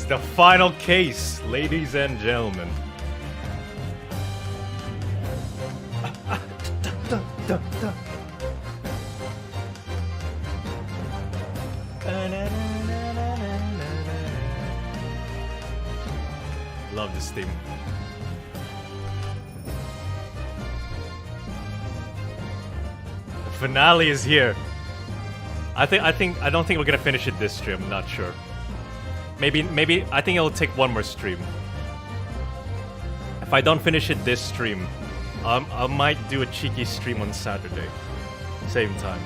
the final case, ladies and gentlemen. Love this theme. The finale is here. I don't think we're gonna finish it this stream. I'm not sure. Maybe I think it'll take one more stream. If I don't finish it this stream, I might do a cheeky stream on Saturday, same time.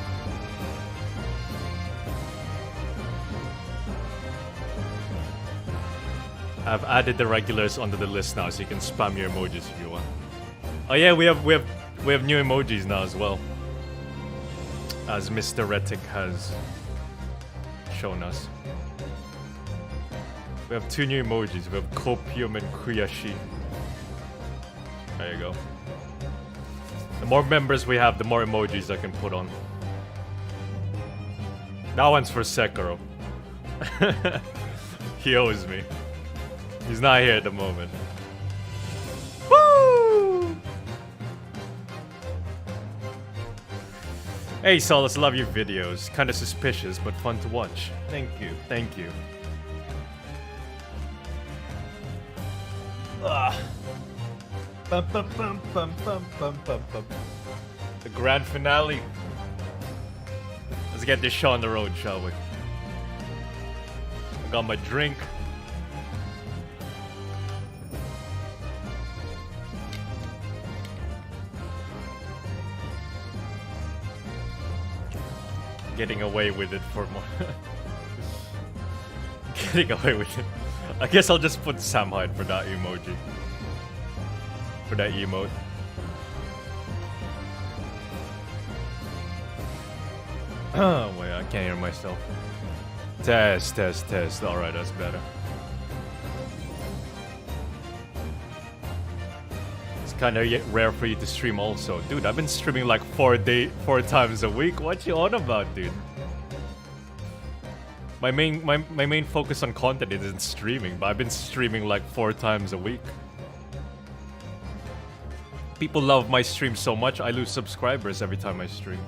I've added the regulars onto the list now, so you can spam your emojis if you want. Oh yeah, we have new emojis now as well, as Mr. Retic has shown us. We have 2 new emojis. We have Copium and Kuyashi. There you go. The more members we have, the more emojis I can put on. That one's for Sekiro. He owes me. He's not here at the moment. Woo! Hey Solus, love your videos. Kinda suspicious, but fun to watch. Thank you, thank you. Bum, bum, bum, bum, bum, bum, bum, bum. The grand finale. Let's get this show on the road, shall we? I got my drink. Getting away with it for more. Getting away with it. I guess I'll just put Sam Hyde for that emoji. For that emote. Oh wait, I can't hear myself. Test. Alright, that's better. It's kinda rare for you to stream also. Dude, I've been streaming like 4 times a week. What you on about, dude? My main focus on content isn't streaming, but I've been streaming like 4 times a week. People love my stream so much, I lose subscribers every time I stream.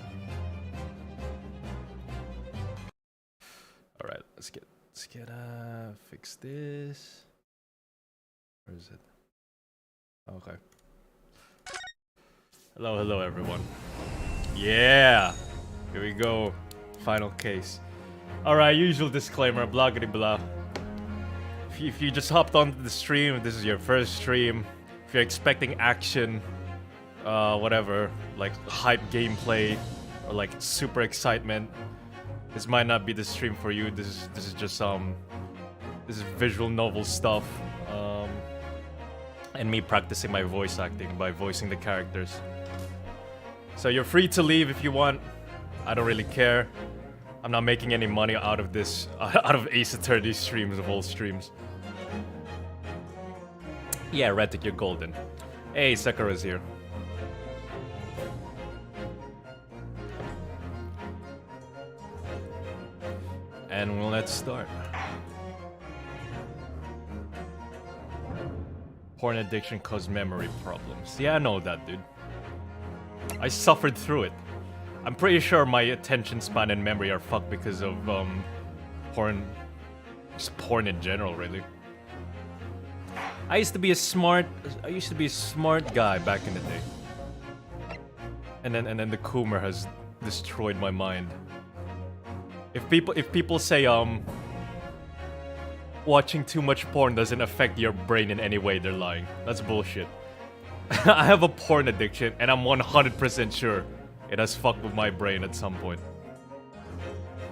Alright, let's get fix this. Where is it? Okay. Hello everyone. Yeah! Here we go. Final case. Alright, usual disclaimer, bloggity blah. If you just hopped onto the stream, this is your first stream. If you're expecting action, whatever, like hype gameplay or like super excitement, this might not be the stream for you. This is just this is visual novel stuff, and me practicing my voice acting by voicing the characters. So you're free to leave if you want. I don't really care. I'm not making any money out of this, out of Ace Attorney streams of all streams. Yeah, Retic, you're golden. Hey, Sekira's here. And let's start. Porn addiction caused memory problems. Yeah, I know that, dude. I suffered through it. I'm pretty sure my attention span and memory are fucked because of porn. Just porn in general, really. I used to be a smart guy back in the day. And then the Coomer has destroyed my mind. If people say watching too much porn doesn't affect your brain in any way, they're lying. That's bullshit. I have a porn addiction, and I'm 100% sure it has fucked with my brain at some point.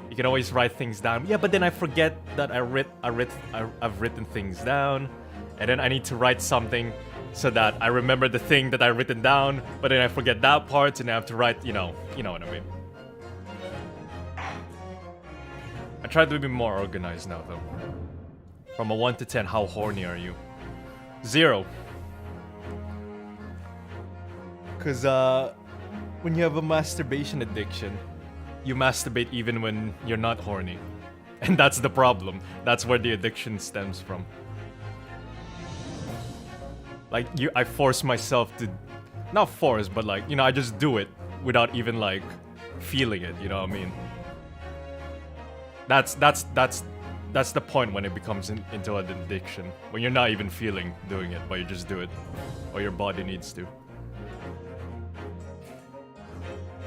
You can always write things down. Yeah, but then I forget that I've written things down, and then I need to write something so that I remember the thing that I've written down, but then I forget that part, and I have to write, you know what I mean. I try to be more organized now, though. From a 1 to 10, how horny are you? 0. Cause when you have a masturbation addiction, you masturbate even when you're not horny. And that's the problem. That's where the addiction stems from. Like, I force myself to... Not force, but like, you know, I just do it without even like feeling it, you know what I mean? That's the point when it becomes into an addiction. When you're not even feeling doing it, but you just do it. Or your body needs to.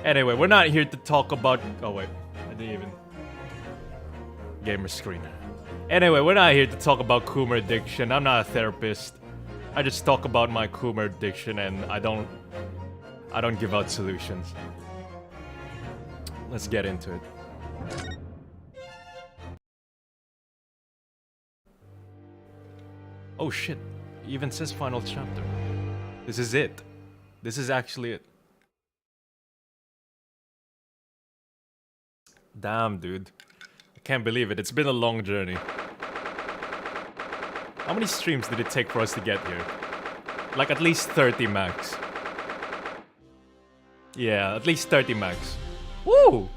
Anyway, we're not here to talk about... Oh wait, I didn't even... Gamer screen. Anyway, we're not here to talk about Coomer addiction. I'm not a therapist. I just talk about my Coomer addiction and I don't give out solutions. Let's get into it. Oh shit, it even says final chapter. This is it. This is actually it. Damn, dude. I can't believe it. It's been a long journey. How many streams did it take for us to get here? Like at least 30 max. Yeah, at least 30 max. Woo!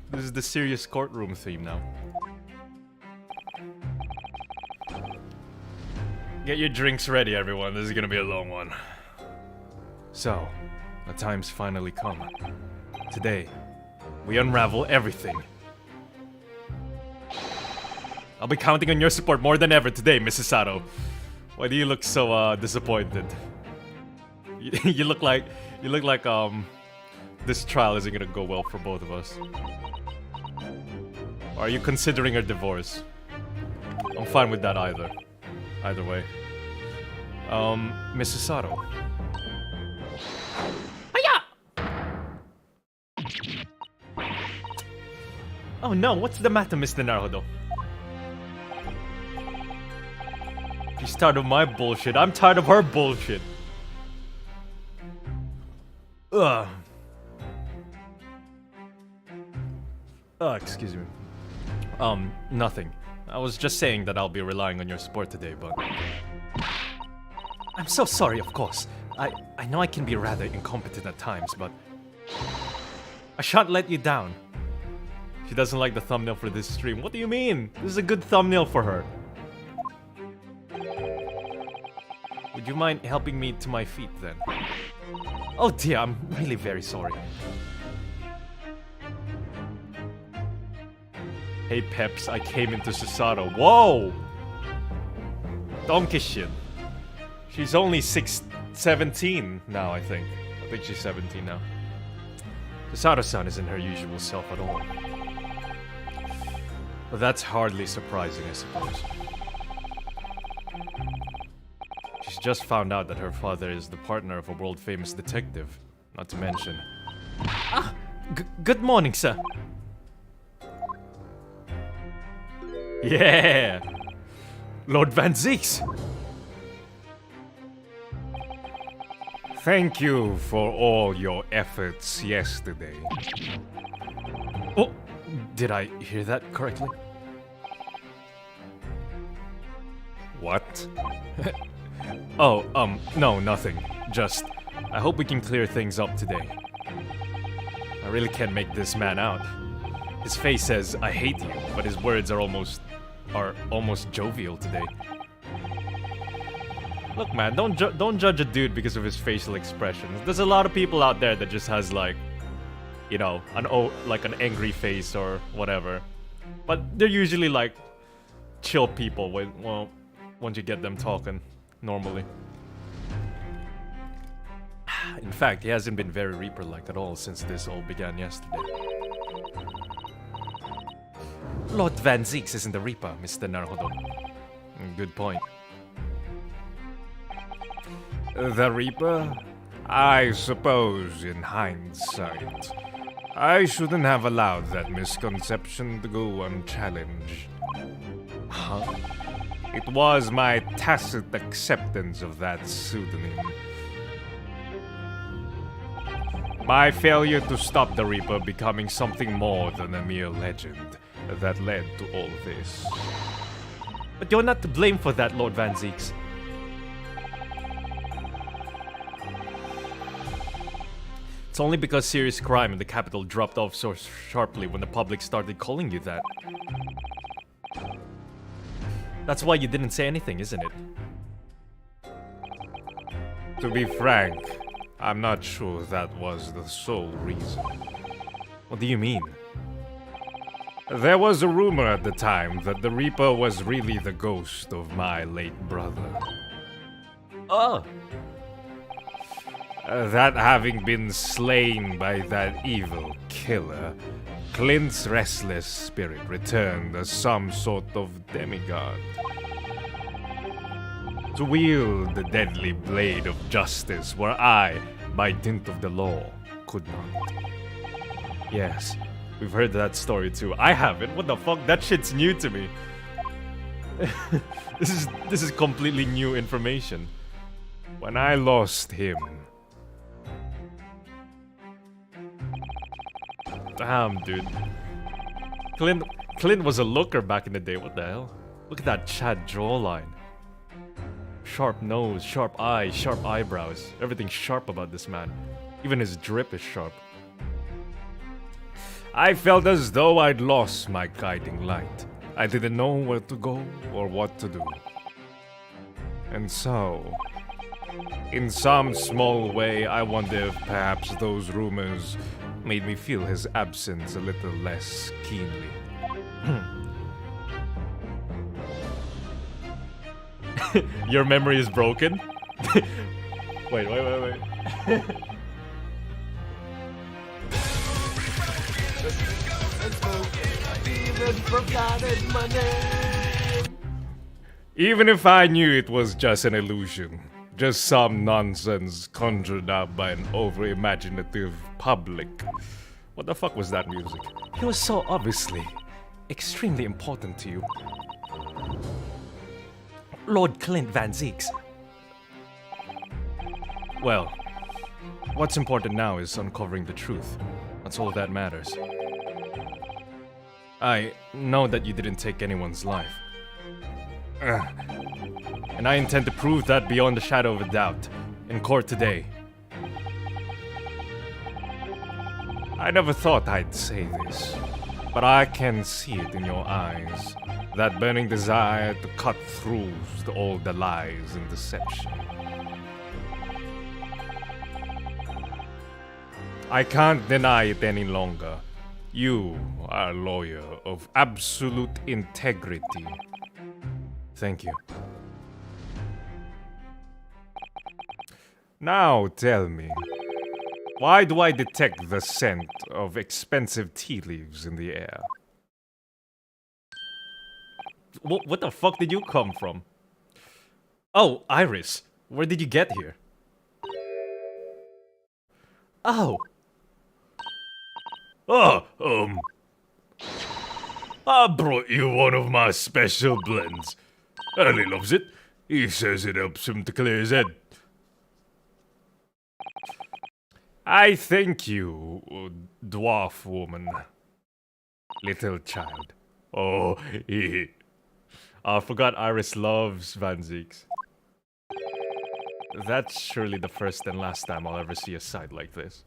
This is the serious courtroom theme now. Get your drinks ready, everyone. This is gonna be a long one. So, the time's finally come. Today, we unravel everything. I'll be counting on your support more than ever today, Mrs. Sato. Why do you look so disappointed? You look like this trial isn't gonna go well for both of us. Or are you considering a divorce? I'm fine with that either. Either way. Mrs. Sato. Oh no, what's the matter, Mr. Naruto? She's tired of my bullshit. I'm tired of her bullshit. Ugh. Excuse me. Nothing. I was just saying that I'll be relying on your support today, but... I'm so sorry, of course. I know I can be rather incompetent at times, but... I shan't let you down. She doesn't like the thumbnail for this stream. What do you mean? This is a good thumbnail for her. Would you mind helping me to my feet, then? Oh dear, I'm really very sorry. Hey Peps, I came into Susato. Whoa! Donkey shit. She's only 17 now, I think. I think she's 17 now. Susato-san isn't her usual self at all. But that's hardly surprising, I suppose. She's just found out that her father is the partner of a world-famous detective. Not to mention... Ah! Good morning, sir! Yeah! Lord Van Zeeks! Thank you for all your efforts yesterday. Oh! Did I hear that correctly? What? Oh, no, nothing. Just, I hope we can clear things up today. I really can't make this man out. His face says, I hate you, but his words are almost jovial today. Look, man, don't judge a dude because of his facial expressions. There's a lot of people out there that just has, like, you know, an angry face or whatever. But they're usually, like, chill people once you get them talking normally. In fact, he hasn't been very Reaper-like at all since this all began yesterday. Lord Van Zeeks isn't a Reaper, Mr. Naruto. Good point. The Reaper? I suppose, in hindsight, I shouldn't have allowed that misconception to go unchallenged. Huh? It was my tacit acceptance of that pseudonym. My failure to stop the Reaper becoming something more than a mere legend that led to all this. But you're not to blame for that, Lord Van Zeeks. It's only because serious crime in the capital dropped off so sharply when the public started calling you that. That's why you didn't say anything, isn't it? To be frank, I'm not sure that was the sole reason. What do you mean? There was a rumor at the time that the Reaper was really the ghost of my late brother. Oh! That having been slain by that evil killer, Clint's restless spirit returned as some sort of demigod. To wield the deadly blade of justice where I, by dint of the law, could not. Yes, we've heard that story too. I haven't. What the fuck? That shit's new to me. This is completely new information. When I lost him, damn, dude. Clint was a looker back in the day. What the hell? Look at that Chad jawline. Sharp nose, sharp eyes, sharp eyebrows. Everything's sharp about this man. Even his drip is sharp. I felt as though I'd lost my guiding light. I didn't know where to go or what to do. And so, in some small way, I wonder if perhaps those rumors made me feel his absence a little less keenly. Your memory is broken? wait. Even if I knew it was just an illusion, just some nonsense conjured up by an over-imaginative public. What the fuck was that music? He was so obviously extremely important to you. Lord Clint Van Zeeks. Well, what's important now is uncovering the truth. That's all that matters. I know that you didn't take anyone's life. And I intend to prove that beyond a shadow of a doubt, in court today. I never thought I'd say this, but I can see it in your eyes. That burning desire to cut through all the lies and deception. I can't deny it any longer. You are a lawyer of absolute integrity. Thank you. Now tell me, why do I detect the scent of expensive tea leaves in the air? What the fuck did you come from? Oh, Iris. Where did you get here? Oh. I brought you one of my special blends. Ellie loves it. He says it helps him to clear his head. I thank you, dwarf woman. Little child. Oh, I forgot Iris loves Van Zeeks. That's surely the first and last time I'll ever see a sight like this.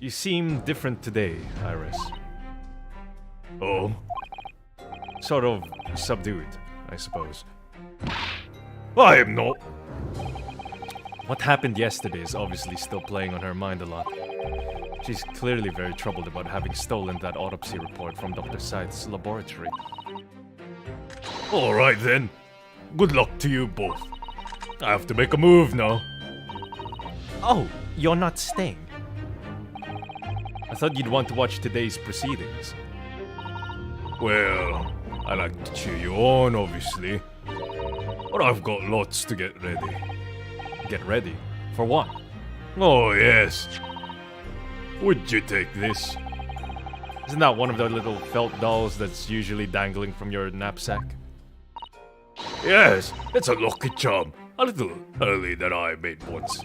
You seem different today, Iris. Oh? Sort of subdued, I suppose. I am not. What happened yesterday is obviously still playing on her mind a lot. She's clearly very troubled about having stolen that autopsy report from Dr. Scythe's laboratory. Alright then. Good luck to you both. I have to make a move now. Oh, you're not staying. I thought you'd want to watch today's proceedings. Well, I like to cheer you on, obviously. But I've got lots to get ready. Get ready? For what? Oh, yes. Would you take this? Isn't that one of the little felt dolls that's usually dangling from your knapsack? Yes, it's a lucky charm. A little Hurley that I made once.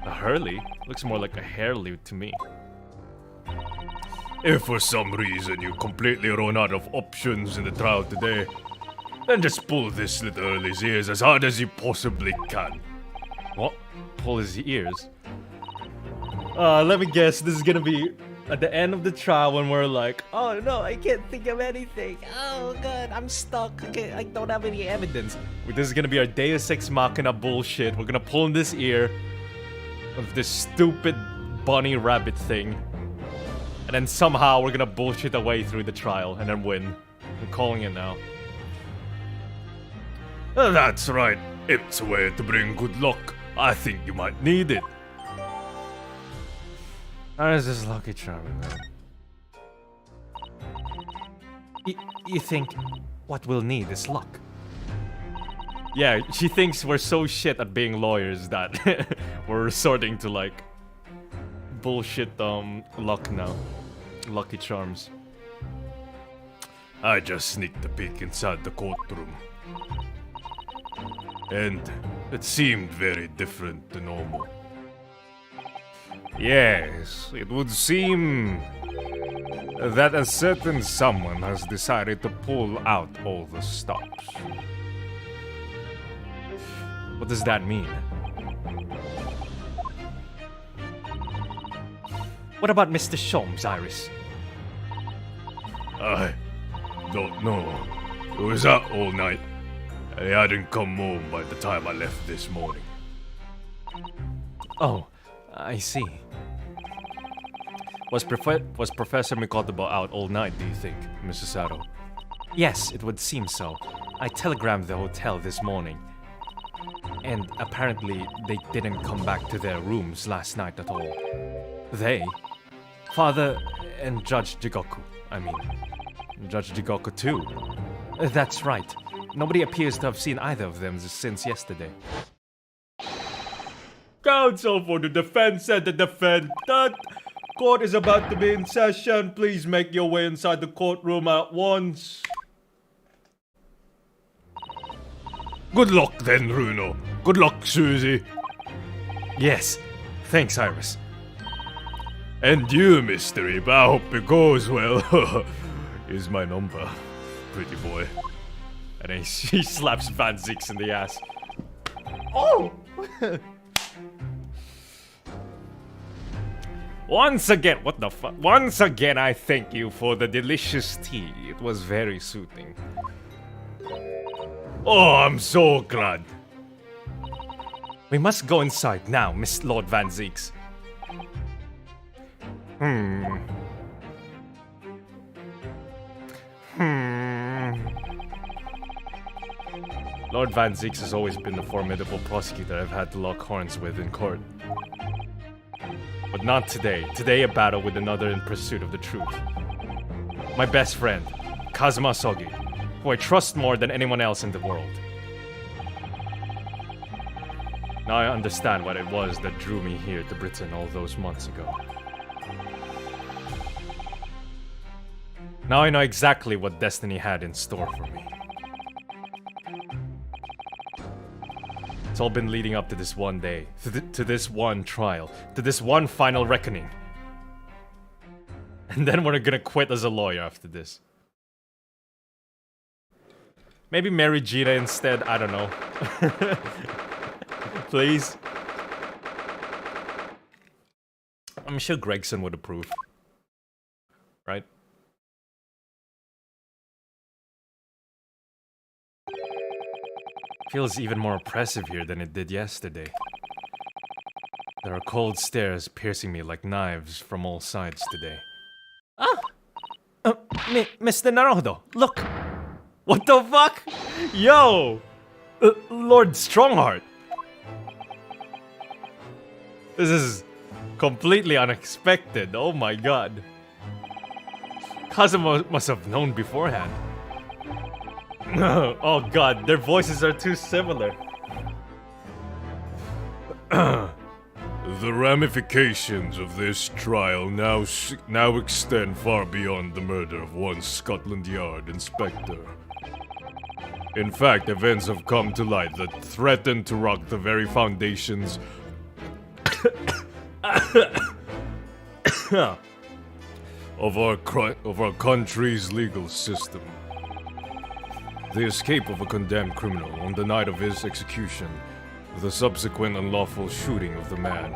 A Hurley? Looks more like a Hairley to me. If for some reason you completely run out of options in the trial today, then just pull this little Hurley's ears as hard as you possibly can. What? Pull his ears? Let me guess, this is gonna be at the end of the trial when we're like, oh no, I can't think of anything. Oh god, I'm stuck. I don't have any evidence. This is gonna be our Deus Ex Machina bullshit. We're gonna pull in this ear of this stupid bunny rabbit thing. And then somehow we're gonna bullshit our way through the trial and then win. I'm calling it now. That's right. It's a way to bring good luck. I think you might need it. How is this lucky charm, man? You think what we'll need is luck? Yeah, she thinks we're so shit at being lawyers that we're resorting to like bullshit luck now. Lucky charms. I just sneaked a peek inside the courtroom. And it seemed very different to normal. Yes, it would seem that a certain someone has decided to pull out all the stops. What does that mean? What about Mr. Sholmes, Iris? I don't know. It was out all night. I hadn't come home by the time I left this morning. Oh, I see. Was Professor Mikotobo out all night, do you think, Mrs. Sato? Yes, it would seem so. I telegrammed the hotel this morning. And apparently, they didn't come back to their rooms last night at all. They? Father and Judge Jigoku, I mean. Judge Jigoku too. That's right. Nobody appears to have seen either of them since yesterday. Counsel for the defense and the defendant. Court is about to be in session. Please make your way inside the courtroom at once. Good luck then, Runo. Good luck, Susie. Yes. Thanks, Iris. And you, Mystery, I hope it goes well. Is my number, pretty boy. And then she slaps Van Zix in the ass. Oh! Once again, what the fuck? Once again, I thank you for the delicious tea. It was very soothing. Oh, I'm so glad. We must go inside now, Miss Lord Van Zix. Lord Van Zix has always been the formidable prosecutor I've had to lock horns with in court. But not today. Today a battle with another in pursuit of the truth. My best friend, Kazuma Sogi, who I trust more than anyone else in the world. Now I understand what it was that drew me here to Britain all those months ago. Now I know exactly what destiny had in store for me. It's all been leading up to this one day, to this one trial, to this one final reckoning. And then we're gonna quit as a lawyer after this. Maybe marry Gina instead, I don't know. Please. I'm sure Gregson would approve. Right? Feels even more oppressive here than it did yesterday. There are cold stares piercing me like knives from all sides today. Mr. Naruto, look! What the fuck? Yo! Lord Strongheart! This is completely unexpected, oh my god. Kazuma must have known beforehand. Oh god, their voices are too similar. The ramifications of this trial now extend far beyond the murder of one Scotland Yard inspector. In fact, events have come to light that threaten to rock the very foundations of our country's legal system. The escape of a condemned criminal on the night of his execution the subsequent unlawful shooting of the man,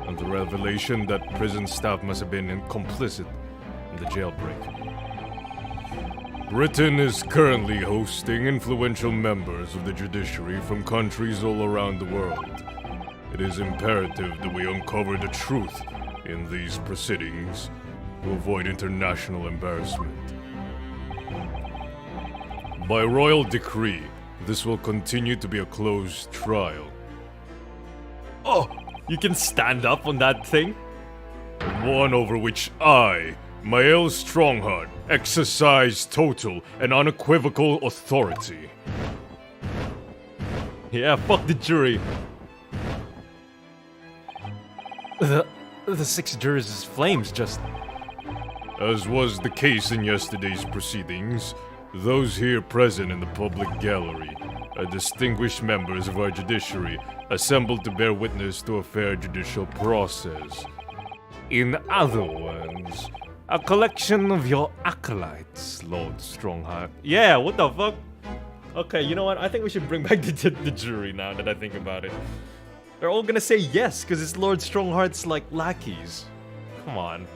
and the revelation that prison staff must have been complicit in the jailbreak. Britain is currently hosting influential members of the judiciary from countries all around the world. It is imperative that we uncover the truth in these proceedings to avoid international embarrassment. By royal decree, this will continue to be a closed trial. Oh, you can stand up on that thing? One over which I, Mael Strongheart, exercise total and unequivocal authority. Yeah, fuck the jury. The 6 jurors' flames just... As was the case in yesterday's proceedings, those here present in the public gallery are distinguished members of our judiciary assembled to bear witness to a fair judicial process. In other words, a collection of your acolytes, Lord Strongheart. Yeah, what the fuck? Okay, you know what? I think we should bring back the jury now that I think about it. They're all gonna say yes, because it's Lord Strongheart's, like, lackeys. Come on.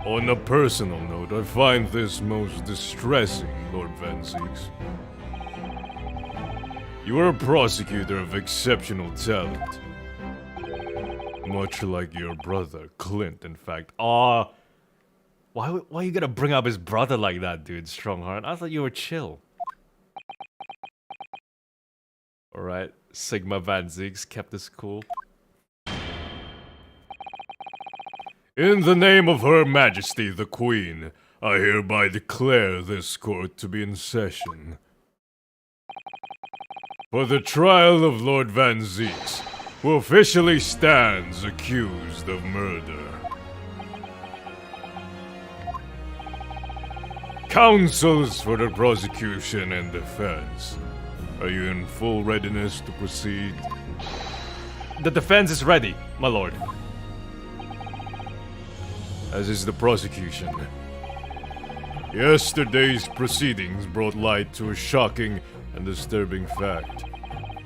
On a personal note, I find this most distressing, Lord Van Zieks. You are a prosecutor of exceptional talent. Much like your brother, Clint, in fact. Aw. Why you gotta bring up his brother like that, dude, Strongheart? I thought you were chill. Alright, Sigma Van Zieks kept this cool. In the name of Her Majesty the Queen, I hereby declare this court to be in session. For the trial of Lord Van Zieks, who officially stands accused of murder. Counsels for the prosecution and defense. Are you in full readiness to proceed? The defense is ready, my lord. As is the prosecution. Yesterday's proceedings brought light to a shocking and disturbing fact.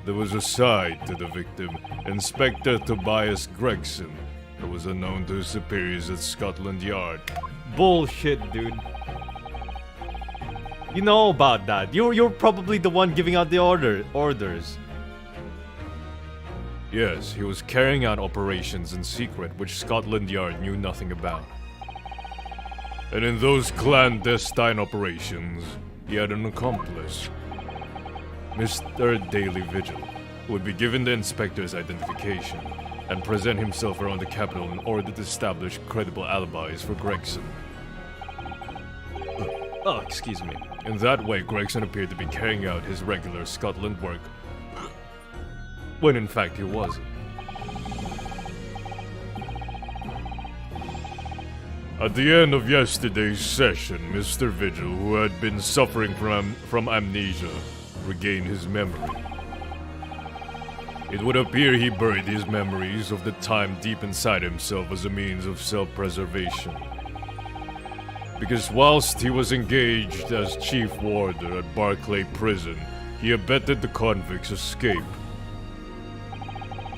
There was a side to the victim, Inspector Tobias Gregson, that was unknown to his superiors at Scotland Yard. Bullshit, dude. You know about that. You're probably the one giving out the orders. Yes, he was carrying out operations in secret which Scotland Yard knew nothing about. And in those clandestine operations, he had an accomplice. Mr. Daily Vigil would be given the inspector's identification and present himself around the capital in order to establish credible alibis for Gregson. Oh, excuse me. In that way, Gregson appeared to be carrying out his regular Scotland work, when in fact he wasn't. At the end of yesterday's session, Mr. Vigil, who had been suffering from amnesia, regained his memory. It would appear he buried his memories of the time deep inside himself as a means of self-preservation. Because whilst he was engaged as chief warder at Barclay Prison, he abetted the convicts' escape.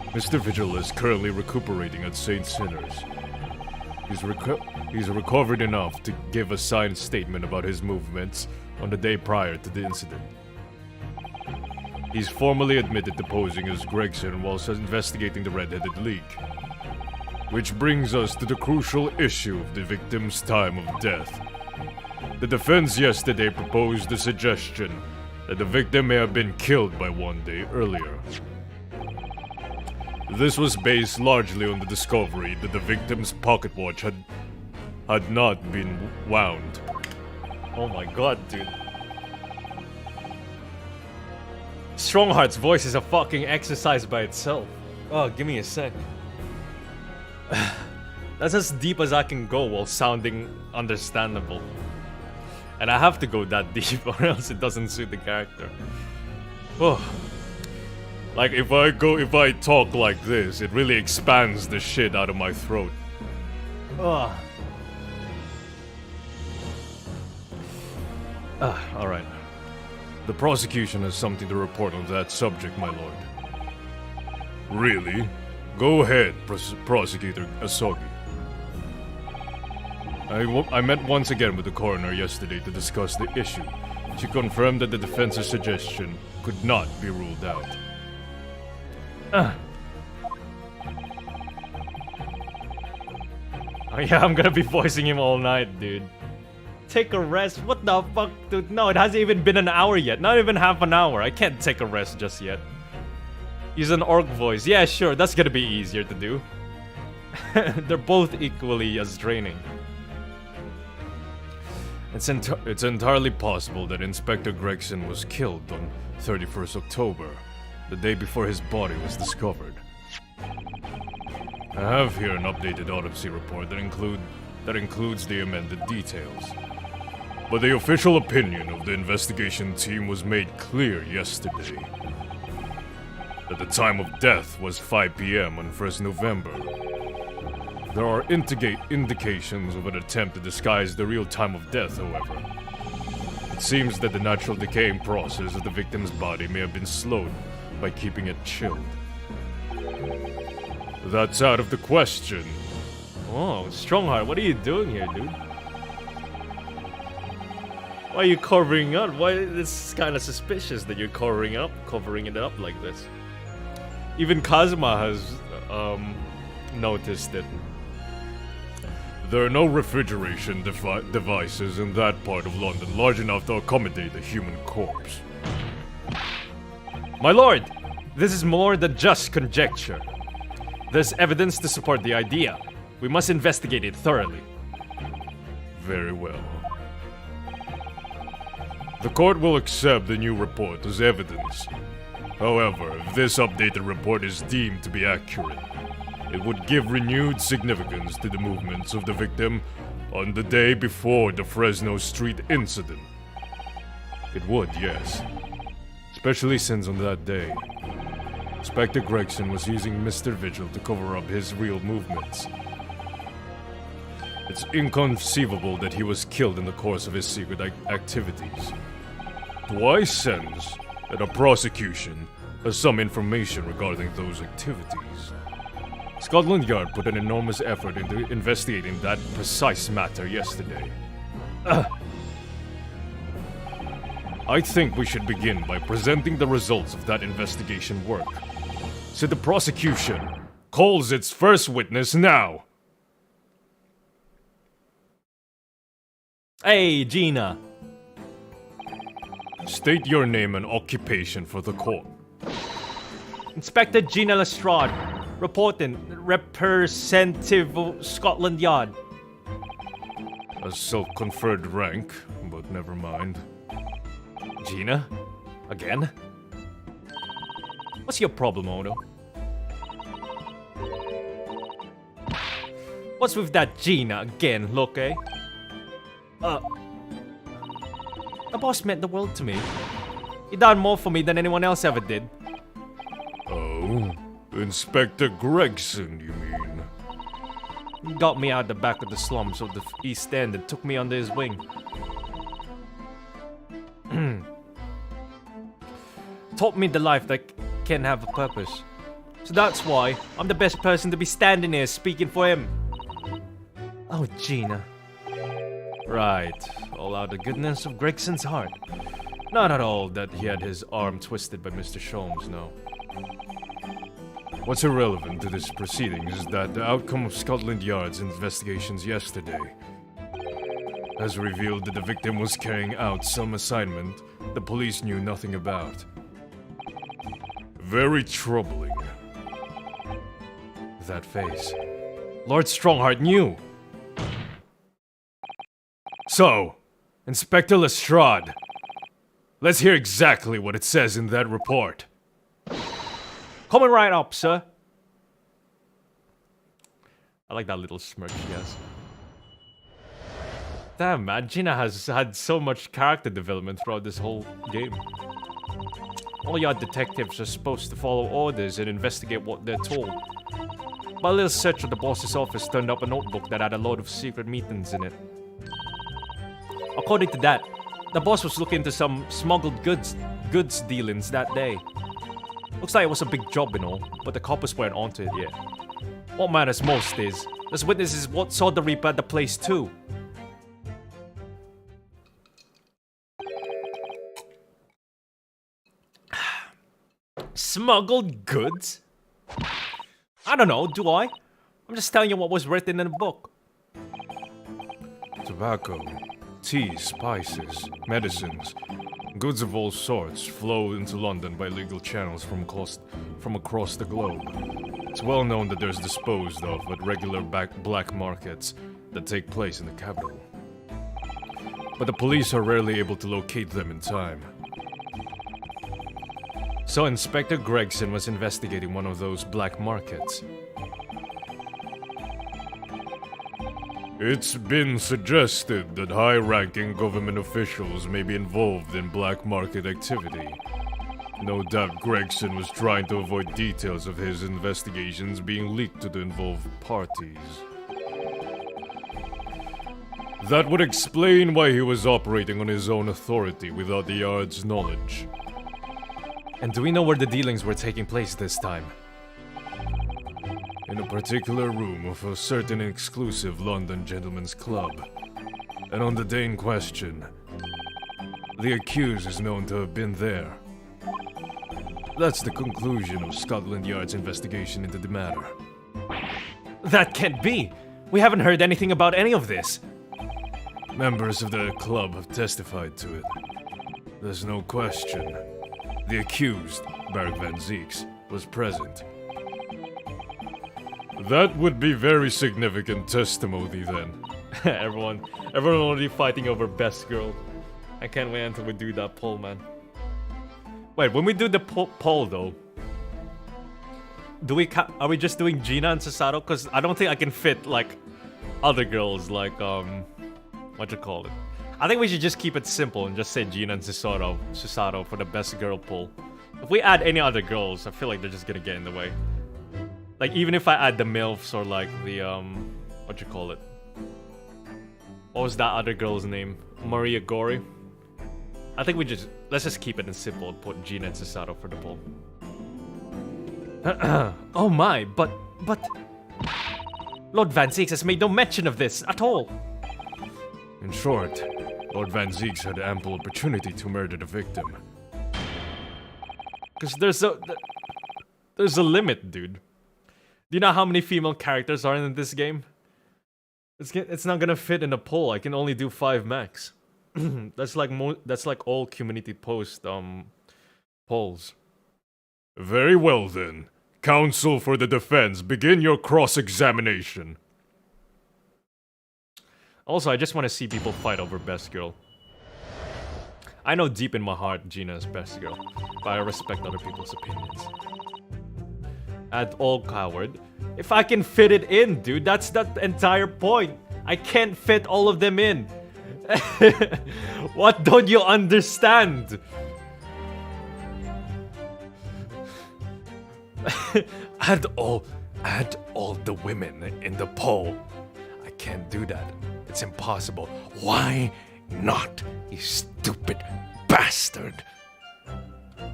Mr. Vigil is currently recuperating at St. Sinners. He's recovered enough to give a signed statement about his movements on the day prior to the incident. He's formally admitted to posing as Gregson whilst investigating the Red-Headed League. Which brings us to the crucial issue of the victim's time of death. The defense yesterday proposed the suggestion that the victim may have been killed by one day earlier. This was based largely on the discovery that the victim's pocket watch had not been wound. Oh my god, dude. Strongheart's voice is a fucking exercise by itself. Oh, give me a sec. That's as deep as I can go while sounding understandable. And I have to go that deep or else it doesn't suit the character. Oh. Like, if I talk like this, it really expands the shit out of my throat. Ugh. Alright. The prosecution has something to report on that subject, my lord. Really? Go ahead, Prosecutor Asogi. I met once again with the coroner yesterday to discuss the issue. She confirmed that the defense's suggestion could not be ruled out. Oh yeah, I'm gonna be voicing him all night, dude. Take a rest? What the fuck, dude? No, it hasn't even been an hour yet. Not even half an hour. I can't take a rest just yet. Use an orc voice. Yeah, sure, that's gonna be easier to do. They're both equally as draining. It's entirely possible that Inspector Gregson was killed on 31st October, the day before his body was discovered. I have here an updated autopsy report that includes the amended details. But the official opinion of the investigation team was made clear yesterday. That the time of death was 5 p.m. on 1st November. There are indications of an attempt to disguise the real time of death, however. It seems that the natural decaying process of the victim's body may have been slowed by keeping it chilled. That's out of the question. Oh, Strongheart, what are you doing here, dude? Why are you covering up? Why? This is kind of suspicious that you're covering it up like this. Even Kazuma has noticed it. There are no refrigeration devices in that part of London large enough to accommodate a human corpse. My lord, this is more than just conjecture. There's evidence to support the idea. We must investigate it thoroughly. Very well. The court will accept the new report as evidence. However, if this updated report is deemed to be accurate, it would give renewed significance to the movements of the victim on the day before the Fresno Street incident. It would, yes. Especially since on that day, Inspector Gregson was using Mr. Vigil to cover up his real movements. It's inconceivable that he was killed in the course of his secret activities. Do I sense that a prosecution has some information regarding those activities? Scotland Yard put an enormous effort into investigating that precise matter yesterday. I think we should begin by presenting the results of that investigation work. So the prosecution calls its first witness now. Hey, Gina. State your name and occupation for the court. Inspector Gina Lestrade, reporting, representative of Scotland Yard. A self-conferred rank, but never mind. Gina? Again? What's your problem, Odo? What's with that Gina again, look, eh? The boss meant the world to me. He done more for me than anyone else ever did. Oh, Inspector Gregson, you mean? He got me out the back of the slums of the East End and took me under his wing. Taught me the life that can have a purpose. So that's why I'm the best person to be standing here speaking for him. Oh, Gina. Right, all out of the goodness of Gregson's heart. Not at all that he had his arm twisted by Mr. Sholmes, no. What's irrelevant to this proceeding is that the outcome of Scotland Yard's investigations yesterday has revealed that the victim was carrying out some assignment the police knew nothing about. Very troubling. That face. Lord Strongheart knew. So, Inspector Lestrade, let's hear exactly what it says in that report. Coming right up, sir. I like that little smirk she has. Damn, man, Gina has had so much character development throughout this whole game. All your detectives are supposed to follow orders and investigate what they're told. But a little search of the boss's office turned up a notebook that had a load of secret meetings in it. According to that, the boss was looking into some smuggled goods dealings that day. Looks like it was a big job and all, but the coppers weren't onto it yet. What matters most is, there's witnesses what saw the Reaper at the place too. Smuggled goods? I don't know, do I? I'm just telling you what was written in the book. Tobacco, tea, spices, medicines, goods of all sorts flow into London by legal channels from across the globe. It's well known that there's disposed of at regular black markets that take place in the capital. But the police are rarely able to locate them in time. So Inspector Gregson was investigating one of those black markets. It's been suggested that high-ranking government officials may be involved in black market activity. No doubt Gregson was trying to avoid details of his investigations being leaked to the involved parties. That would explain why he was operating on his own authority without the Yard's knowledge. And do we know where the dealings were taking place this time? In a particular room of a certain exclusive London gentleman's club. And on the day in question, the accused is known to have been there. That's the conclusion of Scotland Yard's investigation into the matter. That can't be! We haven't heard anything about any of this! Members of the club have testified to it. There's no question. The accused, Berg van Zieks, was present. That would be very significant testimony then. Everyone already fighting over best girl. I can't wait until we do that poll, man. Wait, when we do the poll though, are we just doing Gina and Susato? Cause I don't think I can fit like other girls like what you call it? I think we should just keep it simple and just say Gina and Susato for the best girl poll. If we add any other girls, I feel like they're just gonna get in the way. Like, even if I add the MILFs or like the, what you call it? What was that other girl's name? Maria Gori? I think let's just keep it in simple and put Gina and Susato for the poll. Oh my, but... Lord Van Zieks has made no mention of this at all. In short, Lord Van Zieks had ample opportunity to murder the victim. Because there's a limit, dude. Do you know how many female characters are in this game? It's not gonna fit in a poll. I can only do 5 max. That's like all community post polls. Very well then. Counsel for the defense, begin your cross-examination. Also, I just want to see people fight over best girl. I know deep in my heart Gina is best girl, but I respect other people's opinions. At all coward. If I can fit it in, dude, that's the entire point. I can't fit all of them in. What don't you understand? Add all the women in the poll. I can't do that. It's impossible. Why not, you stupid bastard?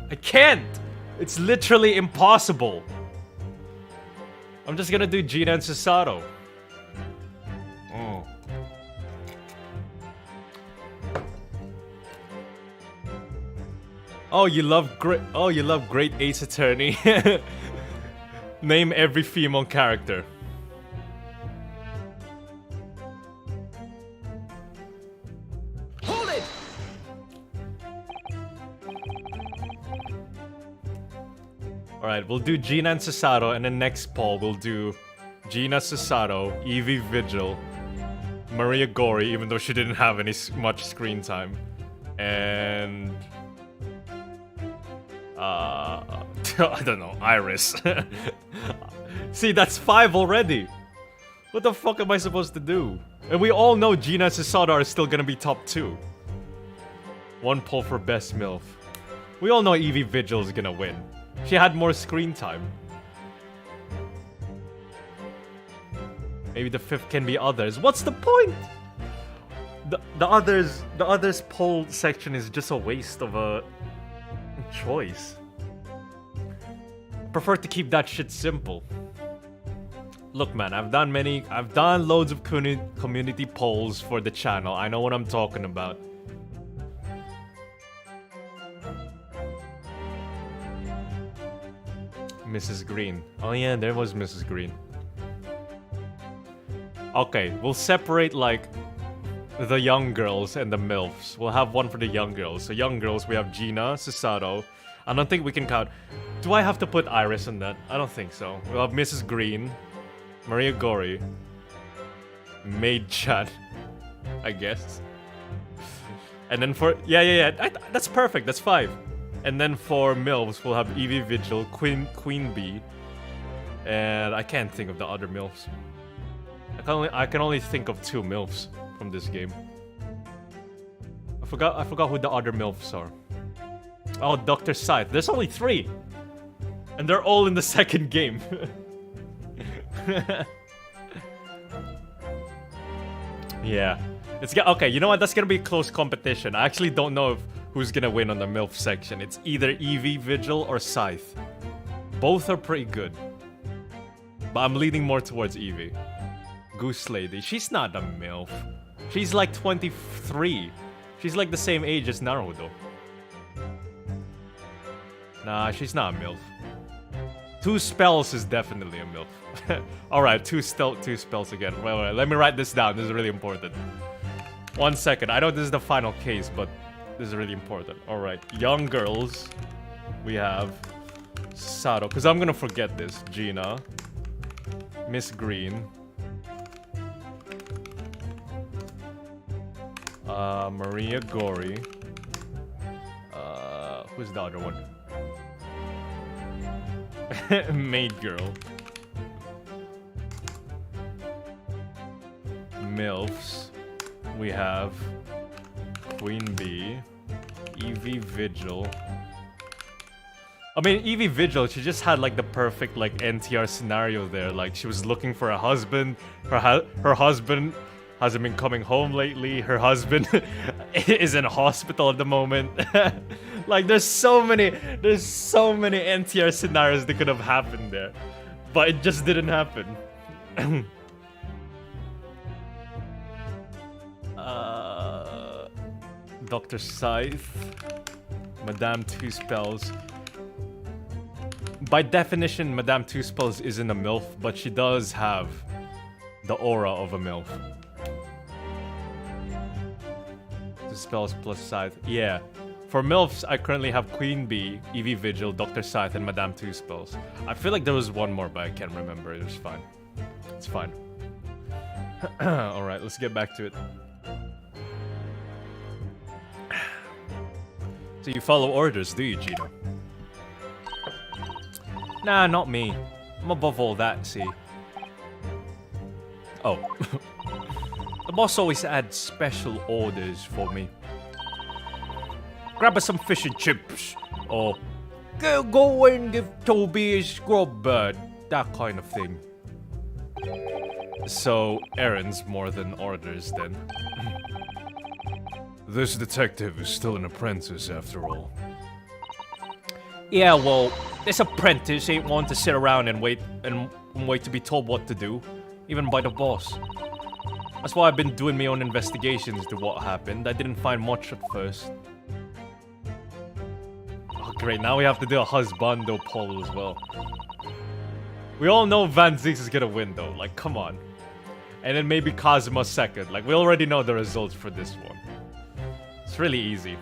I can't! It's literally impossible. I'm just gonna do Gina and Susato. Oh, you love Great Ace Attorney. Name every female character. Hold it! Alright, we'll do Gina and Susato, and then next poll we'll do Gina, Susato, Evie Vigil, Maria Gori, even though she didn't have much screen time, and I don't know, Iris. See, that's 5 already. What the fuck am I supposed to do? And we all know Gina and Susato are still gonna be top 2. 1 poll for best MILF. We all know Evie Vigil's gonna win. She had more screen time. Maybe the 5th can be others. What's the point? The others poll section is just a waste of a choice. Prefer to keep that shit simple. Look, man, I've done loads of community polls for the channel. I know what I'm talking about. Mrs. Green. Oh yeah, there was Mrs. Green. Okay, we'll separate like the young girls and the MILFs. We'll have one for the young girls. So young girls, we have Gina, Cesaro. I don't think we can count. Do I have to put Iris in that? I don't think so. We'll have Mrs. Green, Maria Gori, Maid Chan, I guess. And then for that's perfect. That's 5. And then for MILFs, we'll have Evie Vigil, Queen Bee, and I can't think of the other MILFs. I can only think of 2 MILFs from this game. I forgot who the other MILFs are. Oh, Dr. Scythe. There's only 3, and they're all in the second game. Yeah, okay. You know what? That's gonna be a close competition. I actually don't know who's gonna win on the MILF section. It's either Evie Vigil or Scythe. Both are pretty good, but I'm leaning more towards Evie. Goose Lady. She's not a MILF. She's like 23. She's like the same age as Naruto. Nah, she's not a MILF. 2 spells is definitely a MILF. Alright, 2 spells again. Wait, let me write this down. This is really important. 1 second. I know this is the final case, but this is really important. Alright, young girls. We have Sato, because I'm gonna forget this. Gina. Miss Green. Maria Gori. Who's the other one? Maid Girl. MILFs. We have Queen Bee. Evie Vigil. I mean, Evie Vigil, she just had like the perfect like NTR scenario there. Like she was looking for a husband. Her husband hasn't been coming home lately. Her husband is in a hospital at the moment. Like there's so many NTR scenarios that could have happened there, but it just didn't happen. Dr. Scythe, Madame Two Spells. By definition, Madame Two Spells isn't a MILF, but she does have the aura of a MILF. Two Spells plus Scythe. Yeah. For MILFs, I currently have Queen Bee, Evie Vigil, Dr. Scythe, and Madame Two Spells. I feel like there was one more, but I can't remember. It was fine. It's fine. Alright, let's get back to it. So you follow orders, do you, Gino? Nah, not me. I'm above all that, see. Oh. The boss always adds special orders for me. Grab us some fish and chips. Or go and give Toby his grub bird. That kind of thing. So, errands more than orders, then. This detective is still an apprentice, after all. Yeah, well, this apprentice ain't one to sit around and wait to be told what to do, even by the boss. That's why I've been doing my own investigations to what happened. I didn't find much at first. Oh, great, now we have to do a husbando poll as well. We all know Van Zix is gonna win, though. Like, come on. And then maybe Kazuma second. Like, we already know the results for this one. It's really easy.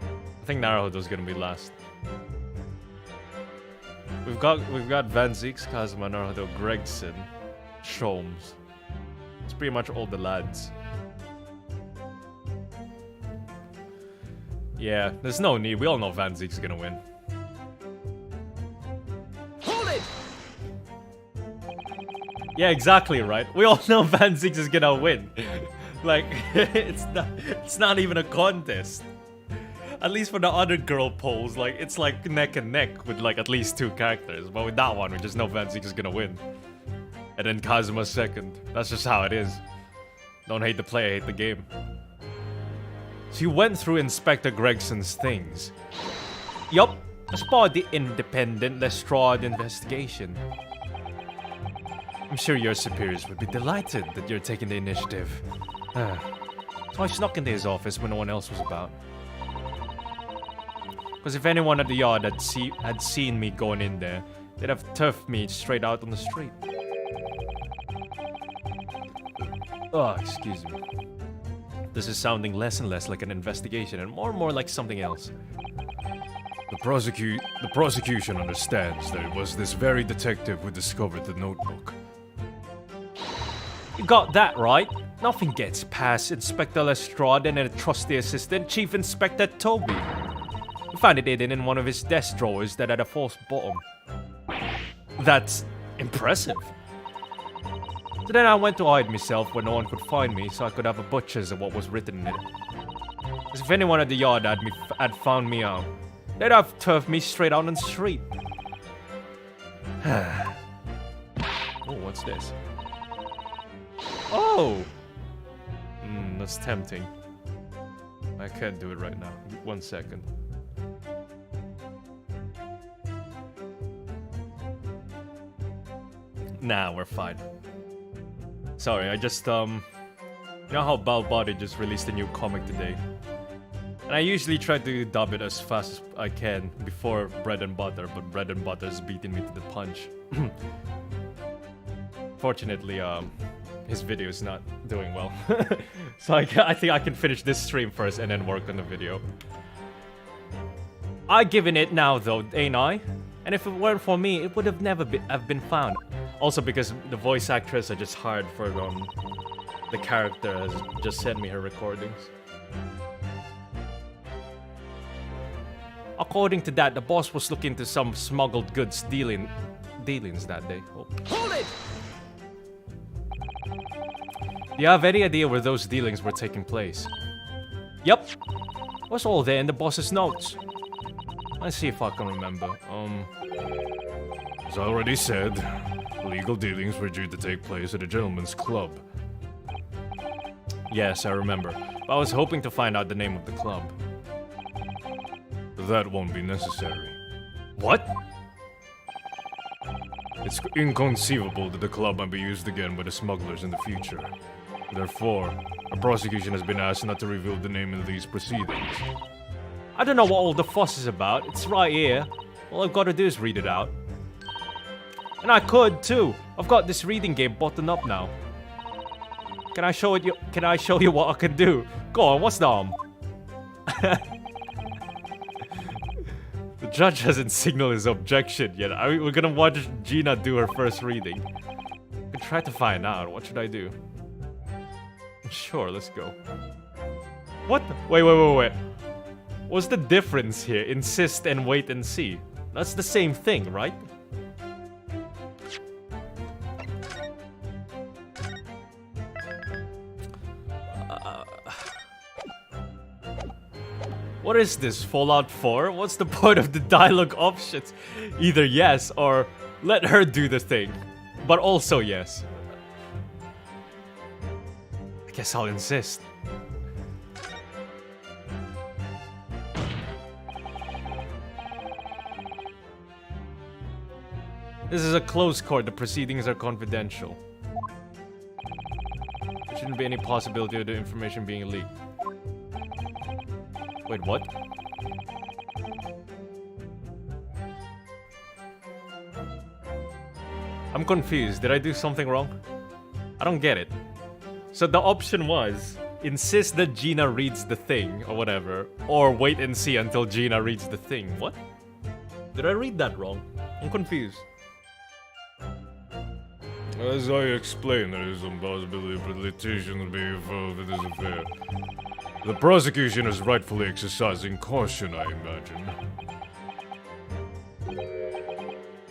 I think Naruto's gonna be last. We've got Van Zix, Kazuma, Naruto, Gregson, Sholmes. It's pretty much all the lads. Yeah, there's no need. We all know Van Zix is gonna win. Hold it! Yeah, exactly right. We all know Van Zix is gonna win. Like, it's not even a contest. At least for the other girl polls, like, it's like neck and neck with like at least 2 characters. But with that one, we just know Vanzika's gonna win. And then Kazuma's second. That's just how it is. Don't hate the player, hate the game. So you went through Inspector Gregson's things. Yup, as part of the independent Lestrade investigation. I'm sure your superiors would be delighted that you're taking the initiative. So I snuck into his office when no one else was about. Because if anyone at the yard had seen me going in there, they'd have turfed me straight out on the street. Oh, excuse me. This is sounding less and less like an investigation and more like something else. The prosecution understands that it was this very detective who discovered the notebook. You got that right. Nothing gets past Inspector Lestrade and a trusty assistant, Chief Inspector Toby. We found it hidden in one of his desk drawers that had a false bottom. That's impressive. So then I went to hide myself where no one could find me so I could have a butcher's of what was written in it. As if anyone at the yard had found me out, they'd have turfed me straight out on the street. Oh, what's this? Oh! That's tempting. I can't do it right now. 1 second. Nah, we're fine. Sorry, I just, you know how Baalbuddy just released a new comic today? And I usually try to dub it as fast as I can before Bread and Butter, but Bread and Butter's beating me to the punch. Fortunately, his video is not doing well. So I think I can finish this stream first and then work on the video. I given it now though, ain't I? And if it weren't for me, it would have never have been found. Also because the voice actress I just hired for the character has just sent me her recordings. According to that, the boss was looking into some smuggled goods dealings that day. Oh. Hold it! Do you have any idea where those dealings were taking place? Yep. What's all there in the boss's notes? Let's see if I can remember. As I already said, legal dealings were due to take place at a gentleman's club. Yes, I remember. But I was hoping to find out the name of the club. That won't be necessary. What? It's inconceivable that the club might be used again by the smugglers in the future. Therefore, the prosecution has been asked not to reveal the name in these proceedings. I don't know what all the fuss is about. It's right here. All I've got to do is read it out. And I could too. I've got this reading game buttoned up now. Can I show it you? Can I show you what I can do? Go on. What's the The judge hasn't signaled his objection yet. We're gonna watch Gina do her first reading. I try to find out. What should I do? Sure, let's go. What? Wait. What's the difference here? Insist and wait and see. That's the same thing, right? What is this, Fallout 4? What's the point of the dialogue options? Either yes or let her do the thing, but also yes. I guess I'll insist. This is a closed court. The proceedings are confidential. There shouldn't be any possibility of the information being leaked. Wait, what? I'm confused. Did I do something wrong? I don't get it. So the option was insist that Gina reads the thing or whatever, or wait and see until Gina reads the thing. What? Did I read that wrong? I'm confused. As I explained, there is some possibility of litigation being involved in this affair. The prosecution is rightfully exercising caution, I imagine.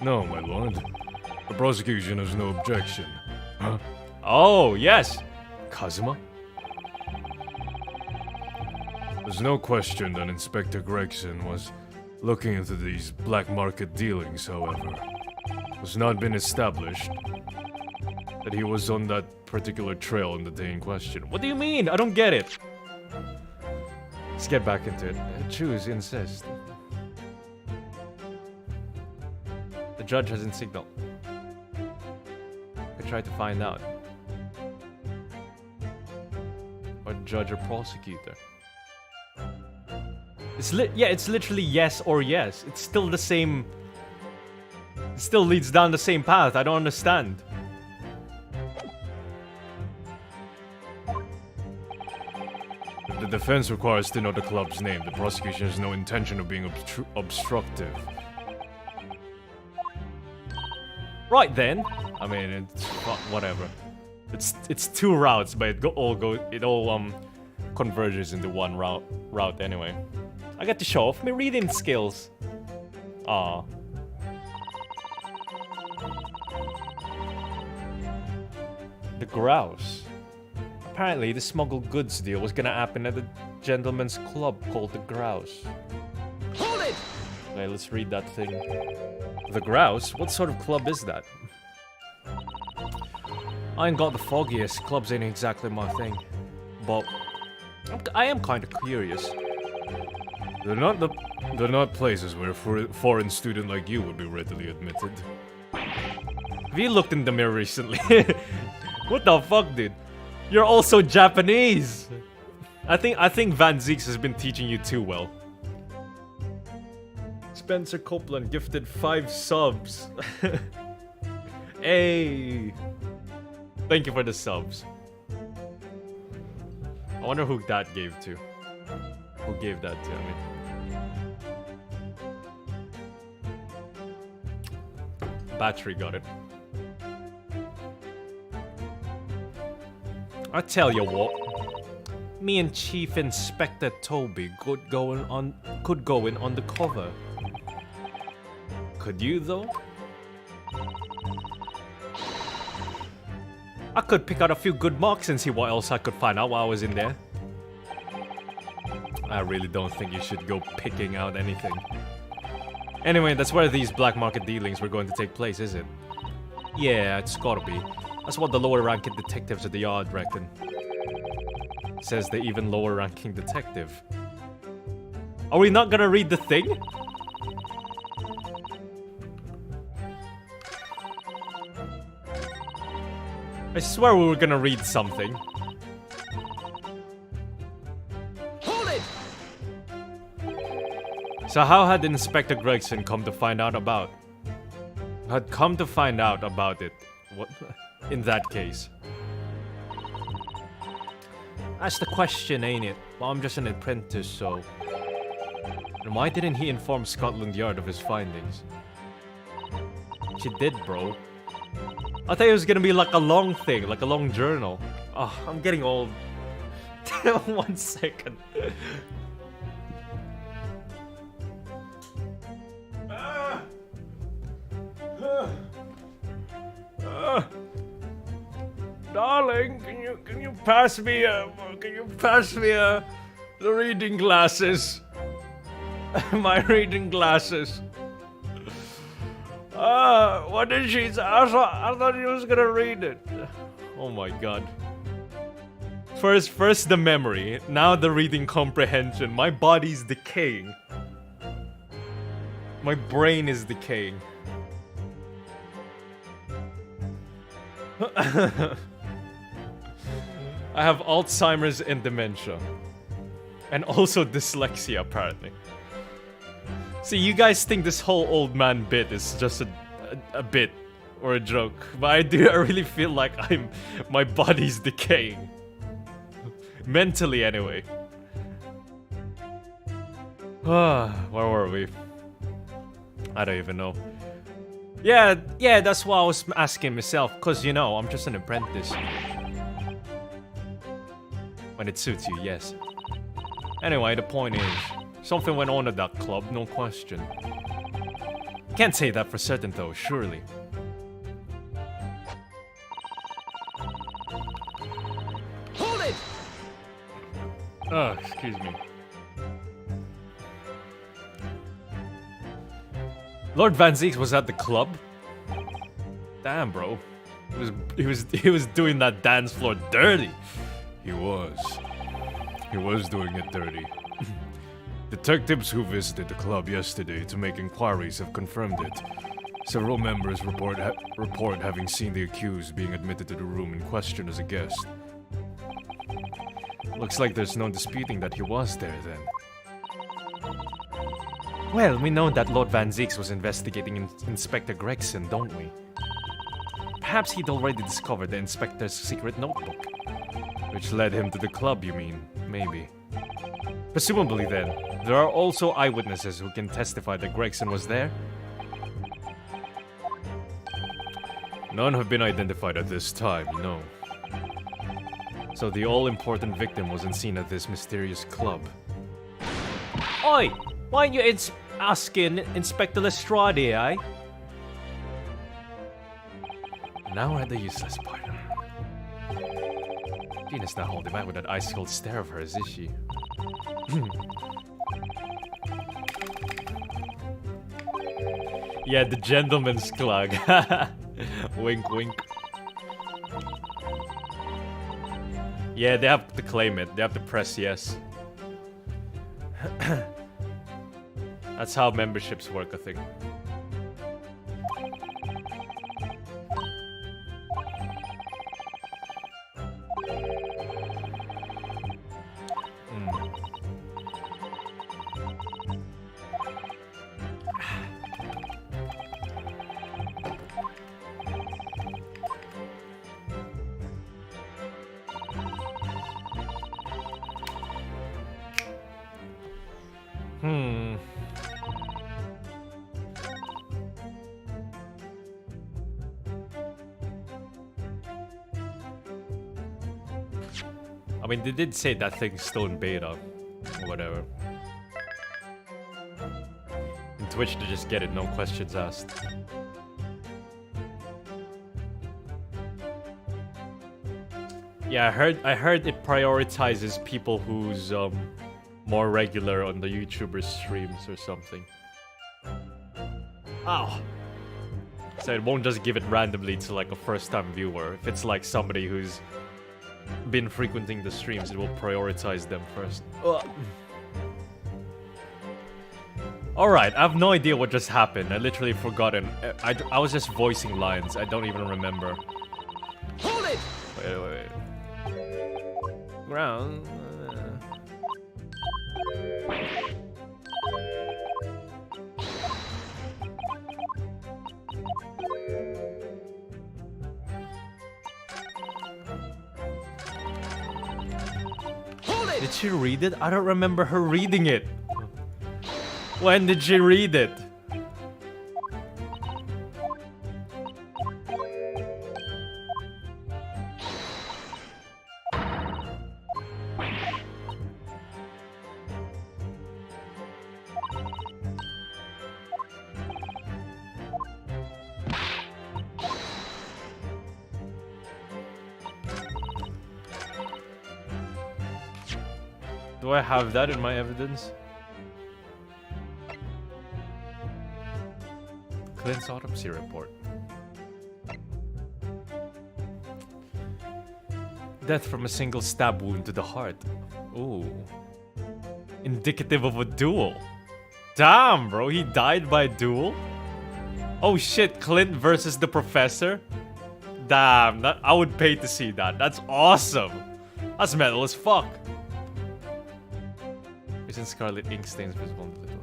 No, my lord. The prosecution has no objection. Huh? Oh, yes! Kazuma? There's no question that Inspector Gregson was looking into these black market dealings, however. It has not been established that he was on that particular trail on the day in question. What do you mean? I don't get it. Let's get back into it. Choose, insist. The judge hasn't signaled. I tried to find out. Or judge or prosecutor. It's it's literally yes or yes. It's still the same. It still leads down the same path. I don't understand. The defense requires to know the club's name. The prosecution has no intention of being obstructive. Right then. I mean, it's whatever. It's two routes, but it all converges into one route anyway. I got to show off my reading skills. Ah. The grouse. Apparently, the smuggled goods deal was gonna happen at a gentleman's club called the Grouse. Hold it! Okay, let's read that thing. The Grouse? What sort of club is that? I ain't got the foggiest. Clubs ain't exactly my thing. But I am kind of curious. They're not places where a foreign student like you would be readily admitted. Have you looked in the mirror recently? What the fuck, dude? You're also Japanese. I think Van Zeeks has been teaching you too well. Spencer Copeland gifted 5 subs. Hey. Thank you for the subs. I wonder who that gave to. Who gave that to me? Battery got it. I tell you what, me and Chief Inspector Toby could go in on the cover. Could you though? I could pick out a few good marks and see what else I could find out while I was in there. I really don't think you should go picking out anything. Anyway, that's where these black market dealings were going to take place, is it? Yeah, it's gotta be. That's what the lower ranking detectives at the yard reckon. Says the even lower ranking detective. Are we not gonna read the thing? I swear we were gonna read something. Hold it! So how had Inspector Gregson come to find out about? Had come to find out about it. What? In that case. That's the question, ain't it? Well, I'm just an apprentice, so... And why didn't he inform Scotland Yard of his findings? She did, bro. I thought it was gonna be like a long thing, like a long journal. Oh, I'm getting old. 1 second. Darling, can you pass me the reading glasses? My reading glasses. What did she say? I thought he was gonna read it. Oh my god. First the memory, now the reading comprehension. My body's decaying. My brain is decaying. I have Alzheimer's and dementia. And also dyslexia, apparently. See, you guys think this whole old man bit is just a bit or a joke, but I really feel like my body's decaying. Mentally, anyway. Where were we? I don't even know. Yeah, that's why I was asking myself, cause you know, I'm just an apprentice. When it suits you, yes. Anyway, the point is, something went on at that club, no question. Can't say that for certain though, surely. Hold it! Oh, excuse me. Lord Van Zeeks was at the club? Damn, bro. He was doing that dance floor dirty. He was. He was doing it dirty. Detectives who visited the club yesterday to make inquiries have confirmed it. Several members report having seen the accused being admitted to the room in question as a guest. Looks like there's no disputing that he was there then. Well, we know that Lord Van Zeeks was investigating Inspector Gregson, don't we? Perhaps he'd already discovered the Inspector's secret notebook. Which led him to the club, you mean? Maybe. Presumably then, there are also eyewitnesses who can testify that Gregson was there? None have been identified at this time, no. So the all-important victim wasn't seen at this mysterious club. Oi! Why aren't you asking Inspector Lestrade, eh? Now we're at the useless part. Gina's not holding back with that ice-cold stare of hers, is she? Yeah, the gentleman's clog. Wink, wink. Yeah, they have to claim it. They have to press yes. That's how memberships work, I think. I mean, they did say that thing's still in beta, or whatever. In Twitch, to just get it, no questions asked. Yeah, I heard it prioritizes people who's more regular on the YouTuber streams or something. Ow. So it won't just give it randomly to like a first-time viewer. If it's like somebody who's been frequenting the streams, it will prioritize them first. Alright, I have no idea what just happened. I literally forgotten. I was just voicing lines. I don't even remember. Hold it! Wait. Ground. Did she read it? I don't remember her reading it. When did she read it? Do I have that in my evidence? Clint's autopsy report. Death from a single stab wound to the heart. Ooh. Indicative of a duel. Damn, bro, he died by a duel? Oh shit, Clint versus the professor? Damn, I would pay to see that. That's awesome. That's metal as fuck. Isn't scarlet ink stains visible on the door?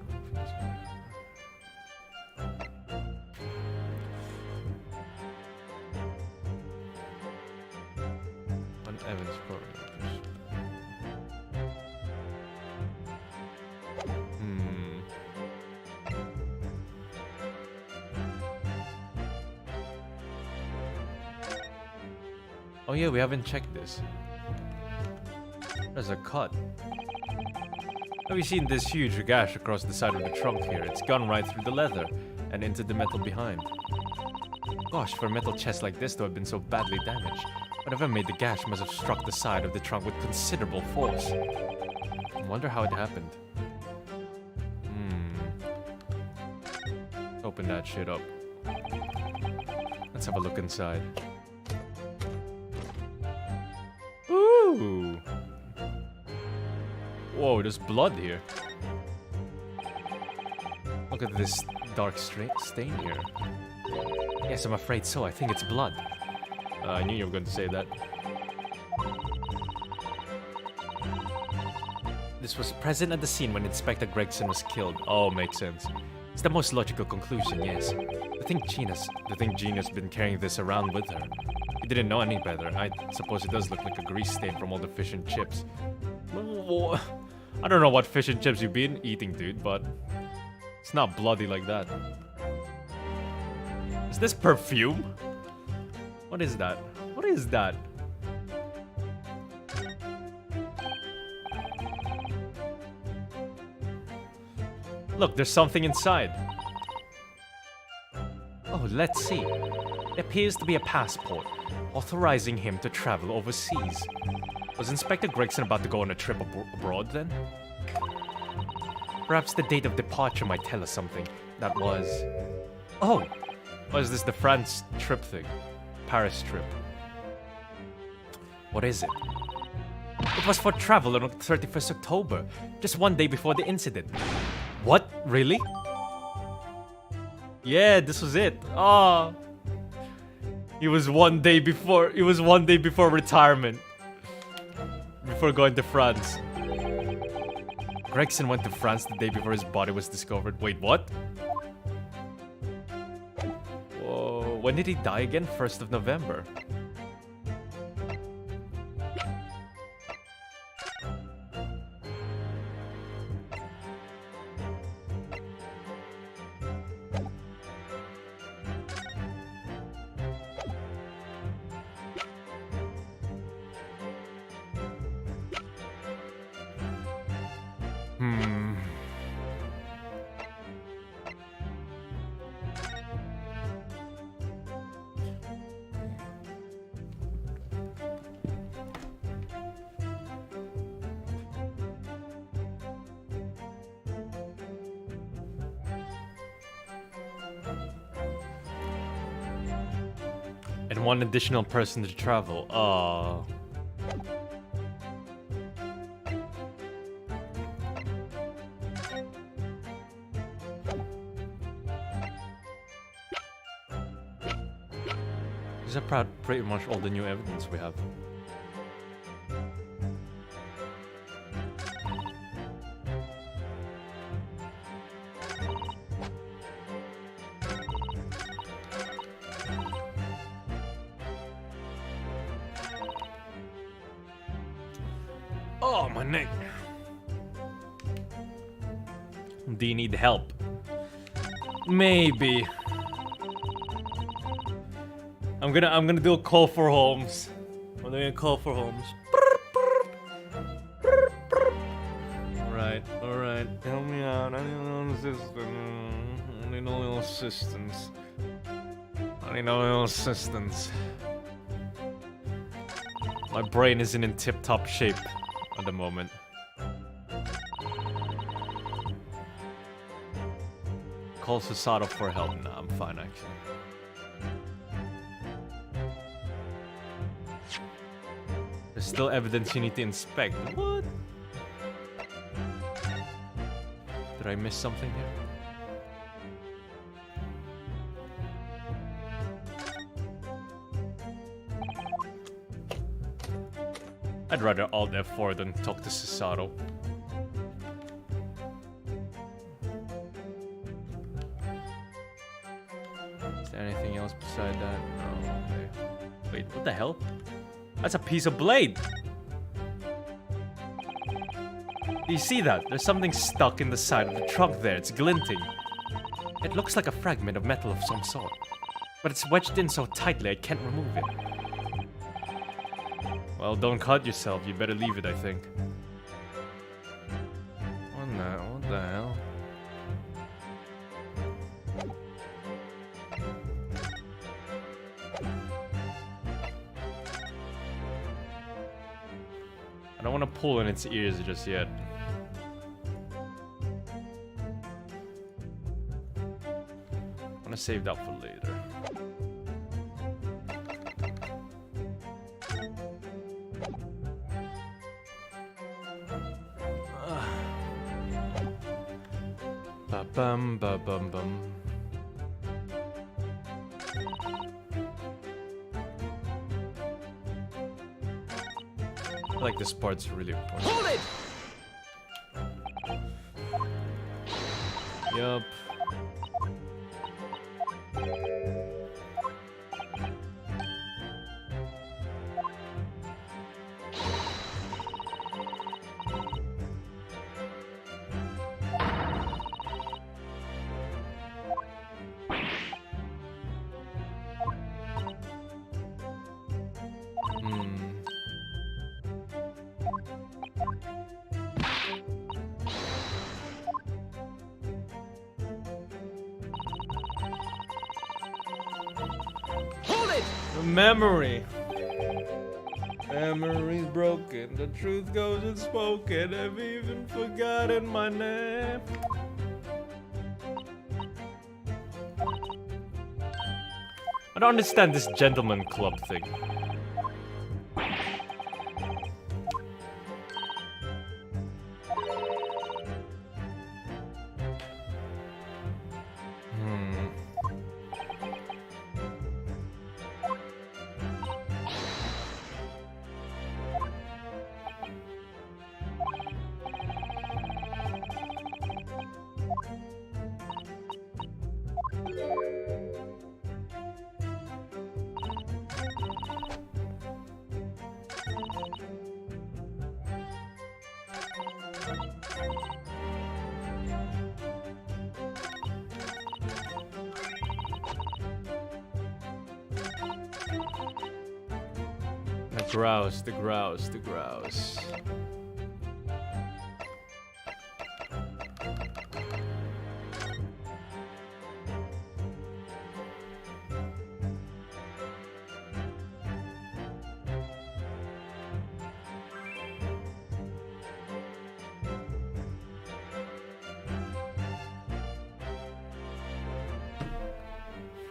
On Evan's program. Oh yeah, we haven't checked this. There's a cut. Have you seen this huge gash across the side of the trunk here? It's gone right through the leather and into the metal behind. Gosh, for a metal chest like this to have been so badly damaged, whatever made the gash must have struck the side of the trunk with considerable force. I wonder how it happened. Open open that shit up. Let's have a look inside. Ooh! Whoa, there's blood here. Look at this dark stain here. Yes, I'm afraid so. I think it's blood. I knew you were going to say that. This was present at the scene when Inspector Gregson was killed. Oh, makes sense. It's the most logical conclusion, yes. I think Gina's been carrying this around with her. He didn't know any better. I suppose it does look like a grease stain from all the fish and chips. I don't know what fish and chips you've been eating, dude, but it's not bloody like that. Is this perfume? What is that? What is that? Look, there's something inside. Oh, let's see. It appears to be a passport, authorizing him to travel overseas. Was Inspector Gregson about to go on a trip abroad then? Perhaps the date of departure might tell us something. That was... Oh! Was this the France trip thing? Paris trip. What is it? It was for travel on 31st October, just one day before the incident. What? Really? Yeah, this was it. Ah. It was one day before retirement. Before going to France. Gregson went to France the day before his body was discovered. Wait, what? Whoa, when did he die again? 1st of November. And one additional person to travel. Oh. These are pretty much all the new evidence we have. Oh, my neck. Do you need help? Maybe. I'm gonna do a call for Holmes. I'm doing a call for Holmes. Alright. Help me out. I need a little assistance. I need a little assistance. My brain isn't in tip-top shape at the moment. Call Susato for help. Nah, I'm fine actually. There's still evidence you need to inspect. What? Did I miss something here? I'd rather Alt F4 than talk to Susato. Is there anything else beside that? No, okay. Wait, what the hell? That's a piece of blade! Do you see that? There's something stuck in the side of the trunk there. It's glinting. It looks like a fragment of metal of some sort. But it's wedged in so tightly I can't remove it. Well, don't cut yourself. You better leave it, I think. What the hell? I don't want to pull in its ears just yet. save that for later. Ba bum ba bum bum. I like this part's really important. Hold it! Yup. Hold it! Memory. Memory's broken, the truth goes unspoken. I've even forgotten my name. I don't understand this gentleman club thing. The grouse.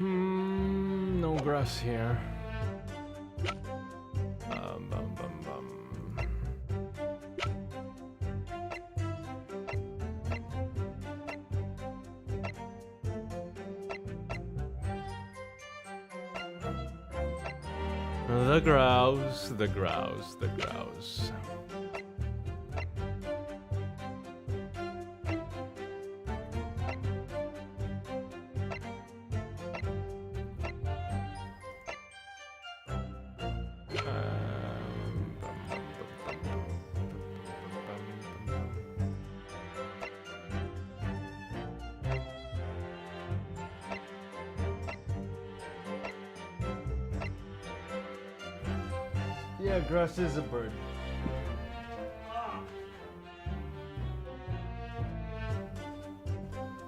No grass here. Bum, bum, bum. The grouse. Yeah, grass is a bird.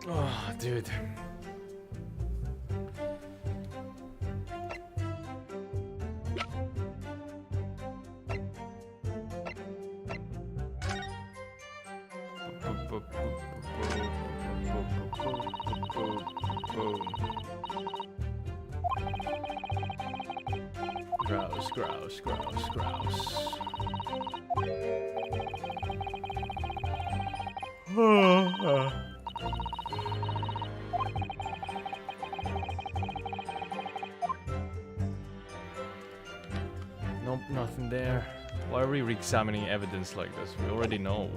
Oh, dude. Grouse. Nope, nothing there. Why are we re-examining evidence like this? We already know.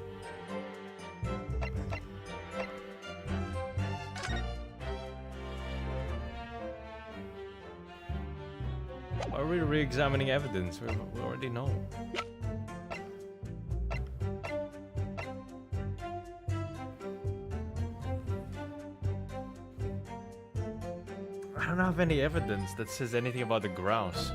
Why are we re-examining evidence? We already know. I don't have any evidence that says anything about the grouse.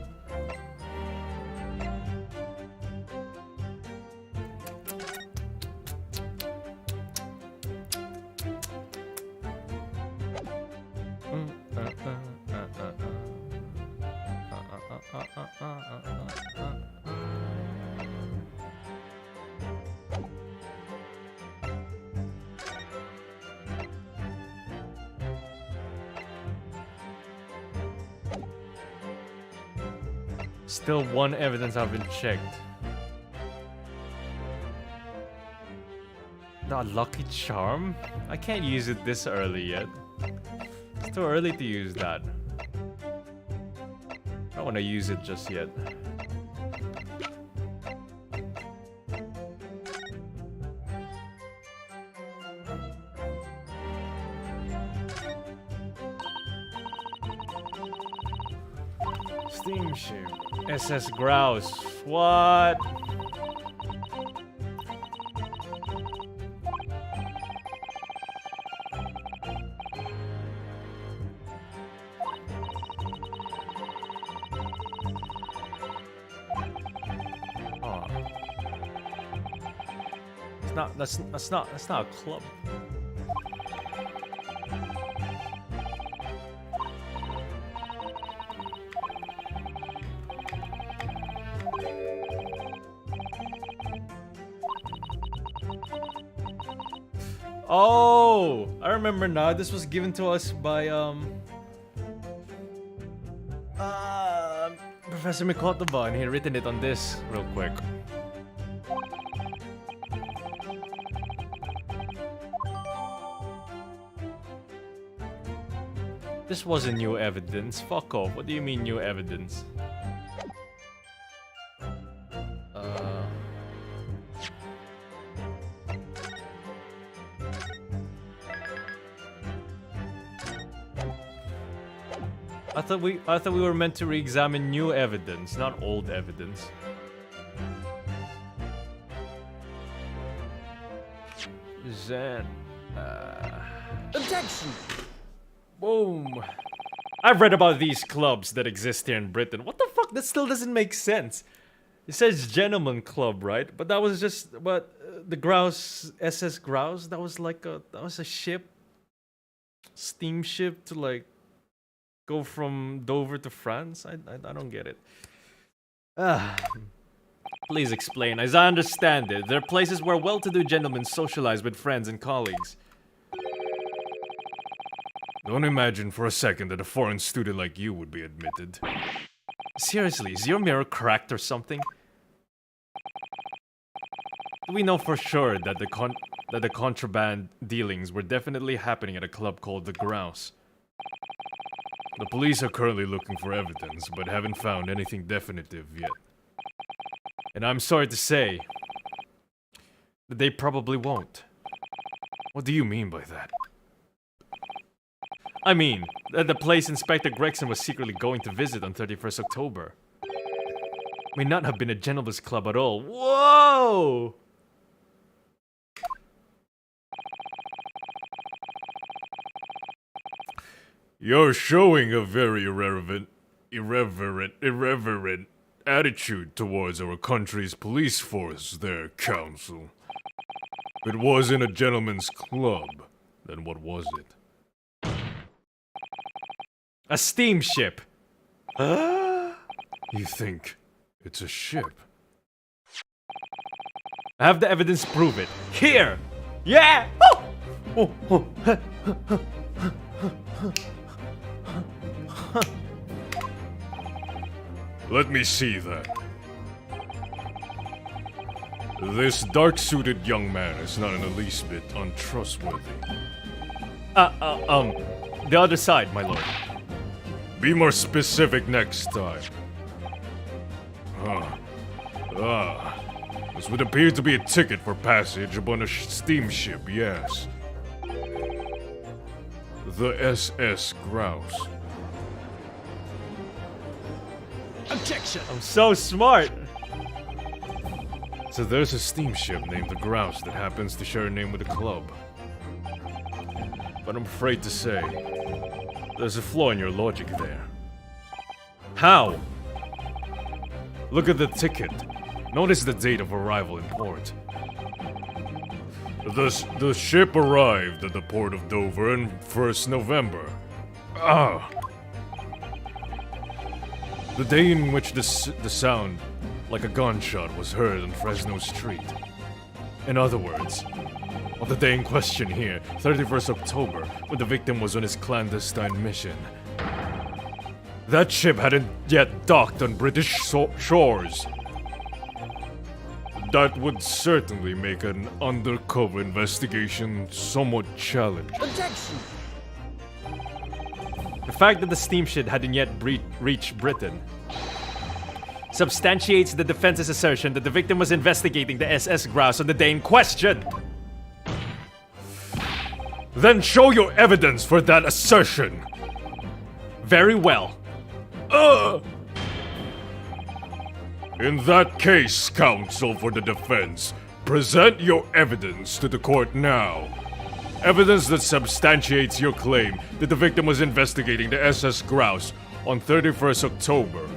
Still one evidence I haven't checked. The lucky charm? I can't use it this early yet. It's too early to use that. I don't want to use it just yet. Steamship. SS Grouse. What? Oh. That's not a club. Oh, I remember now. This was given to us by Professor Mikotoba, and he had written it on this real quick. This wasn't new evidence. Fuck off. What do you mean new evidence? I thought we were meant to re-examine new evidence, not old evidence. Zen. Objection! Boom. I've read about these clubs that exist here in Britain. What the fuck? That still doesn't make sense. It says Gentleman Club, right? But that was just the Grouse, SS Grouse. That was like a ship, steamship to like go from Dover to France. I don't get it. Please explain. As I understand it, there are places where well-to-do gentlemen socialize with friends and colleagues. Don't imagine for a second that a foreign student like you would be admitted. Seriously, is your mirror cracked or something? Do we know for sure that the contraband dealings were definitely happening at a club called the Grouse? The police are currently looking for evidence, but haven't found anything definitive yet. And I'm sorry to say that they probably won't. What do you mean by that? I mean, that the place Inspector Gregson was secretly going to visit on 31st October may not have been a gentleman's club at all. Whoa! You're showing a very irreverent attitude towards our country's police force there, Counsel. If it wasn't a gentleman's club, then what was it? A steamship! You think it's a ship? I have the evidence to prove it. Here! Yeah! Oh! Let me see that. This dark-suited young man is not in the least bit untrustworthy. The other side, my lord. Be more specific next time. This would appear to be a ticket for passage upon a steamship, yes. The SS Grouse. Objection! I'm so smart! So there's a steamship named the Grouse that happens to share a name with the club. But I'm afraid to say, there's a flaw in your logic there. How? Look at the ticket. Notice the date of arrival in port. The ship arrived at the port of Dover on 1st November. The day in which the sound like a gunshot was heard on Fresno Street. In other words, on the day in question here, 31st October, when the victim was on his clandestine mission. That ship hadn't yet docked on British shores. That would certainly make an undercover investigation somewhat challenging. Objection! The fact that the steamship hadn't yet reached Britain substantiates the defense's assertion that the victim was investigating the SS Grouse on the day in question. Then show your evidence for that assertion. Very well. In that case, counsel for the defense, present your evidence to the court now. Evidence that substantiates your claim that the victim was investigating the SS Grouse on 31st October.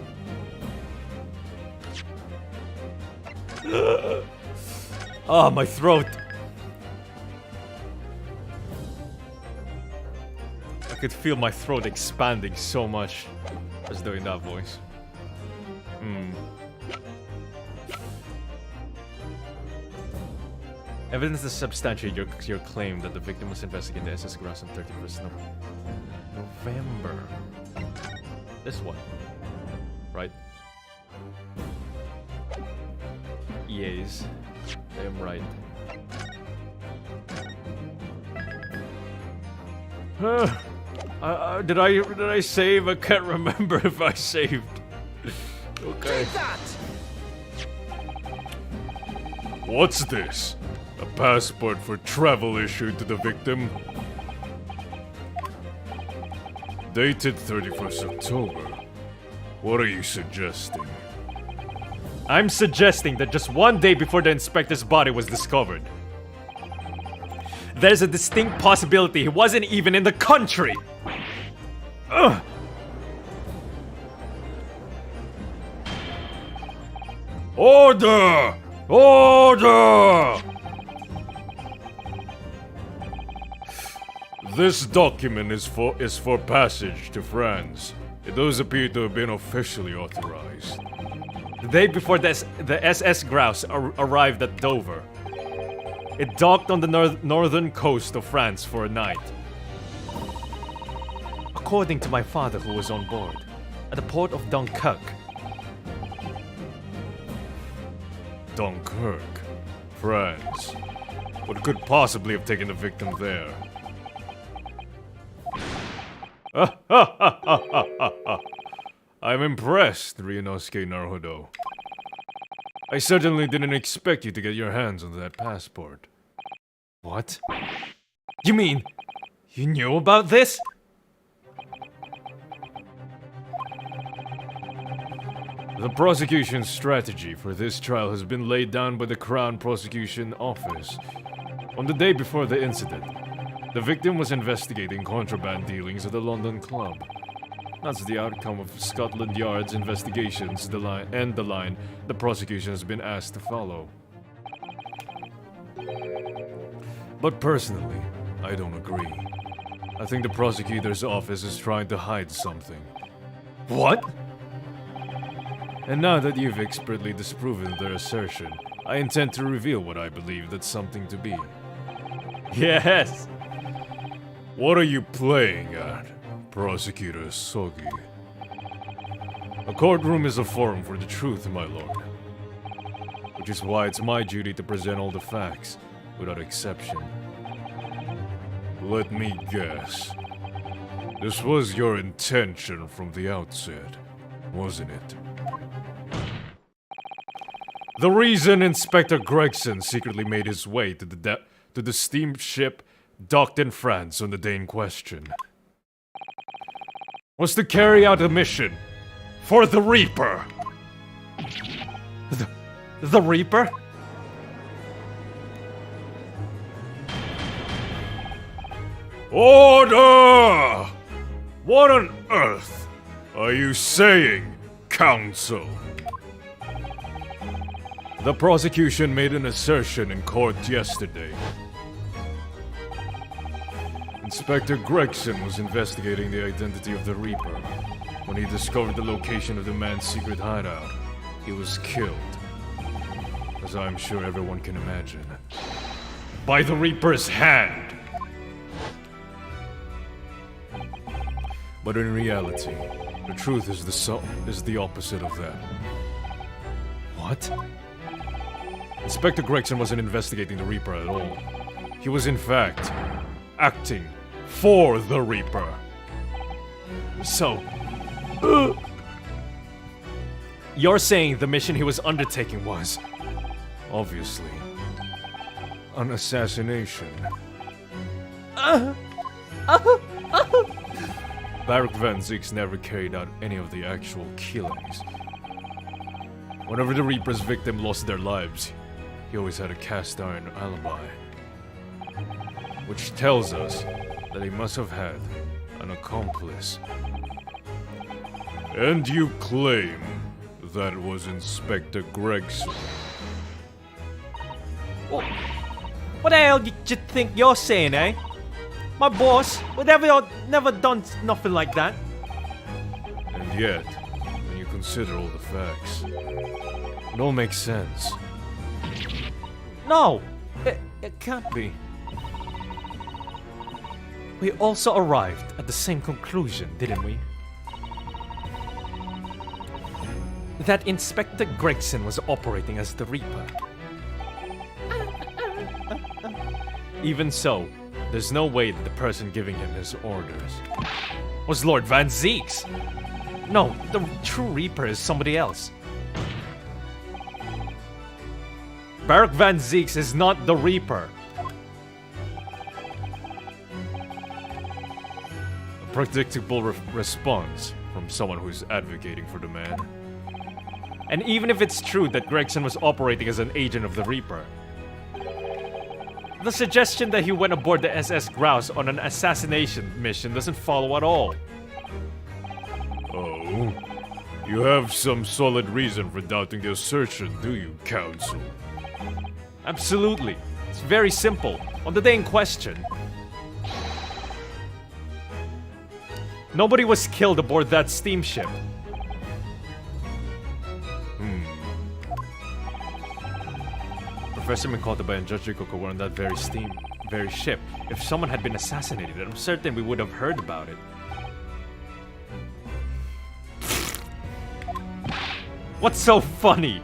Oh, my throat. I could feel my throat expanding so much just doing that voice. Evidence to substantiate your claim that the victim was investigating the SS Grouse on 31st November. This one. Right? Yes. I am right. Did I save? I can't remember if I saved. Okay. Take that! What's this? A passport for travel issued to the victim? Dated 31st October. What are you suggesting? I'm suggesting that just one day before the inspector's body was discovered, there's a distinct possibility he wasn't even in the country. Ugh. Order! Order! This document is for passage to France. It does appear to have been officially authorized. The day before the SS Grouse arrived at Dover, it docked on the northern coast of France for a night. According to my father, who was on board, at the port of Dunkirk. Dunkirk, France. What could possibly have taken the victim there? I'm impressed, Ryunosuke Naruhodo. I certainly didn't expect you to get your hands on that passport. What? You mean you knew about this? The prosecution's strategy for this trial has been laid down by the Crown Prosecution Office. On the day before the incident, the victim was investigating contraband dealings at a London club. That's the outcome of Scotland Yard's investigations, the line the prosecution has been asked to follow. But personally, I don't agree. I think the prosecutor's office is trying to hide something. What? And now that you've expertly disproven their assertion, I intend to reveal what I believe that something to be. Yes! What are you playing at, Prosecutor Sogi? A courtroom is a forum for the truth, my lord. Which is why it's my duty to present all the facts, without exception. Let me guess. This was your intention from the outset, wasn't it? The reason Inspector Gregson secretly made his way to the steamship docked in France on the day in question was to carry out a mission for the Reaper. The Reaper? Order! What on earth are you saying, counsel? The prosecution made an assertion in court yesterday. Inspector Gregson was investigating the identity of the Reaper. When he discovered the location of the man's secret hideout, he was killed. As I'm sure everyone can imagine. By the Reaper's hand! But in reality, The truth is the opposite of that. What? Inspector Gregson wasn't investigating the Reaper at all. He was in fact acting for the Reaper. So... You're saying the mission he was undertaking was... Obviously, an assassination. Barak Van Zieks never carried out any of the actual killings. Whenever the Reaper's victim lost their lives, he always had a cast iron alibi. Which tells us that he must have had an accomplice. And you claim that was Inspector Gregson. What the hell did you think you're saying, eh? My boss would never done nothing like that. And yet, when you consider all the facts, it all makes sense. No, it can't be. We also arrived at the same conclusion, didn't we? That Inspector Gregson was operating as the Reaper. Even so, there's no way that the person giving him his orders was Lord Van Zieks. No, the true Reaper is somebody else. Barak Van Zieks is not the Reaper. A predictable response from someone who's advocating for the man. And even if it's true that Gregson was operating as an agent of the Reaper, the suggestion that he went aboard the SS Grouse on an assassination mission doesn't follow at all. Oh? You have some solid reason for doubting the assertion, do you, Counsel? Absolutely. It's very simple. On the day in question, nobody was killed aboard that steamship. Professor Mikotoba and Judge Rikoko were on that very ship. If someone had been assassinated, I'm certain we would have heard about it. What's so funny?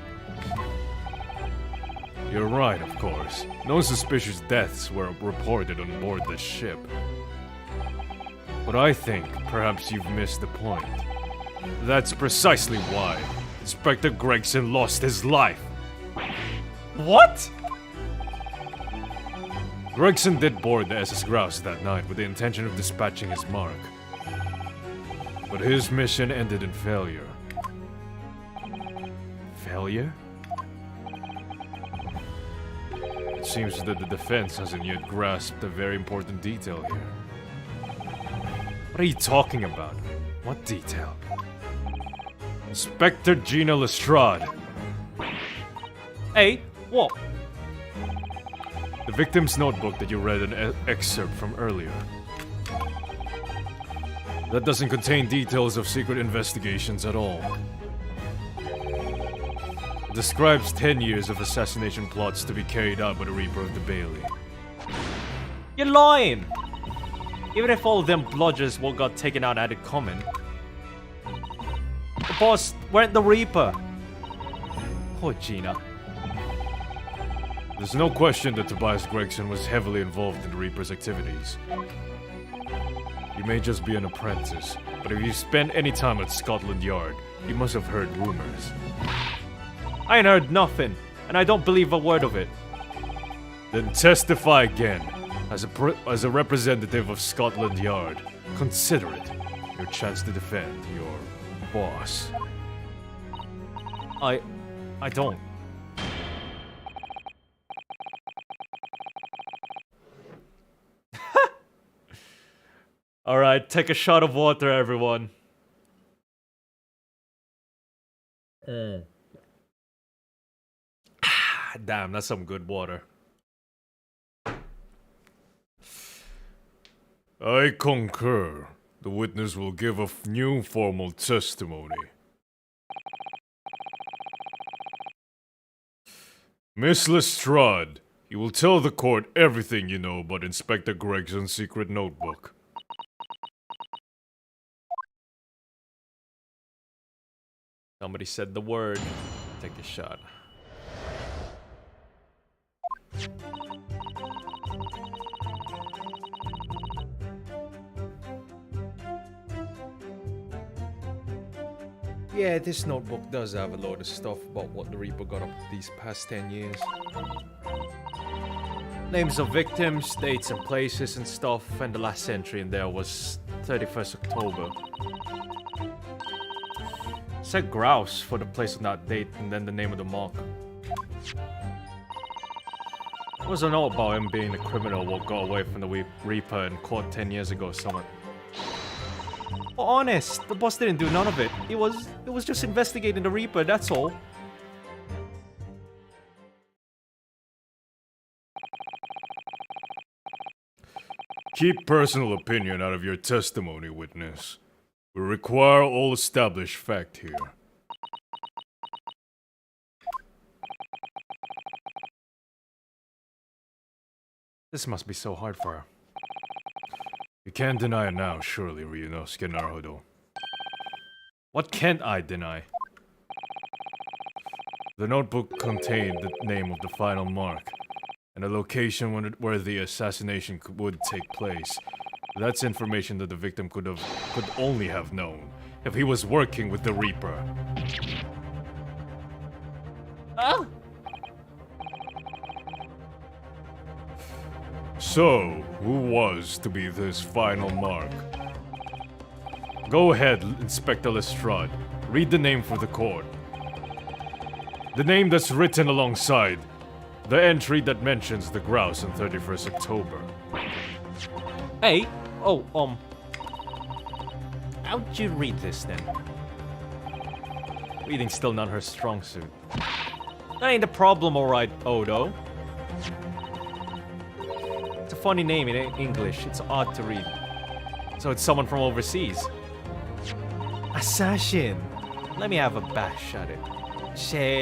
You're right, of course. No suspicious deaths were reported on board the ship. But I think perhaps you've missed the point. That's precisely why Inspector Gregson lost his life. What? Gregson did board the SS Grouse that night with the intention of dispatching his mark. But his mission ended in failure. Failure? It seems that the defense hasn't yet grasped a very important detail here. What are you talking about? What detail? Inspector Gina Lestrade. Hey, what? The victim's notebook that you read an excerpt from earlier. That doesn't contain details of secret investigations at all. It describes 10 years of assassination plots to be carried out by the Reaper of the Bailey. You're lying! Even if all of them bludgers what got taken out had it coming, the boss weren't the Reaper. Poor Gina. There's no question that Tobias Gregson was heavily involved in the Reaper's activities. He may just be an apprentice, but if you spent any time at Scotland Yard, you must have heard rumors. I ain't heard nothing, and I don't believe a word of it. Then testify again. As a representative of Scotland Yard, consider it your chance to defend your boss. I don't. Alright, take a shot of water, everyone. Damn, that's some good water. I concur. The witness will give a new formal testimony. Miss Lestrade, you will tell the court everything you know about Inspector Gregson's secret notebook. Somebody said the word. Take a shot. Yeah, this notebook does have a load of stuff about what the Reaper got up to these past 10 years. Names of victims, dates and places and stuff, and the last entry in there was 31st October. It said grouse for the place on that date, and then the name of the mark. There was a note about him being a criminal who got away from the Reaper and caught 10 years ago or something. But honest, the boss didn't do none of it. It was just investigating the Reaper, that's all. Keep personal opinion out of your testimony, witness. We require all established fact here. This must be so hard for her. You can't deny it now, surely, Ryunosuke Naruhodo. What can't I deny? The notebook contained the name of the final mark, and a location where the assassination would take place. That's information that the victim could only have known if he was working with the Reaper. Oh! So, who was to be this final mark? Go ahead, Inspector Lestrade. Read the name for the court. The name that's written alongside the entry that mentions the grouse on 31st October. Hey! Oh, how'd you read this then? Reading's still not her strong suit. That ain't the problem, alright, Odo. It's a funny name in English, it's odd to read. So it's someone from overseas. Assassin! Let me have a bash at it. Seishiro,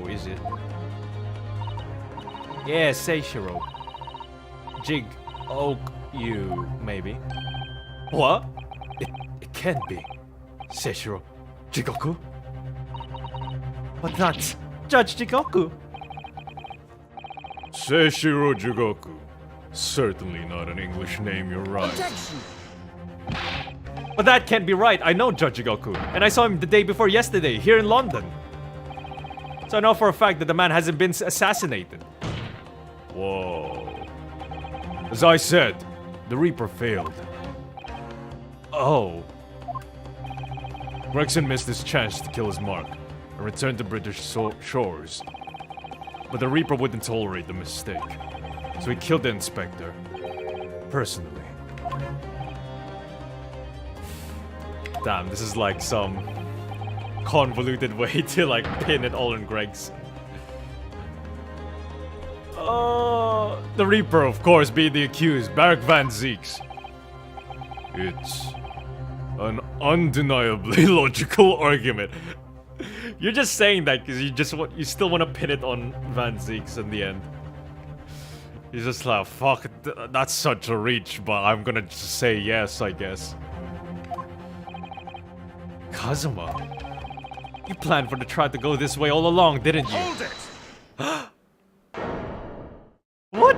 is it? Yeah, Seishiro. Jig Oak you, maybe. What? It can't be. Seishiro Jigoku? But that's Judge Jigoku! Seishiro Jigoku. Certainly not an English name, you're right. Objection! But that can't be right. I know Judge Jigoku, and I saw him the day before yesterday, here in London. So I know for a fact that the man hasn't been assassinated. Whoa. As I said, the Reaper failed. Oh. Gregson missed his chance to kill his mark and return to British shores. But the Reaper wouldn't tolerate the mistake, so he killed the inspector. Personally. Damn, this is like some convoluted way to like pin it all on Greg's. The Reaper, of course, being the accused, Barak Van Zeeks. It's an undeniably logical argument. You're just saying that because you still want to pin it on Van Zeeks in the end. You're just like, fuck, that's such a reach, but I'm gonna just say yes, I guess. Kazuma, you planned for the trial to go this way all along, didn't you? Hold it! What?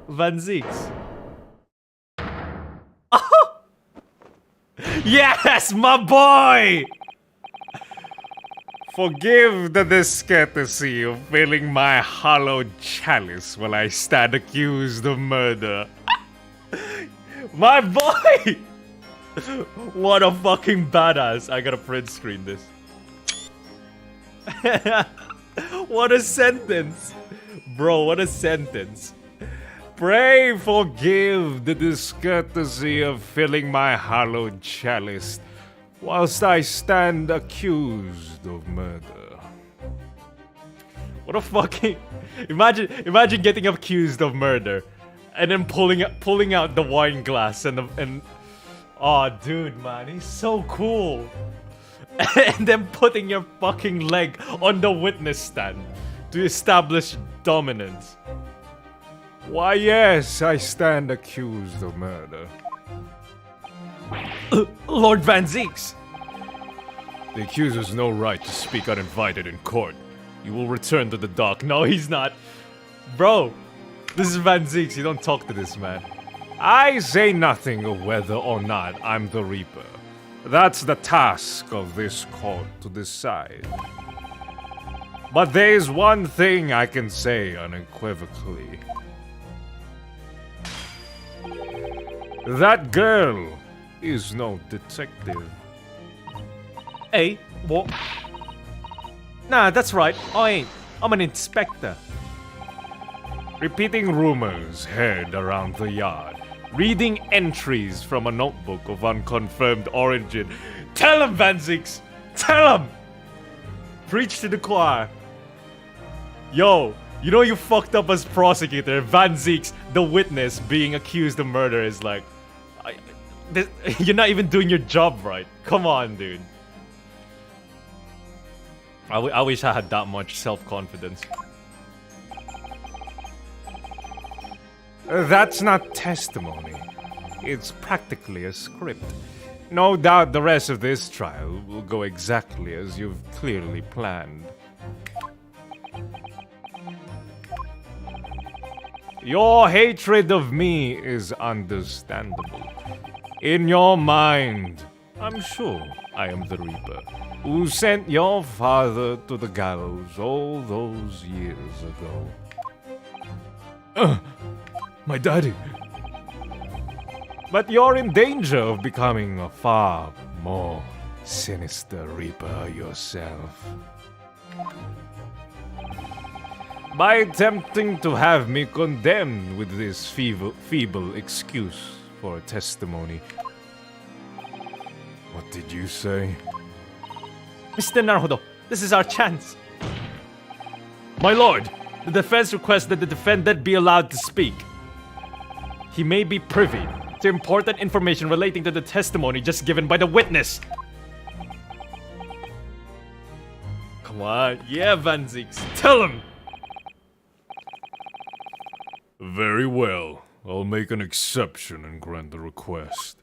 Van Zeeks. Oh! Yes, my boy! Forgive the discourtesy of filling my hollow chalice while I stand accused of murder. My boy! What a fucking badass. I gotta print screen this. What a sentence. Bro, what a sentence. Pray forgive the discourtesy of filling my hallowed chalice whilst I stand accused of murder. What a fucking... Imagine getting accused of murder and then pulling out the wine glass and oh, dude, man, he's so cool. And then putting your fucking leg on the witness stand to establish dominance. Why, yes, I stand accused of murder. Lord Van Zeeks. The accuser's no right to speak uninvited in court. You will return to the dock. No, he's not. Bro, this is Van Zeeks. You don't talk to this man. I say nothing of whether or not I'm the Reaper. That's the task of this court to decide. But there's one thing I can say unequivocally. That girl is no detective. Hey, what? Nah, that's right. I ain't. I'm an inspector. Repeating rumors heard around the yard. Reading entries from a notebook of unconfirmed origin. Tell him, Van Zeeks. Tell him. Preach to the choir. Yo, you know you fucked up as prosecutor. Van Zeeks, the witness, being accused of murder is like... you're not even doing your job right. Come on, dude. I wish I had that much self-confidence. That's not testimony. It's practically a script. No doubt the rest of this trial will go exactly as you've clearly planned. Your hatred of me is understandable. In your mind, I'm sure I am the Reaper who sent your father to the gallows all those years ago. My daddy. But you're in danger of becoming a far more sinister Reaper yourself. By attempting to have me condemned with this feeble excuse for testimony. What did you say? Mr. Naruhodo, this is our chance. My lord, the defense requests that the defendant be allowed to speak. He may be privy to important information relating to the testimony just given by the witness. Come on, yeah, Van Zeeks, tell him! Very well. I'll make an exception and grant the request.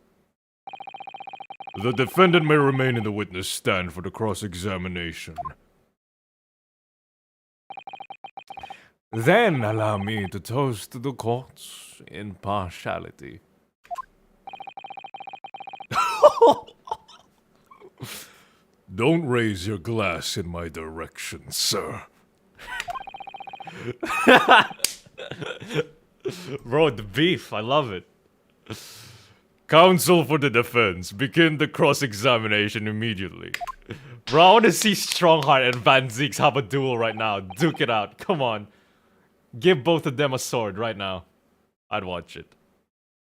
The defendant may remain in the witness stand for the cross-examination. Then allow me to toast the court's impartiality. Don't raise your glass in my direction, sir. Bro, the beef, I love it. Counsel for the defense, begin the cross-examination immediately. Bro, I want to see Strongheart and Van Zeeks have a duel right now. Duke it out, come on. Give both of them a sword right now. I'd watch it.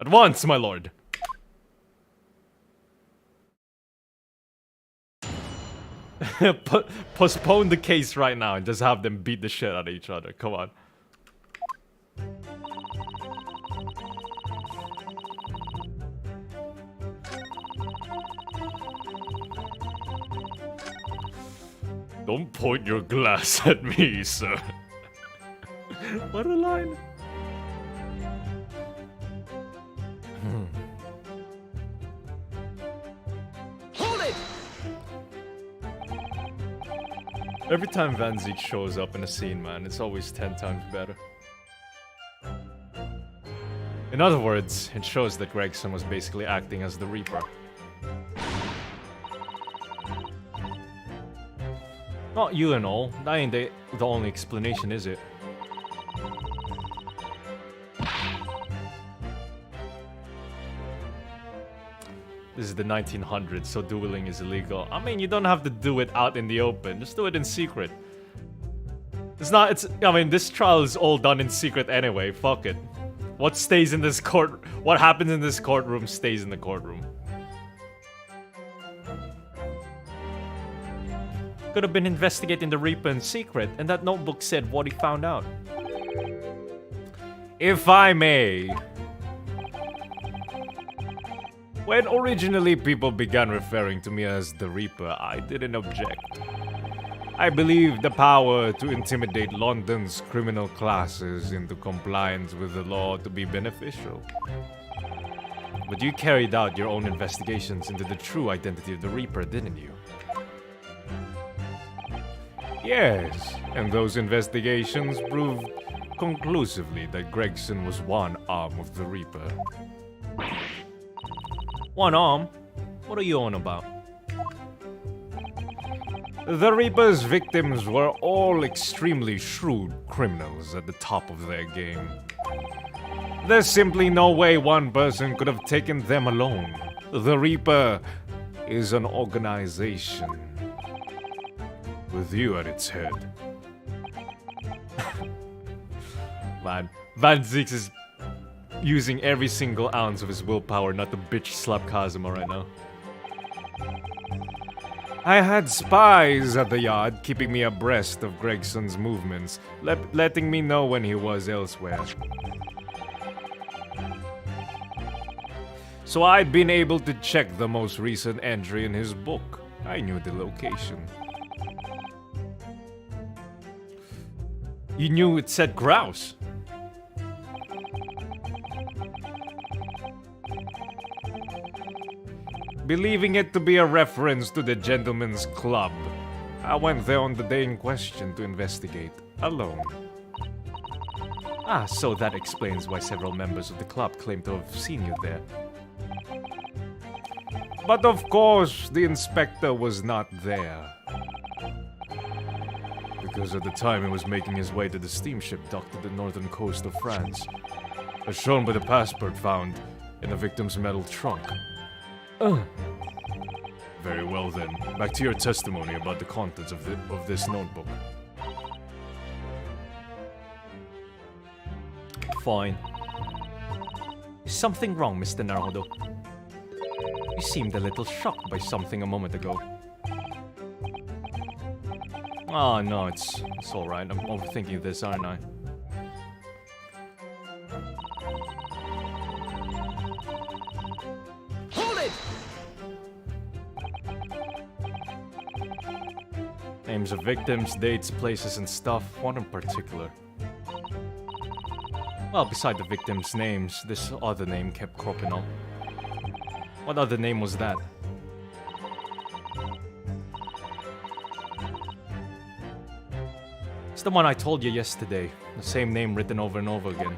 At once, my lord. Postpone the case right now and just have them beat the shit out of each other. Come on. Don't point your glass at me, sir. What a line. Hold it! Every time Van Zeeks shows up in a scene, man, it's always 10 times better. In other words, it shows that Gregson was basically acting as the Reaper. Not you and all. That ain't the only explanation, is it? This is the 1900s, so dueling is illegal. I mean, you don't have to do it out in the open. Just do it in secret. I mean, this trial is all done in secret anyway. Fuck it. What stays in this what happens in this courtroom stays in the courtroom. Could have been investigating the Reaper in secret, and that notebook said what he found out. If I may. When originally people began referring to me as the Reaper, I didn't object. I believe the power to intimidate London's criminal classes into compliance with the law to be beneficial. But you carried out your own investigations into the true identity of the Reaper, didn't you? Yes, and those investigations proved conclusively that Gregson was one arm of the Reaper. One arm? What are you on about? The Reaper's victims were all extremely shrewd criminals at the top of their game. There's simply no way one person could have taken them alone. The Reaper is an organization with you at its head. Man, Van Zix is using every single ounce of his willpower not to bitch slap Kazuma right now. I had spies at the yard keeping me abreast of Gregson's movements, letting me know when he was elsewhere. So I'd been able to check the most recent entry in his book. I knew the location. You knew it said grouse. Believing it to be a reference to the Gentleman's Club, I went there on the day in question to investigate, alone. Ah, so that explains why several members of the club claim to have seen you there. But of course, the inspector was not there. Because at the time he was making his way to the steamship docked at the northern coast of France, as shown by the passport found in the victim's metal trunk. Very well then, back to your testimony about the contents of this notebook. Fine. Is something wrong, Mr. Naruhodo? You seemed a little shocked by something a moment ago. Oh no, it's alright. I'm overthinking this, aren't I? Hold it! Names of victims, dates, places, and stuff. What in particular? Well, beside the victims' names, this other name kept cropping up. What other name was that? It's the one I told you yesterday. The same name written over and over again.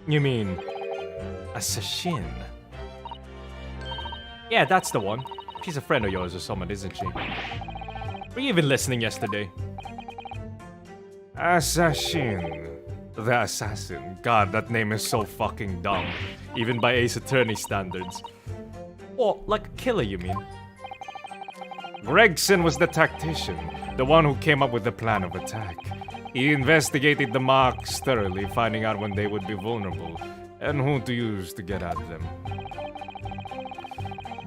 You mean... Assassin? Yeah, that's the one. She's a friend of yours or someone, isn't she? Were you even listening yesterday? Assassin. The assassin. God, that name is so fucking dumb. Even by Ace Attorney standards. Oh, like a killer, you mean? Gregson was the tactician, the one who came up with the plan of attack. He investigated the marks thoroughly, finding out when they would be vulnerable, and who to use to get at them.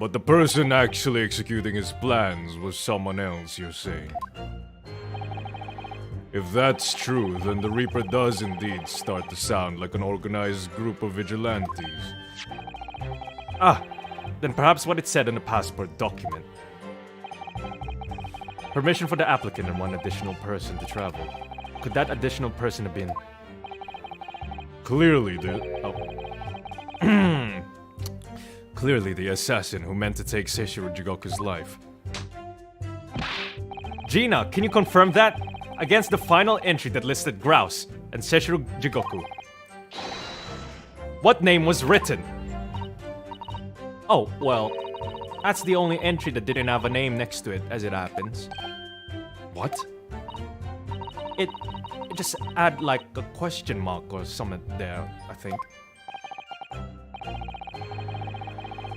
But the person actually executing his plans was someone else, you're saying? If that's true, then the Reaper does indeed start to sound like an organized group of vigilantes. Ah, then perhaps what it said in the passport document. Permission for the applicant and one additional person to travel. Could that additional person have been... Clearly Clearly the assassin who meant to take Seishiro Jigoku's life. Gina, can you confirm that? Against the final entry that listed Grouse and Seishiro Jigoku. What name was written? Oh, well, that's the only entry that didn't have a name next to it, as it happens. What? It just had like a question mark or something there, I think.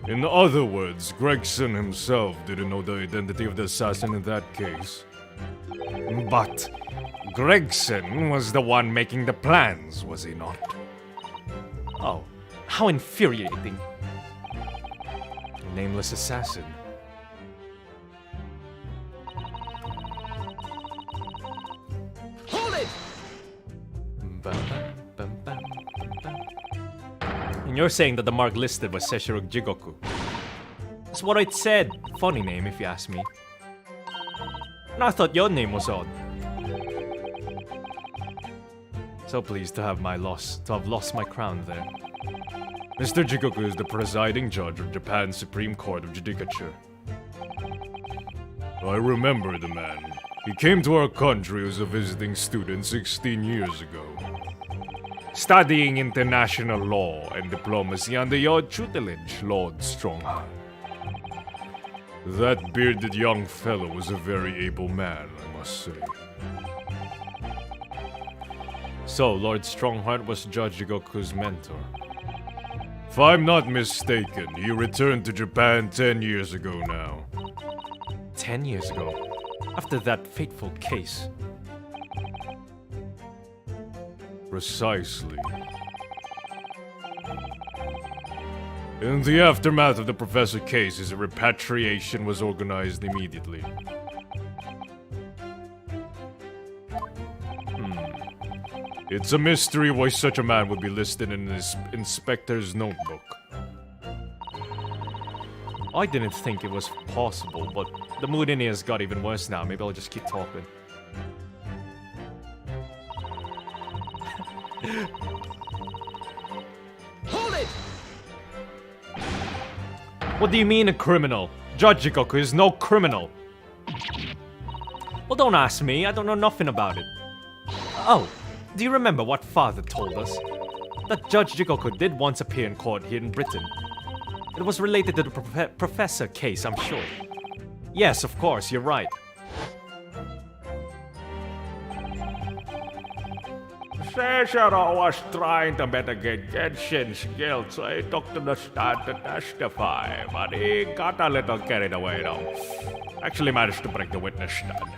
In other words, Gregson himself didn't know the identity of the assassin in that case. But Gregson was the one making the plans, was he not? Oh, how infuriating. A nameless assassin. Hold it! And you're saying that the mark listed was Seishiro Jigoku. That's what it said. Funny name, if you ask me. And I thought your name was odd. So pleased to have lost my crown there. Mr. Jigoku is the presiding judge of Japan's Supreme Court of Judicature. I remember the man. He came to our country as a visiting student 16 years ago, studying international law and diplomacy under your tutelage, Lord Strongheart. That bearded young fellow was a very able man, I must say. So, Lord Strongheart was Judge Goku's mentor. If I'm not mistaken, he returned to Japan 10 years ago now. 10 years ago? After that fateful case? Precisely. In the aftermath of the Professor case, his repatriation was organized immediately. It's a mystery why such a man would be listed in his inspector's notebook. I didn't think it was possible, but the mood in here has got even worse now. Maybe I'll just keep talking. Hold it! What do you mean a criminal? Judge Goku is no criminal. Well, don't ask me. I don't know nothing about it. Oh, do you remember what Father told us? That Judge Goku did once appear in court here in Britain. It was related to the Professor case, I'm sure. Yes, of course, you're right. Cesaro was trying to mitigate Genshin's guilt, so he took to the stand to testify, but he got a little carried away though. Actually managed to break the witness stand.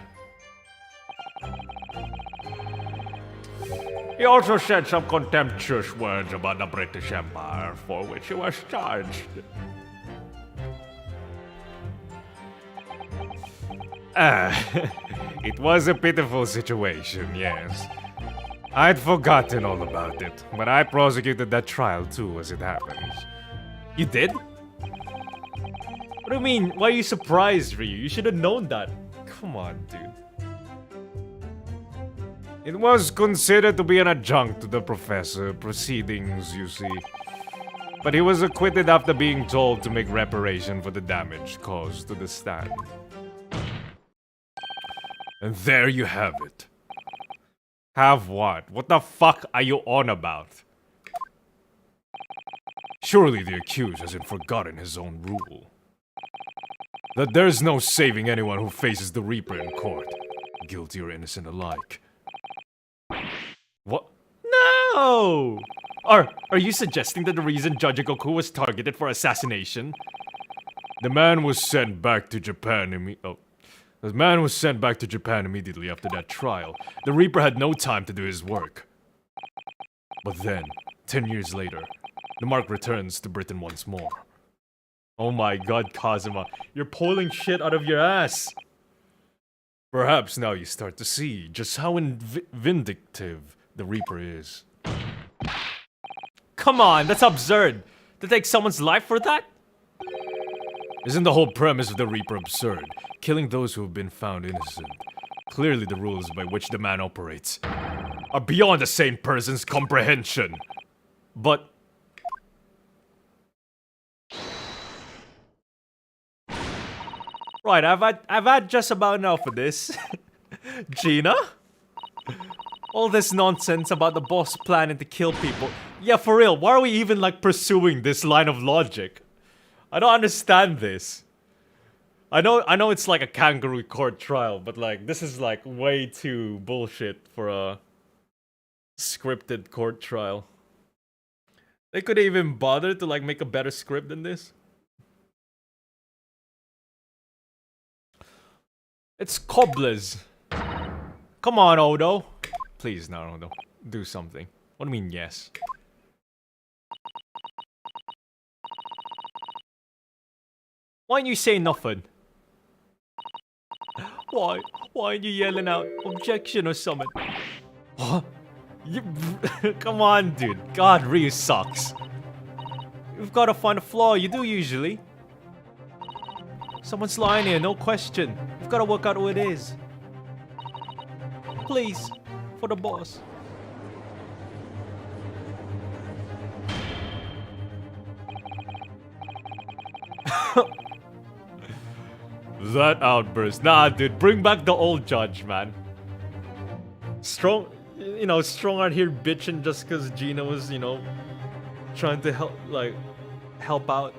He also said some contemptuous words about the British Empire, for which he was charged. It was a pitiful situation, yes. I'd forgotten all about it, but I prosecuted that trial too, as it happens. You did? What do you mean? Why are you surprised, Ryu? You should have known that. Come on, dude. It was considered to be an adjunct to the Professor proceedings, you see. But he was acquitted after being told to make reparation for the damage caused to the stand. And there you have it. Have what? What the fuck are you on about? Surely the accused hasn't forgotten his own rule. That there's no saving anyone who faces the Reaper in court, guilty or innocent alike. What? No! Are you suggesting that the reason Judge Goku was targeted for assassination? The man was sent back to Japan immediately after that trial. The Reaper had no time to do his work. But then, 10 years later, the mark returns to Britain once more. Oh my god, Kazuma, you're pulling shit out of your ass! Perhaps now you start to see just how vindictive the Reaper is. Come on, that's absurd! To take someone's life for that? Isn't the whole premise of the Reaper absurd? Killing those who have been found innocent. Clearly the rules by which the man operates are beyond a sane person's comprehension. But... Right, I've had just about enough of this. Gina? All this nonsense about the boss planning to kill people. Yeah, for real, why are we even like pursuing this line of logic? I don't understand this. I know it's like a kangaroo court trial, but like this is like way too bullshit for a scripted court trial. They could even bother to like make a better script than this. It's cobblers. Come on, Odo. Please, no, Odo. Do something. What do you mean, yes? Why didn't you say nothing? Why? Why aren't you yelling out objection or something? What? Come on, dude. God, Ryu sucks. You've got to find a flaw. You do usually. Someone's lying here, no question. You've got to work out who it is. Please, for the boss. That outburst. Nah, dude, bring back the old judge, man. Strong, Strongheart here bitching just because Gina was, trying to help out.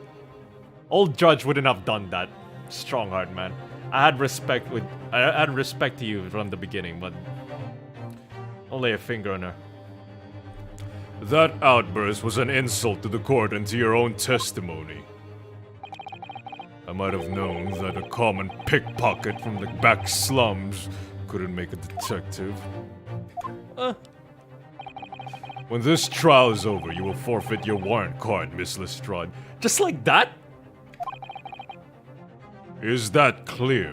Old judge wouldn't have done that. Strongheart, man. I had respect to you from the beginning, but don't lay a finger on her. That outburst was an insult to the court and to your own testimony. I might have known that a common pickpocket from the back slums couldn't make a detective. When this trial's over, you will forfeit your warrant card, Miss Lestrade. Just like that? Is that clear?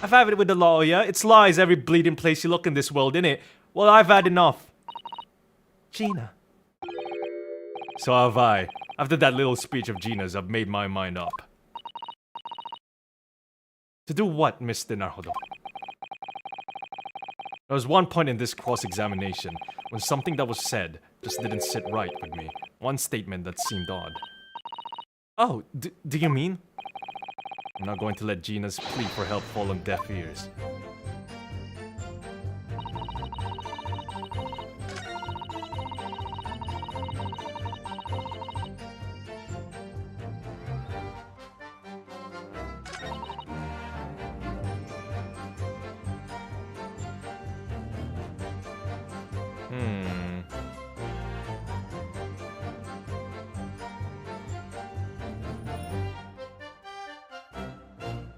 I've had it with the law, yeah? It's lies every bleeding place you look in this world, innit? Well, I've had enough. Gina. So have I. After that little speech of Gina's, I've made my mind up. To do what, Mr. Naruto? There was one point in this cross-examination when something that was said just didn't sit right with me. One statement that seemed odd. Oh, do you mean? I'm not going to let Gina's plea for help fall on deaf ears.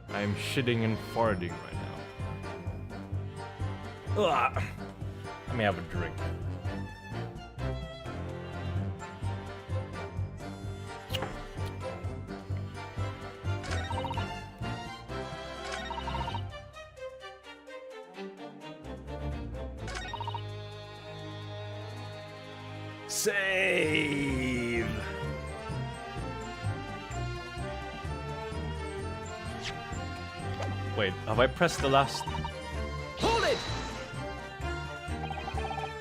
I'm shitting and farting right now. Ugh. Let me have a drink. Save! Wait, have I pressed the last? Hold it!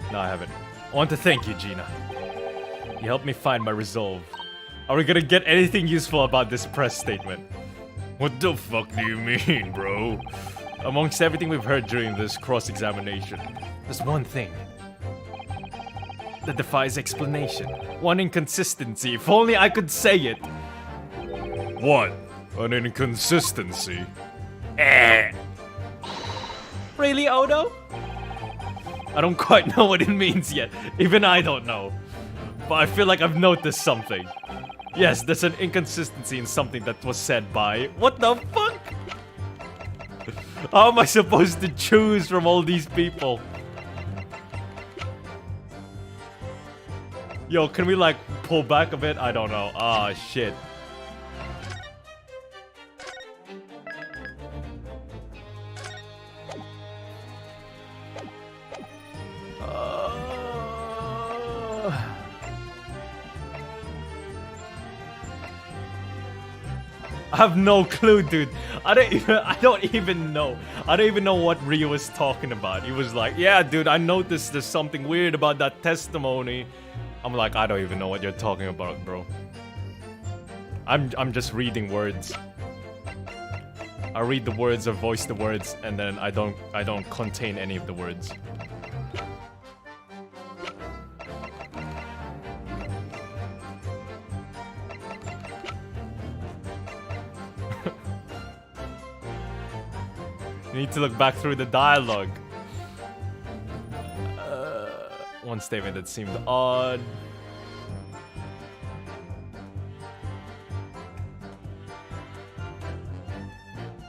No, I haven't. I want to thank you, Gina. You helped me find my resolve. Are we gonna get anything useful about this press statement? What the fuck do you mean, bro? Amongst everything we've heard during this cross-examination, there's one thing that defies explanation. One inconsistency. If only I could say it. What? An inconsistency? Really, Odo? I don't quite know what it means yet. Even I don't know. But I feel like I've noticed something. Yes, there's an inconsistency in something that was said by... What the fuck? How am I supposed to choose from all these people? Yo, can we like pull back a bit? I don't know. Ah, shit. I have no clue, dude. I don't even know. I don't even know what Ryo was talking about. He was like, yeah, dude, I noticed there's something weird about that testimony. I'm like, I don't even know what you're talking about, bro. I'm just reading words. I read the words or voice the words, and then I don't contain any of the words. You need to look back through the dialogue. One statement that seemed odd.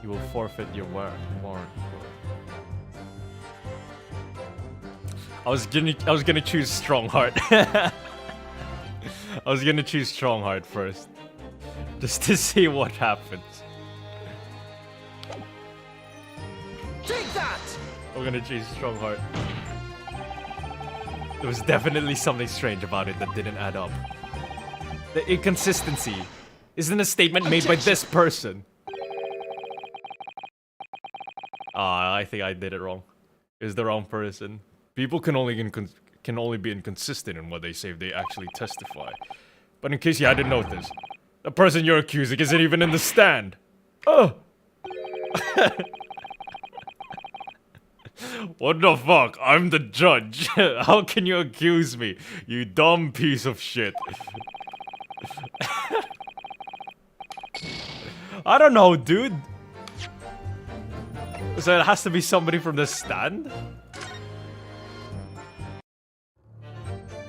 You will forfeit your warrant. I was gonna choose Strongheart. I was gonna choose Strongheart first, just to see what happens. Take that! I'm gonna choose Strongheart. There was definitely something strange about it that didn't add up. The inconsistency isn't a statement made by this person. Ah, I think I did it wrong. It was the wrong person. People can only can only be inconsistent in what they say if they actually testify. But in case you hadn't noticed, the person you're accusing isn't even in the stand. Oh! What the fuck? I'm the judge. How can you accuse me? You dumb piece of shit. I don't know, dude. So it has to be somebody from the stand?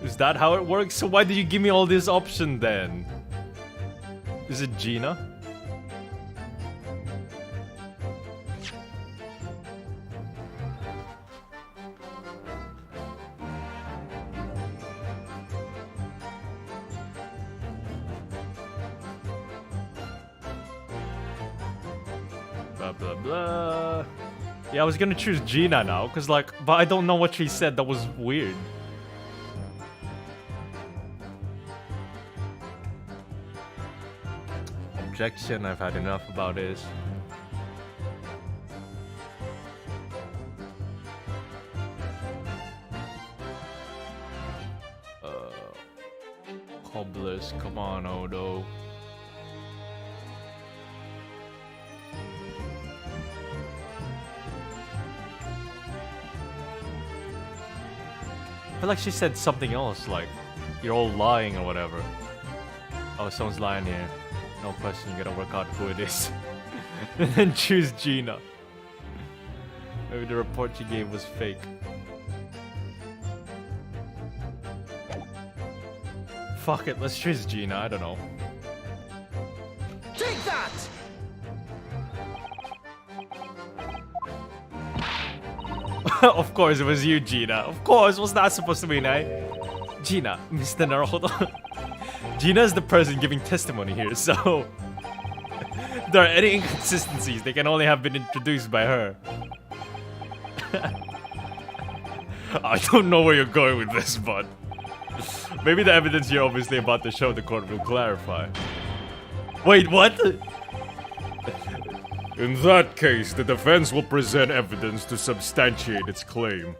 Is that how it works? So why did you give me all this option then? Is it Gina? Blah blah blah. Yeah, I was gonna choose Gina now, cause like, but I don't know what she said that was weird. Objection, I've had enough about this. Cobblers, come on, Odo. I feel like she said something else, like, you're all lying or whatever. Oh, someone's lying here. No question, you gotta work out who it is. And then choose Gina. Maybe the report she gave was fake. Fuck it, let's choose Gina, I don't know. Take that! Of course it was you, Gina. Of course, what's that supposed to mean, eh? Gina, Mr. Naruto. Gina is the person giving testimony here, so... if there are any inconsistencies, they can only have been introduced by her. I don't know where you're going with this, but... maybe the evidence you're obviously about to show the court will clarify. Wait, what? In that case, the defense will present evidence to substantiate its claim.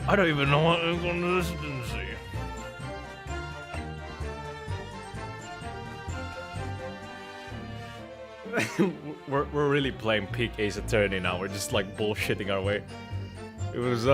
I don't even know what inconsistency. We're really playing peak Ace Attorney now. We're just like bullshitting our way. It was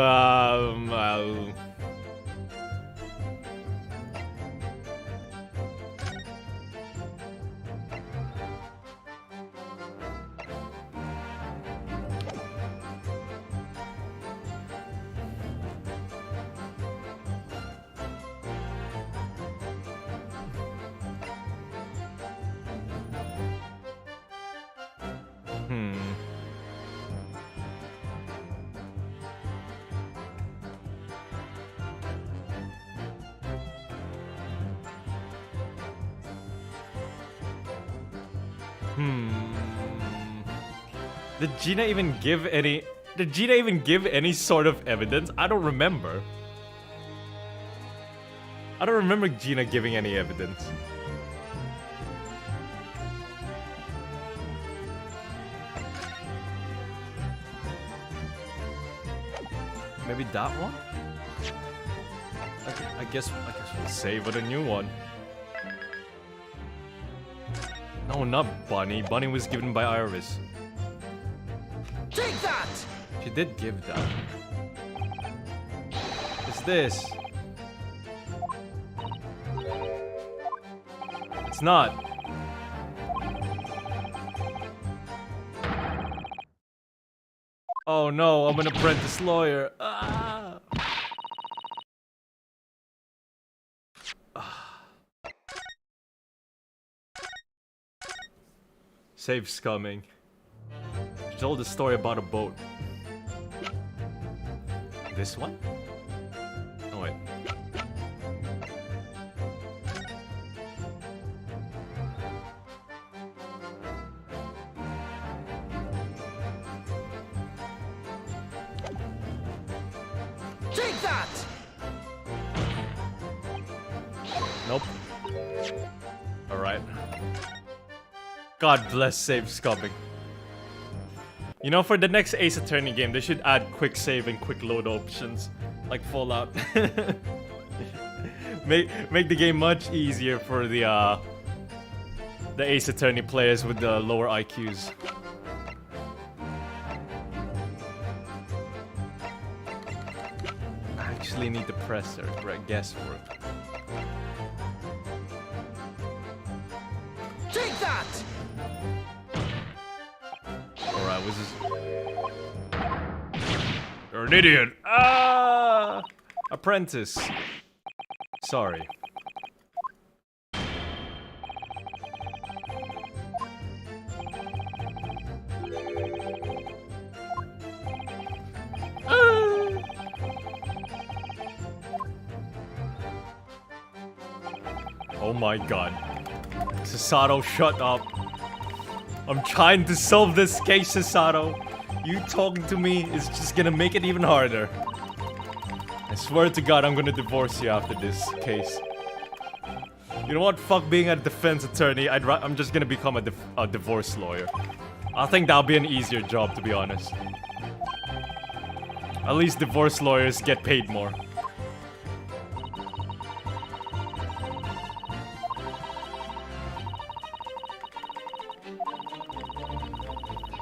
Did Gina even give any... did Gina even give any sort of evidence? I don't remember. I don't remember Gina giving any evidence. Maybe that one? I guess we'll save it a new one. No, not Bunny. Bunny was given by Iris. Take that! She did give that. It's this. It's not. Oh no, I'm an apprentice lawyer. Ah. Save's coming. She told a story about a boat. This one? Oh wait. Take that! God bless save scubbing. You know, for the next Ace Attorney game, they should add quick save and quick load options, like Fallout. make the game much easier for the Ace Attorney players with the lower IQs. I actually need to press there, right? Guesswork. Take that! Alright, what's this? You're an idiot! Ah! Apprentice. Sorry. Oh my god. Sasato, shut up. I'm trying to solve this case, Sasato. You talking to me is just gonna make it even harder. I swear to god I'm gonna divorce you after this case. You know what? Fuck being a defense attorney. I'm just gonna become a divorce lawyer. I think that'll be an easier job, to be honest. At least divorce lawyers get paid more.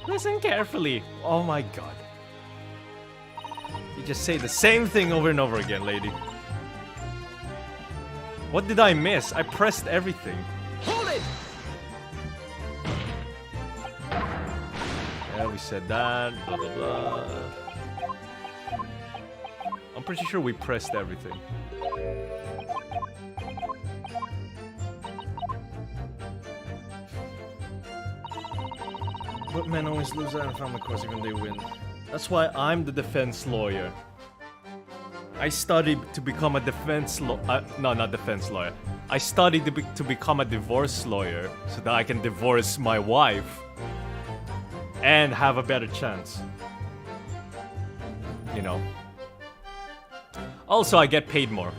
Listen carefully. Oh my god. You just say the same thing over and over again, lady. What did I miss? I pressed everything. Hold it! Yeah, we said that. Blah blah blah. I'm pretty sure we pressed everything. But men always lose out in family course even they win. That's why I'm the defense lawyer. I studied to become a defense no, not defense lawyer. I studied to become a divorce lawyer so that I can divorce my wife and have a better chance. You know. Also, I get paid more.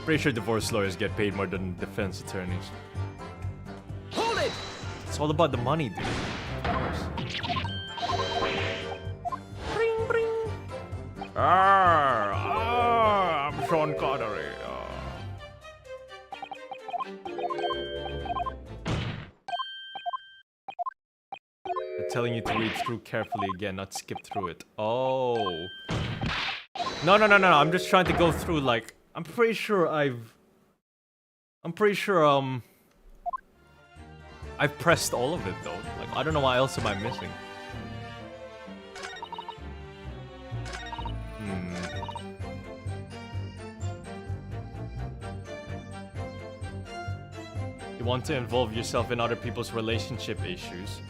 Pretty sure divorce lawyers get paid more than defense attorneys. Hold it! It's all about the money, dude. Bring, bring. I'm Sean Connery. I'm telling you to read through carefully again, not skip through it. Oh. No. I'm just trying to go through, like, I'm pretty sure I've pressed all of it though. Like, I don't know what else am I missing. You want to involve yourself in other people's relationship issues.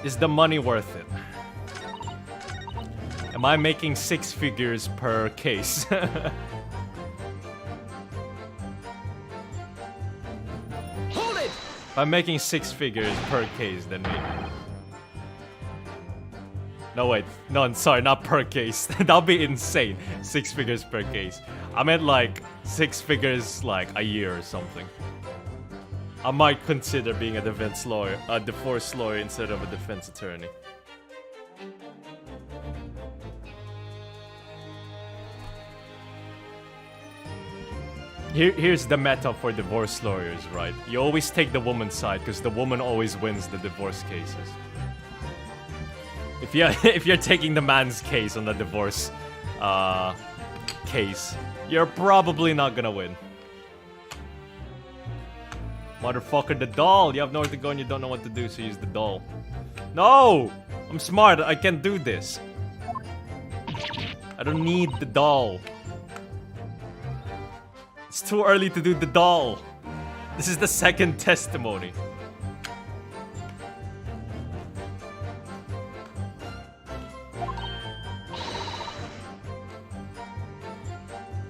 Is the money worth it? Am I making 6 figures per case? Hold it! If I'm making 6 figures per case, then maybe. No, wait. No, I'm sorry, not per case. That'll be insane. 6 figures per case. I meant like 6 figures like a year or something. I might consider being a defense lawyer, a divorce lawyer instead of a defense attorney. Here's the meta for divorce lawyers, right? You always take the woman's side because the woman always wins the divorce cases. If you're taking the man's case on the divorce case, you're probably not gonna win. Motherfucker, the doll! You have nowhere to go and you don't know what to do, so use the doll. No! I'm smart, I can do this. I don't need the doll. It's too early to do the doll. This is the second testimony.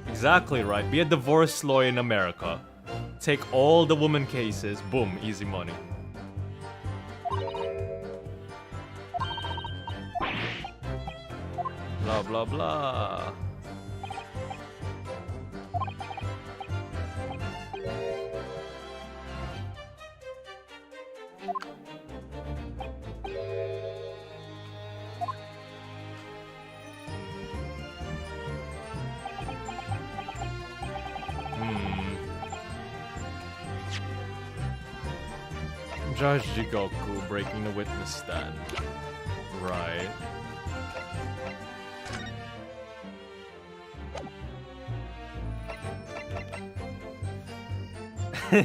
Exactly right. Be a divorce lawyer in America. Take all the woman cases. Boom. Easy money. Blah, blah, blah. Judge Jigoku breaking the witness stand. Right.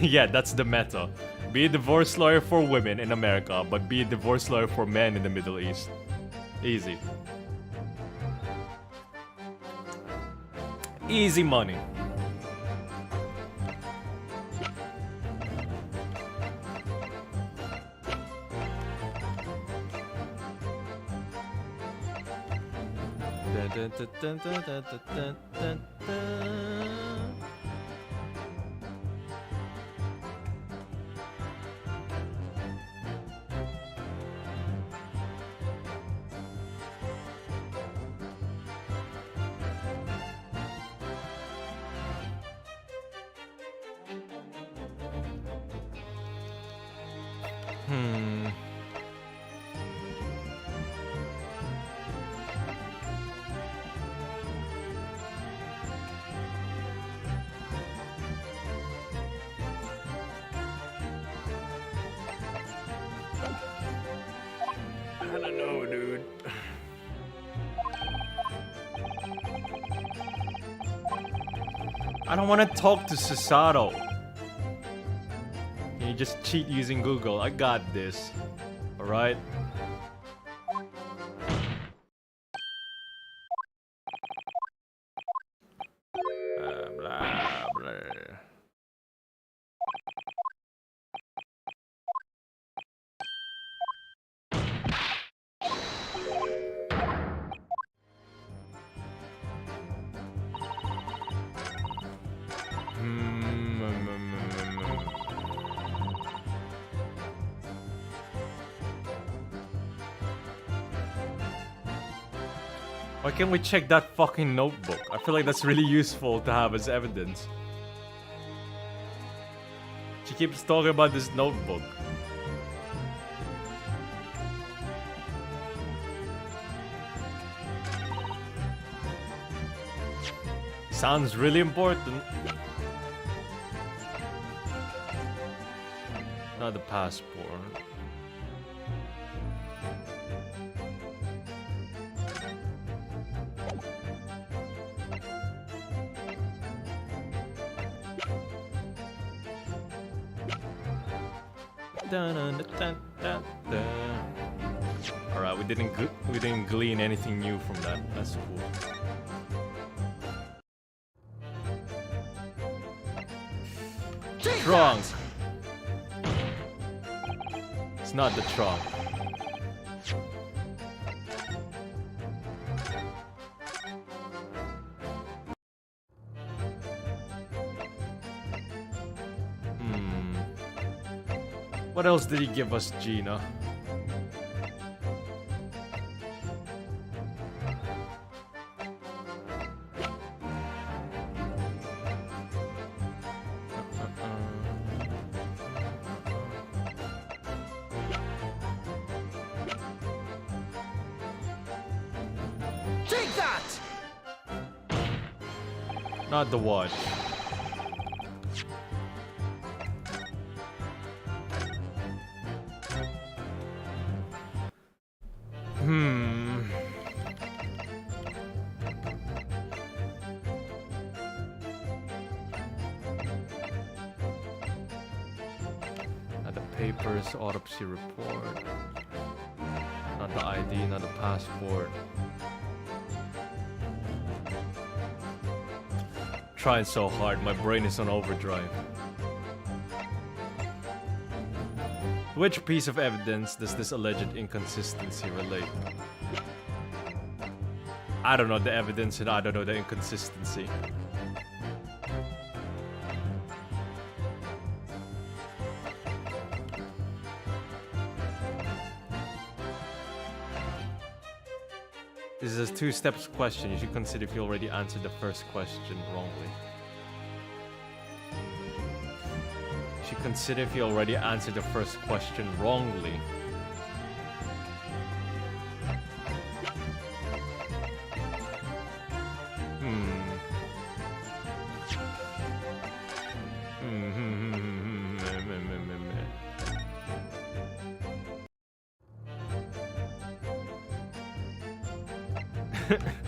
Yeah, that's the meta. Be a divorce lawyer for women in America, but be a divorce lawyer for men in the Middle East. Easy. Easy money. I don't know, dude. I don't want to talk to Susato. Can you just cheat using Google? I got this. Alright? Blah, blah. Why can't we check that fucking notebook? I feel like that's really useful to have as evidence. She keeps talking about this notebook. Sounds really important. Not the passport. Alright, we didn't glean anything new from that. That's cool. Trunk. It's not the trunk. What else did he give us, Gina? Take that! Not the watch. Not the papers, autopsy report. Not the ID, not the passport. Trying so hard, my brain is on overdrive. Which piece of evidence does this alleged inconsistency relate? I don't know the evidence and I don't know the inconsistency. This is a two-step question. You should consider if you already answered the first question wrongly. You should consider if you already answered the first question wrongly.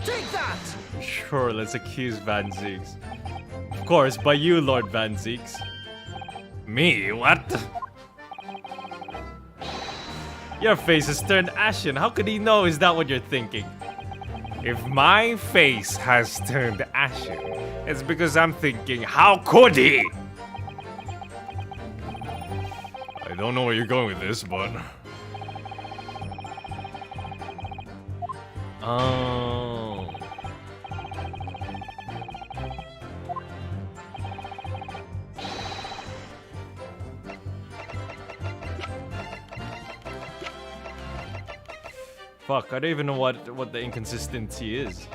Take that! Sure, let's accuse Van Zieks. Of course, by you, Lord Van Zieks. Me? What? Your face has turned ashen. How could he know? Is that what you're thinking? If my face has turned ashen, it's because I'm thinking, how could he? I don't know where you're going with this, but... Oh... Fuck, I don't even know what the inconsistency is.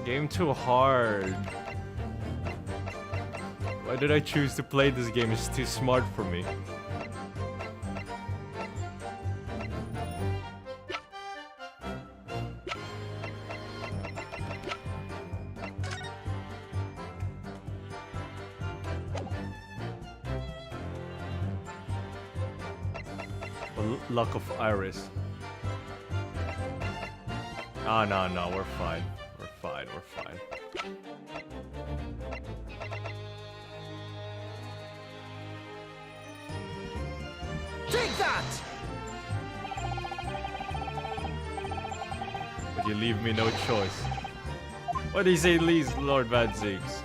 Game too hard. Why did I choose to play this game? It's too smart for me. Luck of Iris. Ah, no, we're fine. We're fine. Take that! But you leave me no choice. What do you say, Lord Van Zieks?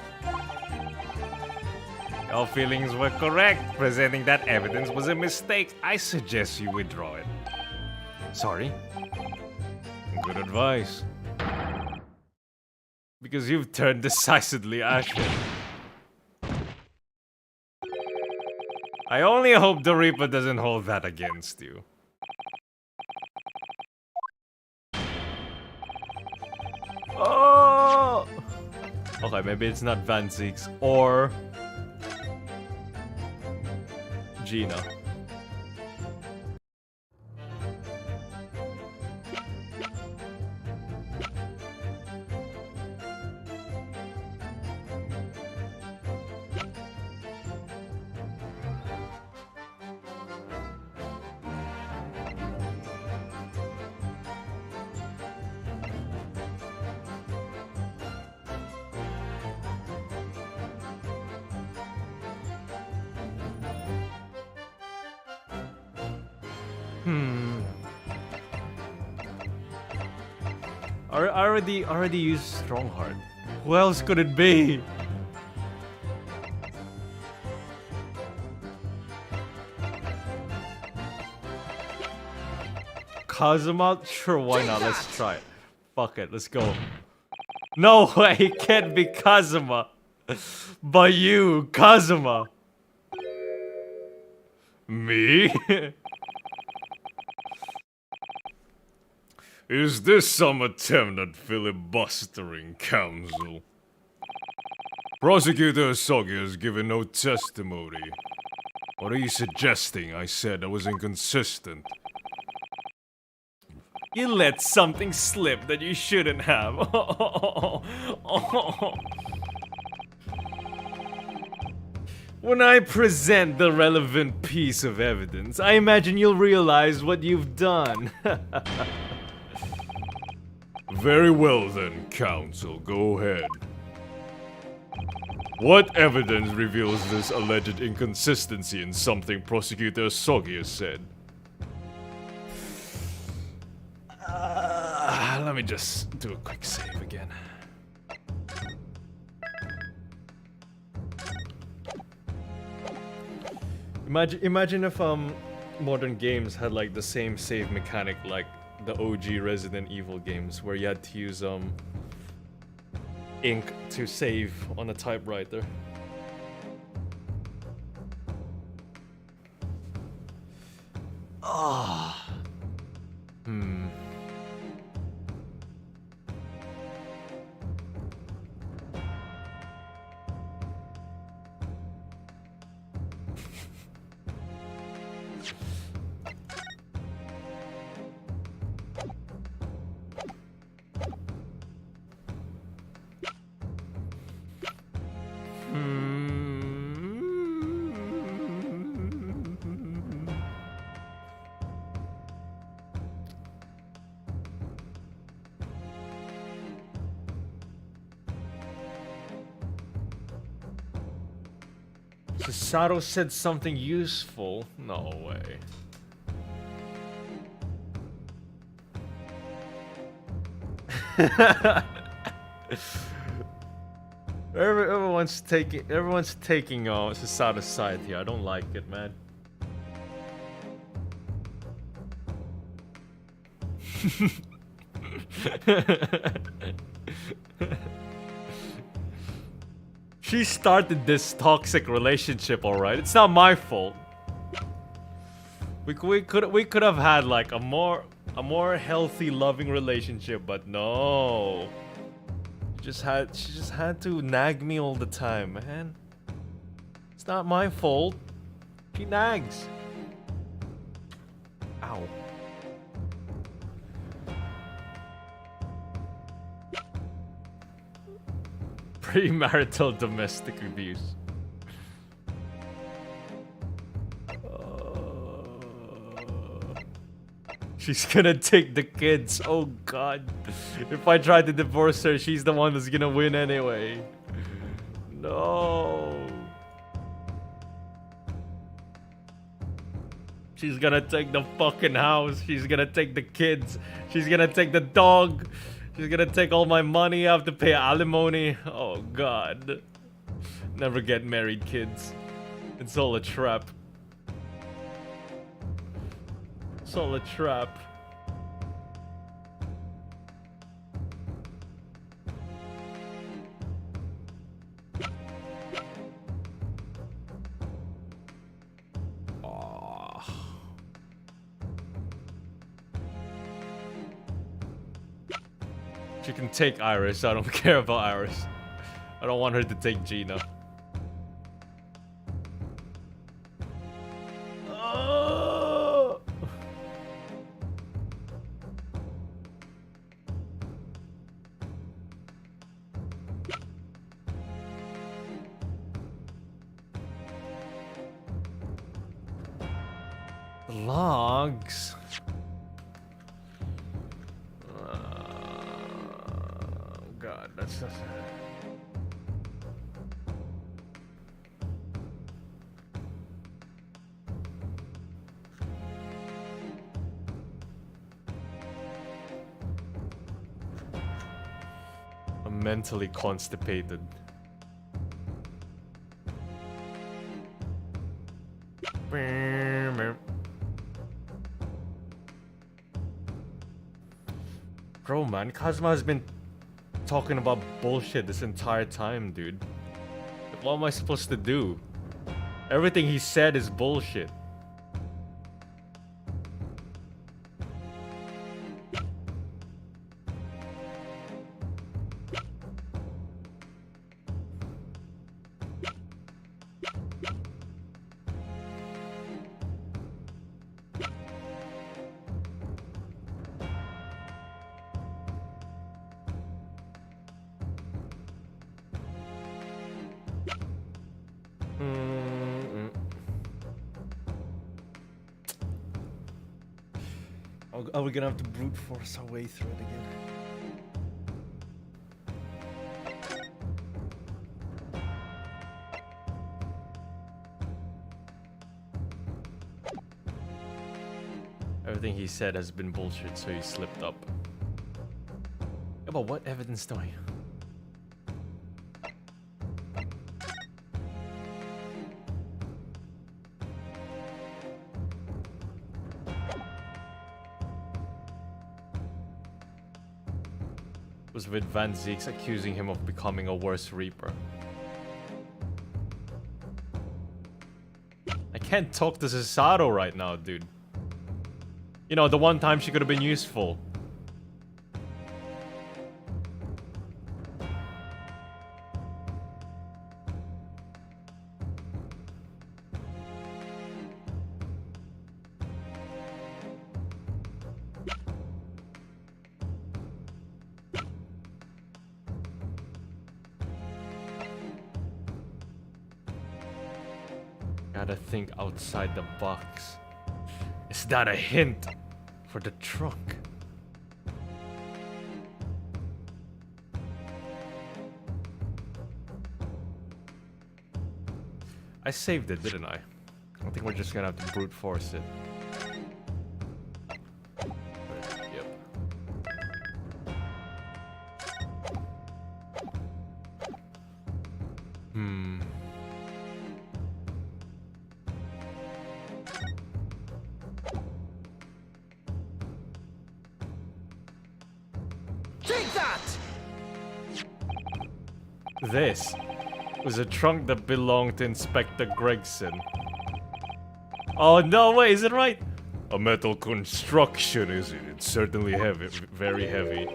Your feelings were correct. Presenting that evidence was a mistake. I suggest you withdraw it. Sorry? Good advice. Because you've turned decisively ashen. I only hope the Reaper doesn't hold that against you. Oh! Okay, maybe it's not Van Zieks or Gina. I already used Strongheart. Who else could it be? Kazuma? Sure, why not? Let's try it. Fuck it, let's go. No way, it can't be Kazuma. But you, Kazuma. Me? Is this some attempt at filibustering, Council? Prosecutor Sogi has given no testimony. What are you suggesting? I said I was inconsistent. You let something slip that you shouldn't have. When I present the relevant piece of evidence, I imagine you'll realize what you've done. Very well then, Counsel, go ahead. What evidence reveals this alleged inconsistency in something Prosecutor Sogi has said? Let me just do a quick save again. Imagine if modern games had like the same save mechanic like the OG Resident Evil games, where you had to use ink to save on a typewriter. Ah. Sato said something useful. No way. Everyone's taking Sasato's side here. I don't like it, man. She started this toxic relationship, alright? It's not my fault. We could have had like a more healthy, loving relationship, but no. She just had to nag me all the time, man. It's not my fault. She nags. Ow. Premarital domestic abuse. She's gonna take the kids. Oh god. If I try to divorce her, she's the one that's gonna win anyway. No. She's gonna take the fucking house. She's gonna take the kids. She's gonna take the dog. She's gonna take all my money. I have to pay alimony. Oh god. Never get married, kids. It's all a trap. It's all a trap. She can take Iris. I don't care about Iris. I don't want her to take Gina. Logs. God, that's just... I'm mentally constipated. Bro, man, Kazuma has been talking about bullshit this entire time, dude. What am I supposed to do? Everything he said is bullshit. Are we gonna have to brute force our way through it again? Everything he said has been bullshit, so he slipped up. Yeah, but what evidence do I... was with Van Zeeks accusing him of becoming a worse Reaper. I can't talk to Sasato right now, dude. You know, the one time she could have been useful. Gotta think outside the box. Is that a hint for the trunk? I saved it, didn't I? I think we're just gonna have to brute force it. Yep. Take that! This was a trunk that belonged to Inspector Gregson. Oh no, wait, is it right? A metal construction, is it? It's certainly heavy, very heavy.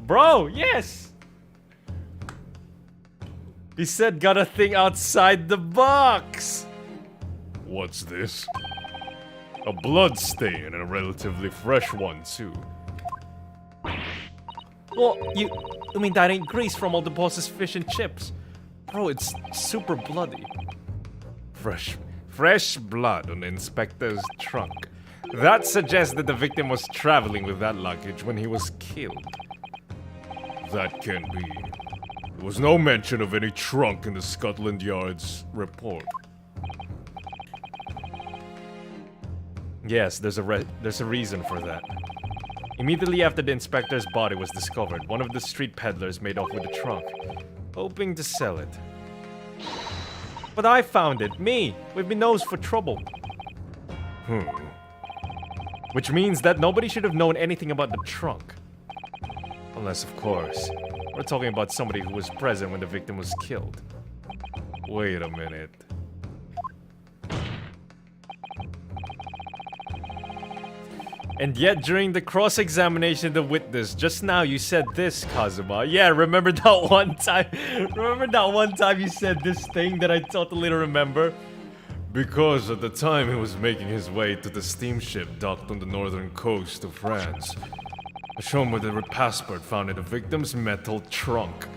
Bro, yes! He said got a thing outside the box! What's this? A blood stain, and a relatively fresh one, too. Well, you mean that ain't grease from all the boss's fish and chips? Bro, it's super bloody. Fresh blood on the inspector's trunk. That suggests that the victim was traveling with that luggage when he was killed. That can't be. There was no mention of any trunk in the Scotland Yard's report. Yes, there's a reason for that. Immediately after the inspector's body was discovered, one of the street peddlers made off with the trunk, hoping to sell it. But I found it, me, with my nose for trouble. Which means that nobody should have known anything about the trunk. Unless, of course, we're talking about somebody who was present when the victim was killed. Wait a minute. And yet, during the cross-examination of the witness, just now you said this, Kazuma. Yeah, remember that one time? Remember that one time you said this thing that I totally remember? Because at the time he was making his way to the steamship docked on the northern coast of France, a shown with a passport found in the victim's metal trunk.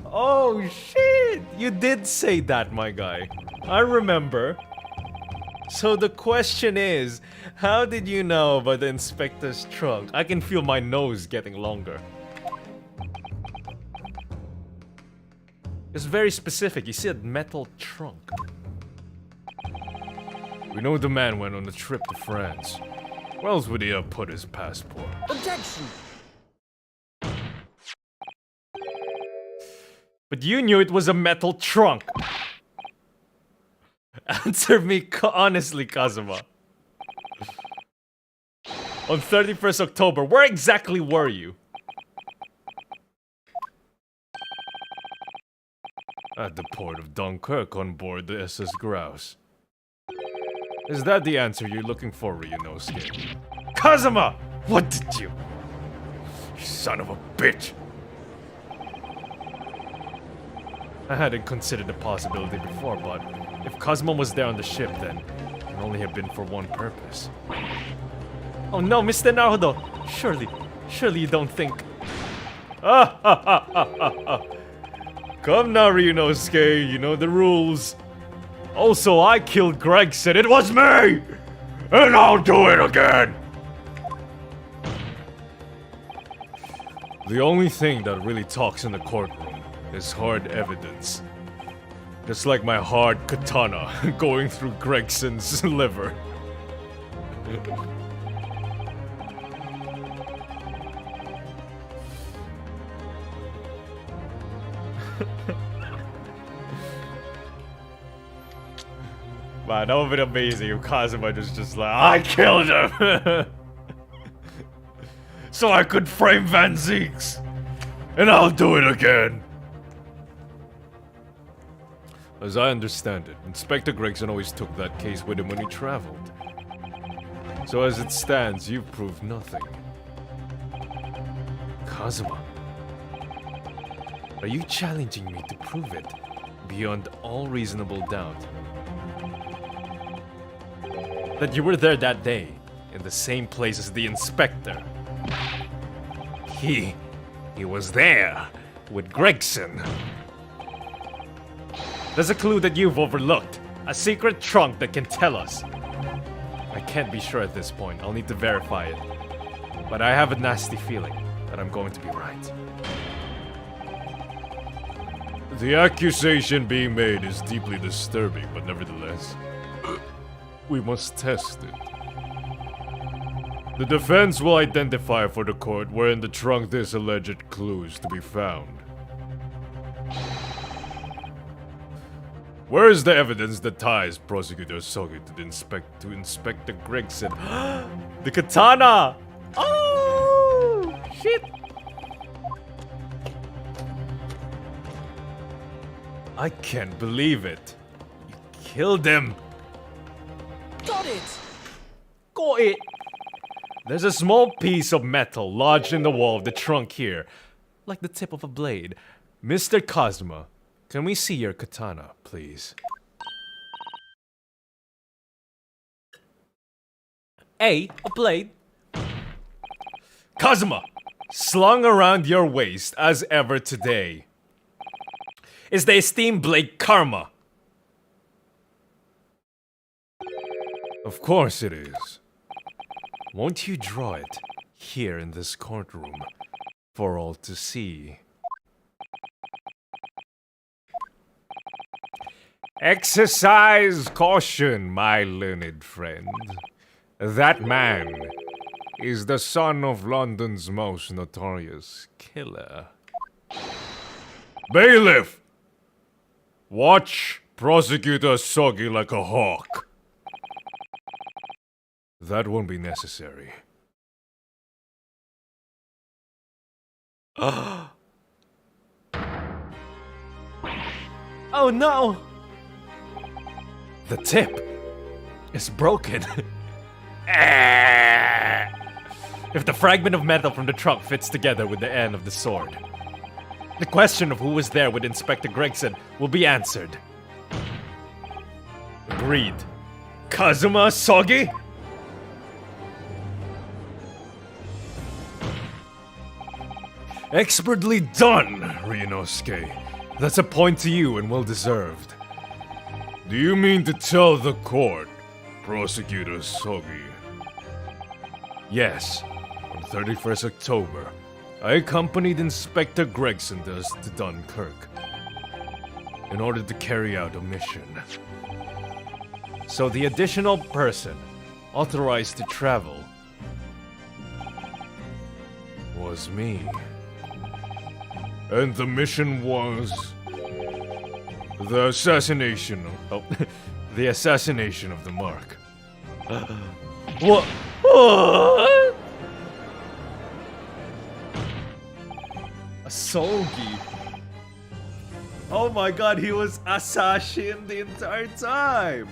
Oh shit! You did say that, my guy. I remember. So the question is, how did you know about the inspector's trunk? I can feel my nose getting longer. It's very specific. You said metal trunk. We know the man went on a trip to France. Where else would he have put his passport? Objection! But you knew it was a metal trunk. Answer me honestly, Kazuma. On 31st October, where exactly were you? At the port of Dunkirk on board the SS Grouse. Is that the answer you're looking for, Ryunosuke? Kazuma! What did you? You son of a bitch! I hadn't considered the possibility before, but if Kazuma was there on the ship, then it can only have been for one purpose. Oh no, Mr. Naruto! Surely you don't think... Come now, Ryunosuke, you know the rules. Also, I killed Gregson. It was me! And I'll do it again! The only thing that really talks in the courtroom is hard evidence. Just like my hard katana going through Gregson's liver. Man, that would have been amazing if Kazuma just like, I killed him! So I could frame Van Zeeks! And I'll do it again! As I understand it, Inspector Gregson always took that case with him when he traveled. So as it stands, you've proved nothing. Kazuma, are you challenging me to prove it beyond all reasonable doubt? That you were there that day, in the same place as the inspector. He was there with Gregson. There's a clue that you've overlooked. A secret trunk that can tell us. I can't be sure at this point. I'll need to verify it. But I have a nasty feeling that I'm going to be right. The accusation being made is deeply disturbing, but nevertheless, we must test it. The defense will identify for the court where in the trunk this alleged clue is to be found. Where is the evidence that ties Prosecutor Sogi to Inspector Gregson? The katana! Oh! Shit! I can't believe it. You killed him. Got it! Got it! There's a small piece of metal lodged in the wall of the trunk here, like the tip of a blade. Mr. Kazuma, can we see your katana, please? A blade? Kazuma! Slung around your waist as ever today is the esteemed blade Karma. Of course it is. Won't you draw it here in this courtroom for all to see? Exercise caution, my learned friend. That man is the son of London's most notorious killer. Bailiff! Watch Prosecutor Sogi like a hawk. That won't be necessary. Oh no! The tip is broken. If the fragment of metal from the trunk fits together with the end of the sword, the question of who was there with Inspector Gregson will be answered. Agreed. Kazuma Sogi? Expertly done, Ryunosuke. That's a point to you and well deserved. Do you mean to tell the court, Prosecutor Sogi? Yes, on 31st October, I accompanied Inspector Gregson to Dunkirk in order to carry out a mission. So the additional person authorized to travel was me. And the mission was the assassination of the assassination of the mark. What? What? Sogi. Oh my god, he was assassin the entire time.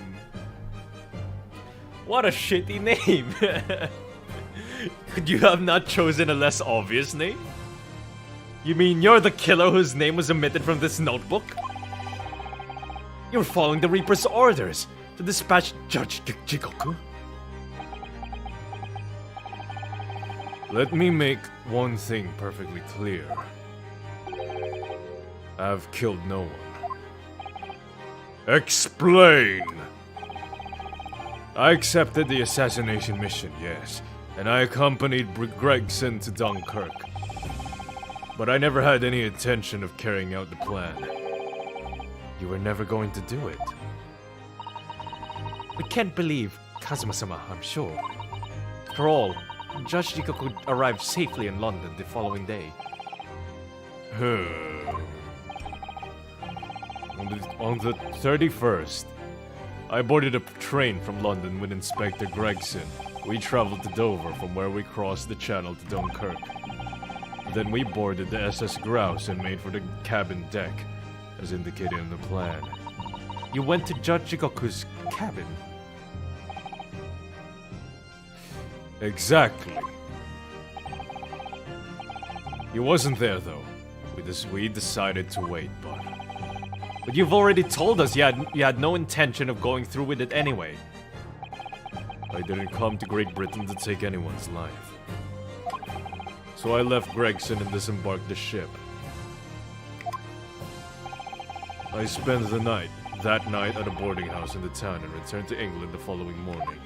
What a shitty name. Could you have not chosen a less obvious name? You mean you're the killer whose name was omitted from this notebook? You're following the Reaper's orders to dispatch Judge Jigoku? Let me make one thing perfectly clear. I've killed no one. Explain! I accepted the assassination mission, yes, and I accompanied Gregson to Dunkirk. But I never had any intention of carrying out the plan. You were never going to do it. We can't believe Kazuma-sama, I'm sure. After all, Judge Jigoku arrived safely in London the following day. On the 31st, I boarded a train from London with Inspector Gregson. We traveled to Dover, from where we crossed the channel to Dunkirk. Then we boarded the SS Grouse and made for the cabin deck, as indicated in the plan. You went to Judge Jigoku's cabin? Exactly. He wasn't there though. We decided to wait, But you've already told us you had no intention of going through with it anyway. I didn't come to Great Britain to take anyone's life. So I left Gregson and disembarked the ship. I spent that night at a boarding house in the town and returned to England the following morning.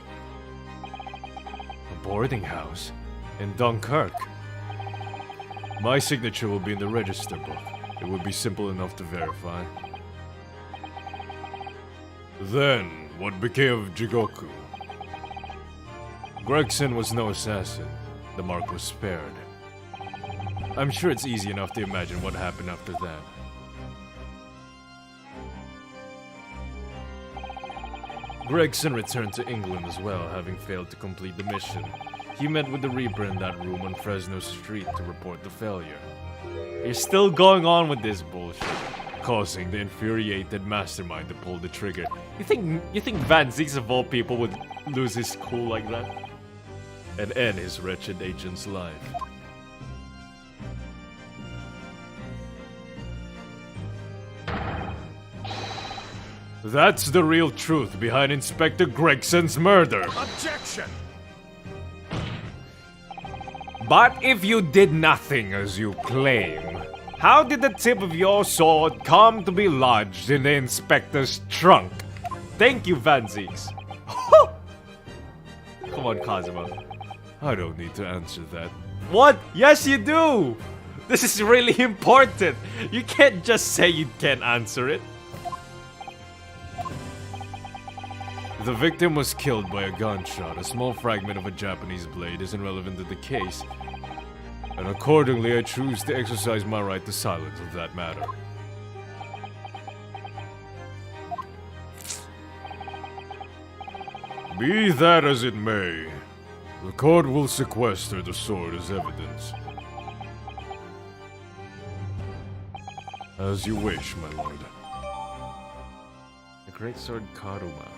A boarding house? In Dunkirk. My signature will be in the register book. It would be simple enough to verify. Then, what became of Jigoku? Gregson was no assassin. The mark was spared. I'm sure it's easy enough to imagine what happened after that. Gregson returned to England as well, having failed to complete the mission. He met with the Reaper in that room on Fresno Street to report the failure. You're still going on with this bullshit. Causing the infuriated mastermind to pull the trigger. You think Van Zieks of all people would lose his cool like that? And end his wretched agent's life. That's the real truth behind Inspector Gregson's murder. Objection! But if you did nothing as you claim, how did the tip of your sword come to be lodged in the inspector's trunk? Thank you, Van Zieks. Come on, Kazuma. I don't need to answer that. What? Yes, you do! This is really important. You can't just say you can't answer it. The victim was killed by a gunshot. A small fragment of a Japanese blade isn't relevant to the case. And accordingly, I choose to exercise my right to silence of that matter. Be that as it may, the court will sequester the sword as evidence. As you wish, my lord. The great sword Karuma.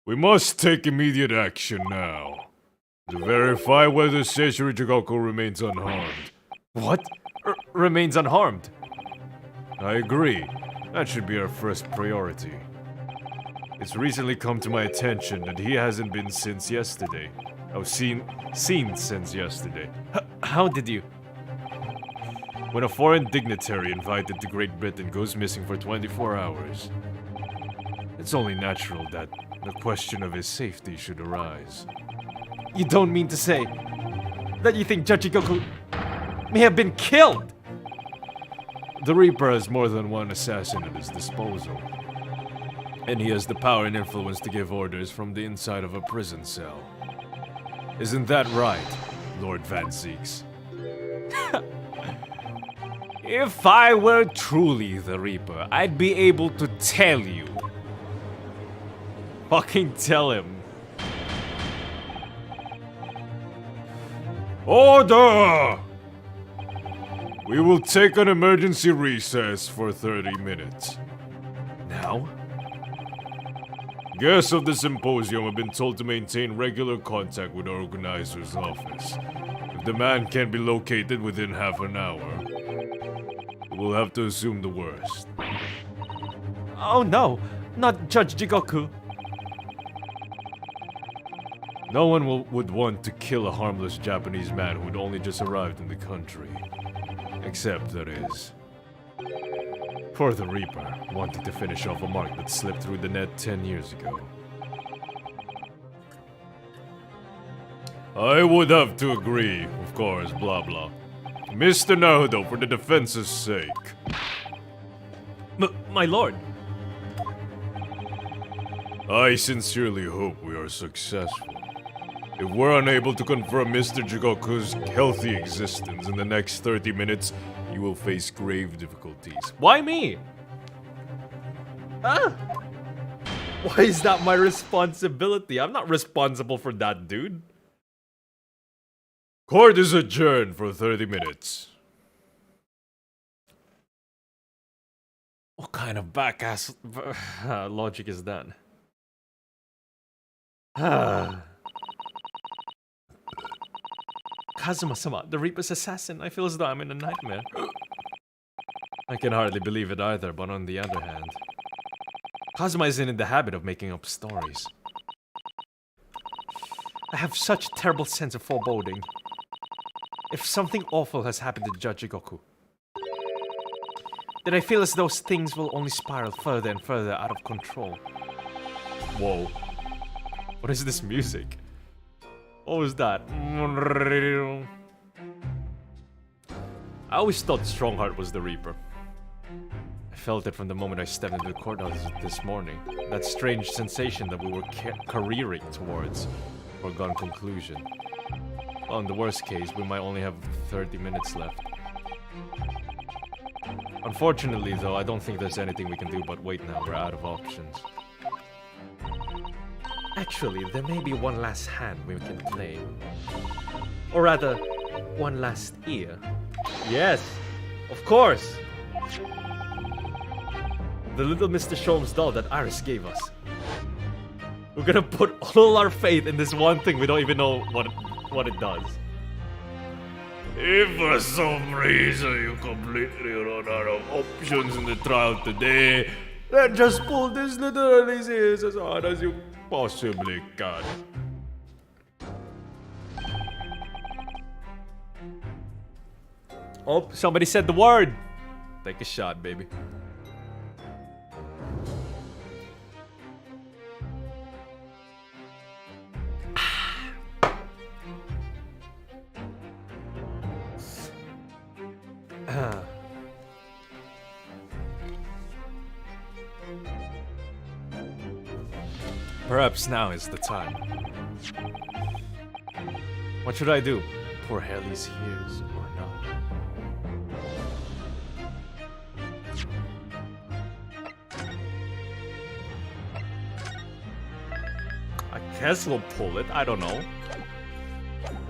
We must take immediate action now. To verify whether Centurii Jigoku remains unharmed. What? Remains unharmed? I agree. That should be our first priority. It's recently come to my attention that he hasn't been since yesterday. I've seen since yesterday. How did you? When a foreign dignitary invited to Great Britain goes missing for 24 hours, it's only natural that the question of his safety should arise. You don't mean to say that you think Judge Jigoku may have been killed? The Reaper has more than one assassin at his disposal. And he has the power and influence to give orders from the inside of a prison cell. Isn't that right, Lord Van Zieks? If I were truly the Reaper, I'd be able to tell you. Fucking tell him. Order! We will take an emergency recess for 30 minutes. Now? Guests of the symposium have been told to maintain regular contact with the organizer's office. If the man can't be located within half an hour, we'll have to assume the worst. Oh no, not Judge Jigoku. No one would want to kill a harmless Japanese man who had only just arrived in the country. Except, that is, for the Reaper, wanting to finish off a mark that slipped through the net 10 years ago. I would have to agree, of course, blah blah. Mr. Naruto, for the defense's sake. My lord. I sincerely hope we are successful. If we're unable to confirm Mr. Jigoku's healthy existence in the next 30 minutes, you will face grave difficulties. Why me? Huh? Why is that my responsibility? I'm not responsible for that, dude. Court is adjourned for 30 minutes. What kind of back-ass logic is that? Kazuma-sama, the Reaper's assassin. I feel as though I'm in a nightmare. I can hardly believe it either, but on the other hand, Kazuma isn't in the habit of making up stories. I have such a terrible sense of foreboding. If something awful has happened to Judge Goku, then I feel as though things will only spiral further and further out of control. Whoa. What is this music? What was that? I always thought Strongheart was the Reaper. I felt it from the moment I stepped into the courthouse this morning. That strange sensation that we were careering towards a foregone conclusion. Well, in the worst case, we might only have 30 minutes left. Unfortunately, though, I don't think there's anything we can do but wait now. We're out of options. Actually, there may be one last hand we can play. Or rather, one last ear. Yes, of course! The little Mr. Sholmes doll that Iris gave us. We're gonna put all our faith in this one thing we don't even know what it does. If for some reason you completely run out of options in the trial today, then just pull this literally as hard as you possibly can. Oh, somebody said the word! Take a shot, baby. Perhaps now is the time. What should I do? Poor Haley's hears or not? I guess we'll pull it. I don't know.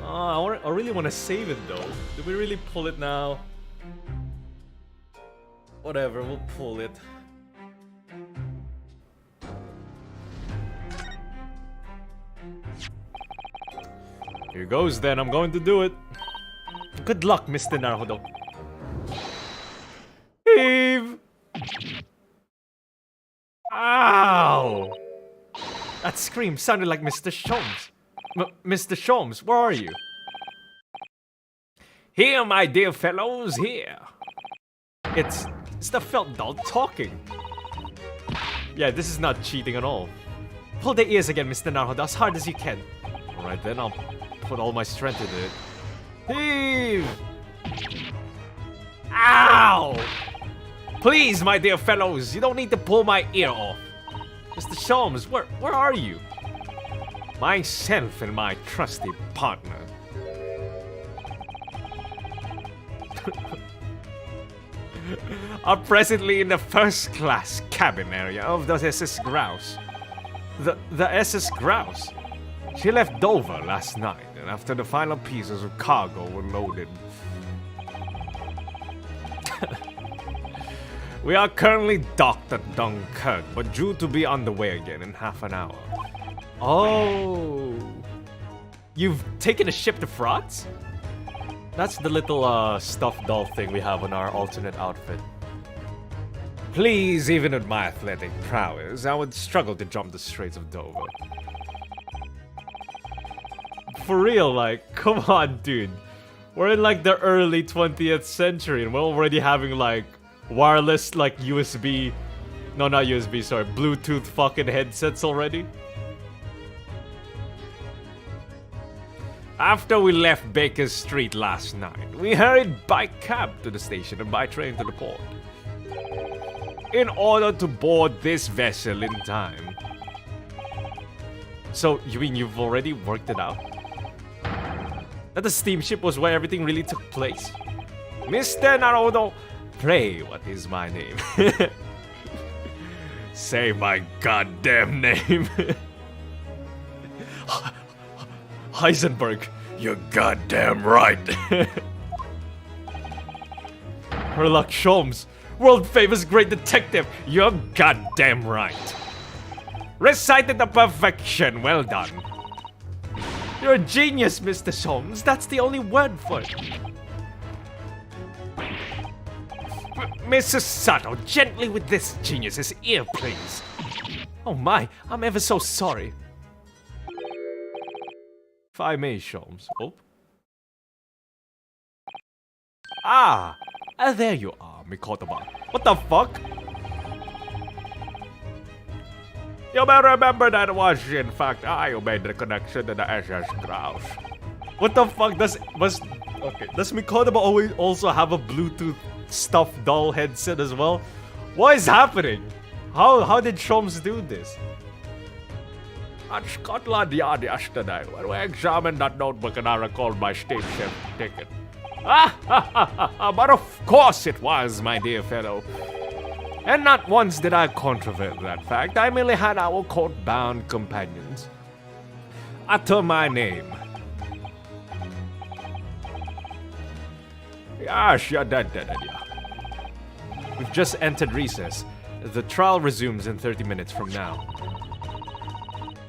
I really want to save it though. Do we really pull it now? Whatever, we'll pull it. Here goes then, I'm going to do it. Good luck, Mr. Naruto. Heave! Ow! That scream sounded like Mr. Sholmes. Mr. Sholmes, where are you? Here, my dear fellows, here. It's the felt doll talking. Yeah, this is not cheating at all. Pull the ears again, Mr. Naruto, as hard as you can. Alright then, I'll put all my strength into it. Heave! Ow! Please, my dear fellows, you don't need to pull my ear off. Mr. Sholmes, where are you? Myself and my trusty partner. Are presently in the first-class cabin area of the SS Grouse. The SS Grouse? She left Dover last night, and after the final pieces of cargo were loaded. We are currently docked at Dunkirk, but due to be on the way again in half an hour. Oh. You've taken a ship to France? That's the little stuffed doll thing we have on our alternate outfit. Please, even with my athletic prowess, I would struggle to jump the Straits of Dover. For real, like, come on, dude. We're in like the early 20th century and we're already having like wireless, like USB, no, not USB, sorry, Bluetooth fucking headsets already. After we left Baker Street last night, we hurried by cab to the station and by train to the port. In order to board this vessel in time. So, you mean you've already worked it out? That the steamship was where everything really took place? Mr. Naruto, pray, what is my name? Say my goddamn name. Heisenberg, you're goddamn right. Herlock Sholmes, world famous great detective, you're goddamn right. Recited to perfection. Well done. You're a genius, Mr. Sholmes. That's the only word for it. Mrs. Sato, gently with this genius's ear, please. Oh my, I'm ever so sorry. If I may, Sholmes. Oh. Ah, there you are, Mikotoba. What the fuck? You may remember that it was, in fact, I who made the connection to the SS Grouse. What the fuck does Mikotoba also have a Bluetooth stuffed doll headset as well? What is happening? How did Sholmes do this? At Scotland Yard yesterday, when we examined that notebook and I recalled my steamship ticket. But of course it was, my dear fellow. And not once did I controvert that fact. I merely had our court-bound companions utter my name. Yes, you're dead, yeah. We've just entered recess. The trial resumes in 30 minutes from now.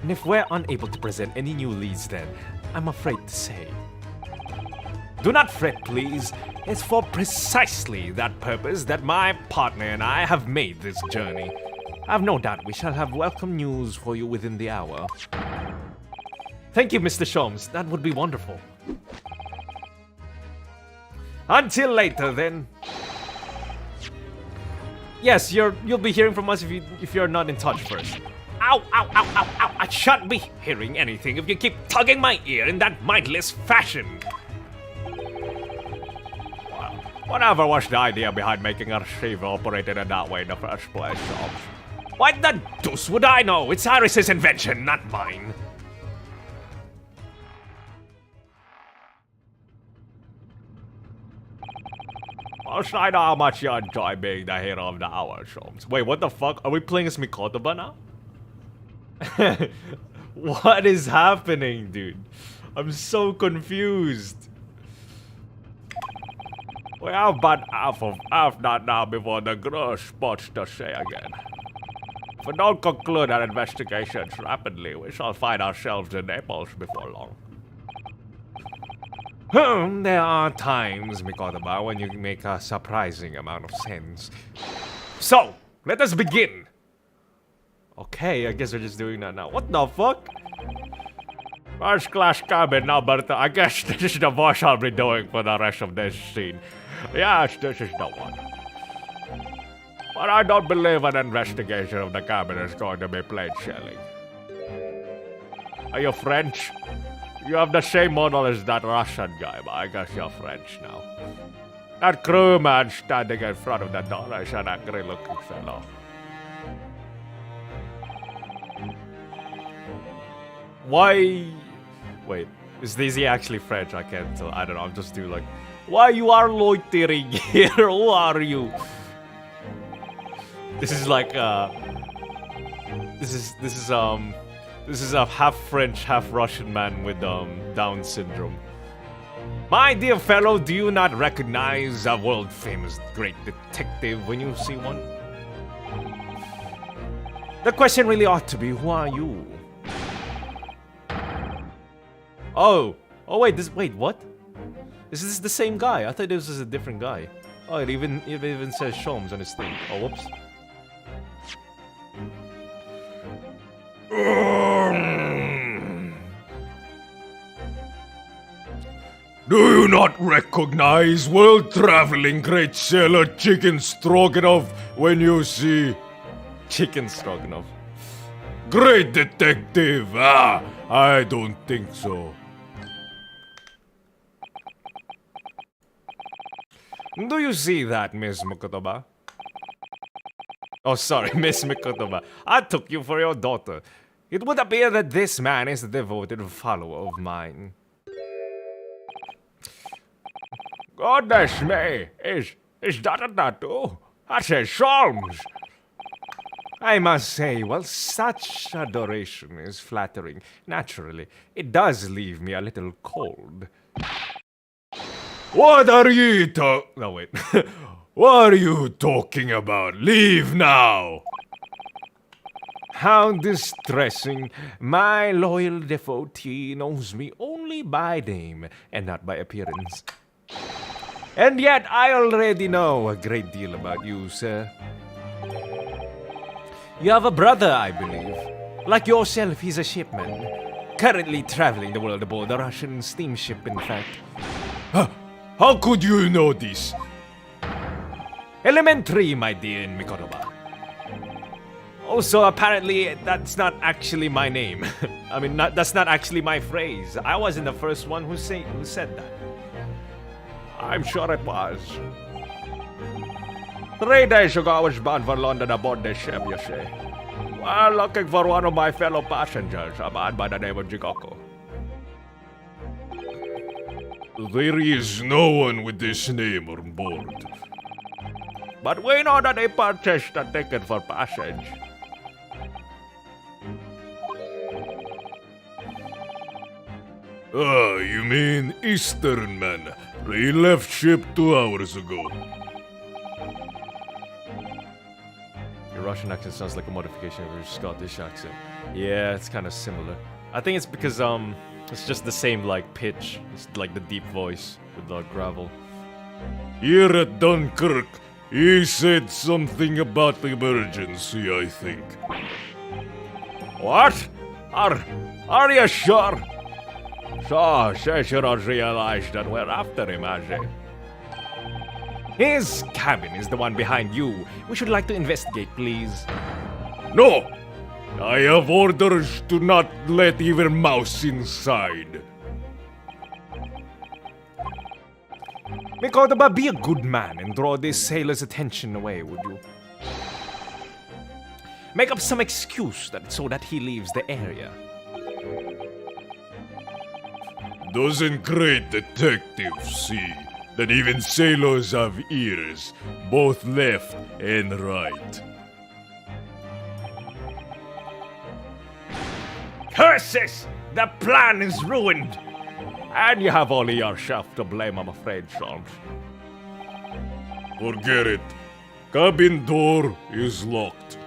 And if we're unable to present any new leads then, I'm afraid to say. Do not fret, please. It's for precisely that purpose that my partner and I have made this journey. I've no doubt we shall have welcome news for you within the hour. Thank you, Mr. Sholmes. That would be wonderful. Until later, then. Yes, you'll be hearing from us if you're not in touch first. Ow, ow, ow, ow, ow. I shan't be hearing anything if you keep tugging my ear in that mindless fashion. Well, whatever was the idea behind making our receiver operated in that way in the first place, Sholmes? Why the deuce would I know? It's Iris's invention, not mine. I know how much you enjoy being the hero of the hour, Sholmes. Wait, what the fuck? Are we playing as Mikotoba now? What is happening, dude? I'm so confused. We have about half that now before the gross spots to say again. If we don't conclude our investigations rapidly, we shall find ourselves in Naples before long. There are times, Mikotoba, when you make a surprising amount of sense. So, let us begin! Okay, I guess we're just doing that now. What the fuck? First class cabin, Alberta. I guess this is the voice I'll be doing for the rest of this scene. Yes, this is the one. But I don't believe an investigation of the cabin is going to be plain sailing. Are you French? You have the same model as that Russian guy, but I guess you're French now. That crewman standing in front of the door is an angry-looking fellow. Why? Wait, is he actually French? I can't tell. I don't know. I'm just doing like, why you are loitering here? Who are you? This is like this is a half French, half Russian man with Down syndrome. My dear fellow, do you not recognize a world-famous great detective when you see one? The question really ought to be, who are you? Oh wait, what? Is this the same guy? I thought this was a different guy. Oh, it even says Sholmes on his thing. Oh, whoops. Do you not recognize world-traveling great sailor Chicken Stroganoff when you see... Chicken Stroganoff? Great detective! I don't think so. Do you see that, Miss Mikotoba? Oh, sorry, Miss Mikotoba. I took you for your daughter. It would appear that this man is a devoted follower of mine. Goodness me! Is that a tattoo? That's a Sholmes! I must say, while such adoration is flattering, naturally, it does leave me a little cold. What are you No, wait. What are you talking about? Leave now! How distressing. My loyal devotee knows me only by name and not by appearance. And yet I already know a great deal about you, sir. You have a brother, I believe. Like yourself, he's a shipman. Currently traveling the world aboard a Russian steamship, in fact. How could you know this? Elementary, my dear Mikotoba. Also, apparently, that's not actually my name. I mean, that's not actually my phrase. I wasn't the first one who said that. I'm sure it was. 3 days ago, I was bound for London aboard this ship, you see. While looking for one of my fellow passengers, a man by the name of Jigoko. There is no one with this name on board. But we know that they purchased a ticket for passage. Ah, you mean Eastern man. He left ship 2 hours ago. Your Russian accent sounds like a modification of your Scottish accent. Yeah, it's kind of similar. I think it's because it's just the same like pitch. It's like the deep voice with the gravel. Here at Dunkirk, he said something about emergency, I think. What? Are you sure? So, Centurii realized that we're after him, has he? His cabin is the one behind you. We should like to investigate, please. No! I have orders to not let even mouse inside. Mikotoba, be a good man and draw this sailor's attention away, would you? Make up some excuse so that he leaves the area. Doesn't great detectives see that even sailors have ears, both left and right? Curses! The plan is ruined! And you have only yourself to blame, I'm afraid, Sholmes. Forget it. Cabin door is locked.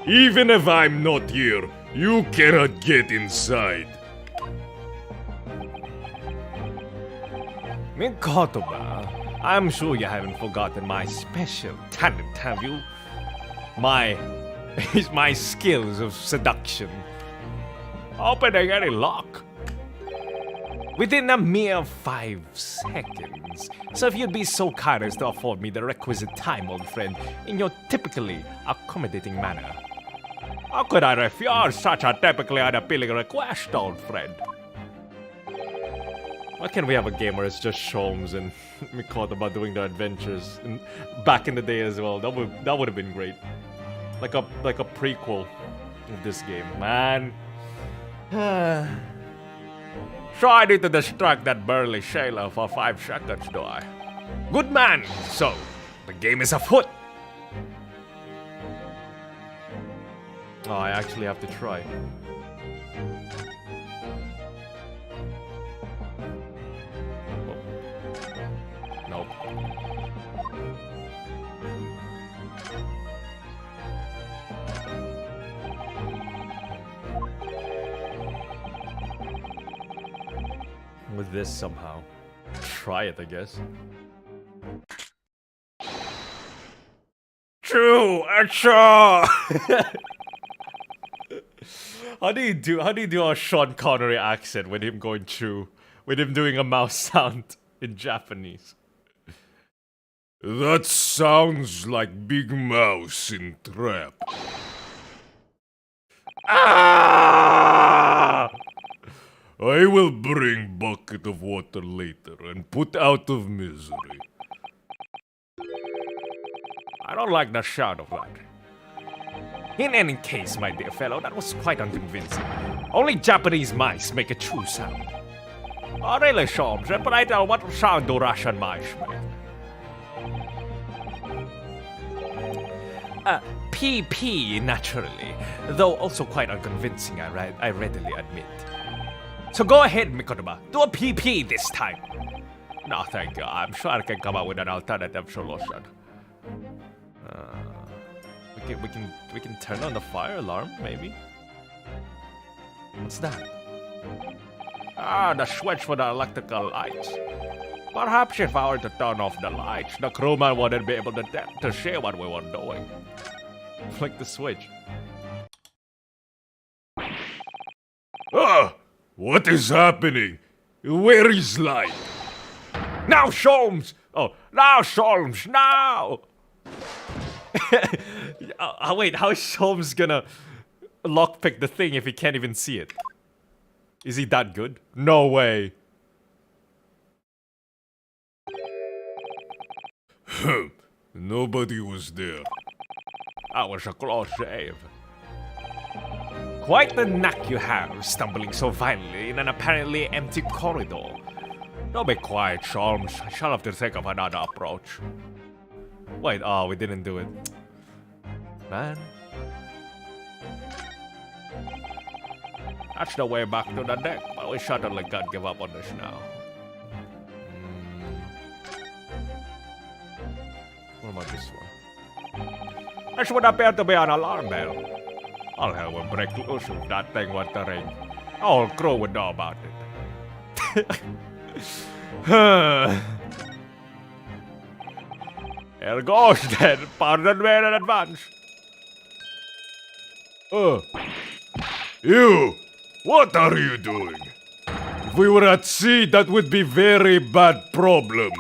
Even if I'm not here, you cannot get inside. Mikotoba, I'm sure you haven't forgotten my special talent, have you? My skills of seduction. Opening any lock. Within a mere 5 seconds. So if you'd be so kind as to afford me the requisite time, old friend, in your typically accommodating manner. How could I refuse such a typically unappealing request, old friend? Why can't we have a game where it's just Sholmes and Mikotoba doing their adventures back in the day as well? That would have been great. Like a prequel of this game, man. So I need to distract that burly sailor for 5 seconds, do I? Good man! So, the game is afoot! Oh, I actually have to try. Nope. With this somehow. Try it, I guess. True, sure! How do you do a Sean Connery accent with him going through, with him doing a mouse sound in Japanese? That sounds like Big Mouse in Trap. Ah! I will bring bucket of water later and put out of misery. I don't like the sound of that. In any case, my dear fellow, that was quite unconvincing. Only Japanese mice make a true sound. Oh, really, Sholmes? But I tell what sound do Russian mice make? PP, naturally, though also quite unconvincing, I readily admit. So go ahead, Mikotoba, do a PP this time. No, thank you. I'm sure I can come up with an alternative solution. We we can turn on the fire alarm, maybe? What's that? Ah, the switch for the electrical lights. Perhaps if I were to turn off the lights, the crewman wouldn't be able to see what we were doing. Like the switch. Ah! What is happening? Where is light? Now, Sholmes! Oh, now, Sholmes, now! Wait, how is Sholmes gonna lockpick the thing if he can't even see it? Is he that good? No way. Nobody was there. That was a close shave. Quite the knack you have, stumbling so violently in an apparently empty corridor. Don't be quiet, Sholmes. I shall have to think of another approach. Wait, oh, we didn't do it. Man. That's the way back to the deck, but we certainly can't give up on this now. What about this one? This would appear to be an alarm bell. All hell will break loose if that thing were to ring. The whole crew would know about it. Here goes then. Pardon me in advance. You! What are you doing? If we were at sea, that would be very bad problem.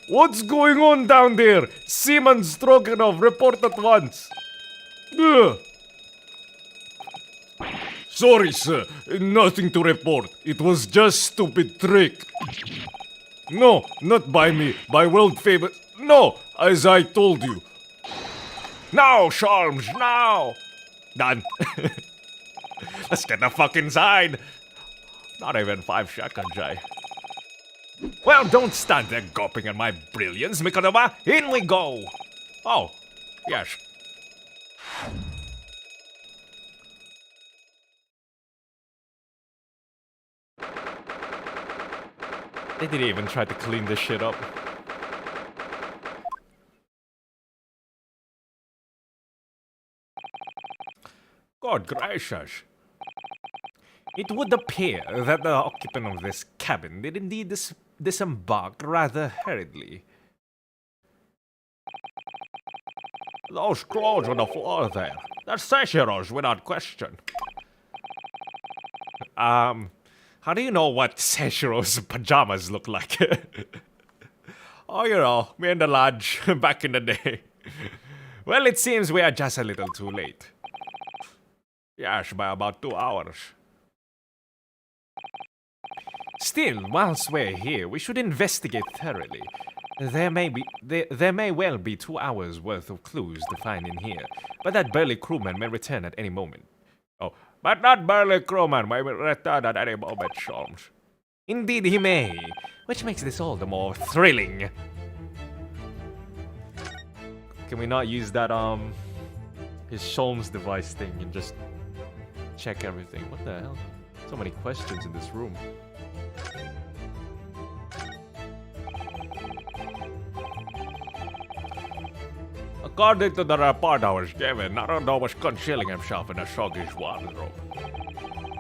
What's going on down there? Seaman Stroganov, report at once. Sorry, sir. Nothing to report. It was just stupid trick. No, not by me. By world famous. No, as I told you. Now, Sholmes, now! Done. Let's get the fuck inside. Not even 5 seconds, eh? Well, don't stand there gawping at my brilliance, Mikanova. In we go. Oh, yes. They didn't even try to clean this shit up. God gracious. It would appear that the occupant of this cabin did indeed disembark rather hurriedly. Those clothes on the floor there. They're Seshiro's without question. How do you know what Seshiro's pajamas look like? Oh, you know, me and the lads back in the day. Well, it seems we are just a little too late. Yes, by about 2 hours. Still, whilst we're here, we should investigate thoroughly. There may well be 2 hours worth of clues to find in here, but that burly crewman may return at any moment. Oh, but that burly crewman may return at any moment, Sholmes. Indeed he may, which makes this all the more thrilling. Can we not use that, his Sholmes device thing and just check everything? What the hell? So many questions in this room. According to the report I was given, Naruto was concealing himself in Asogi's wardrobe.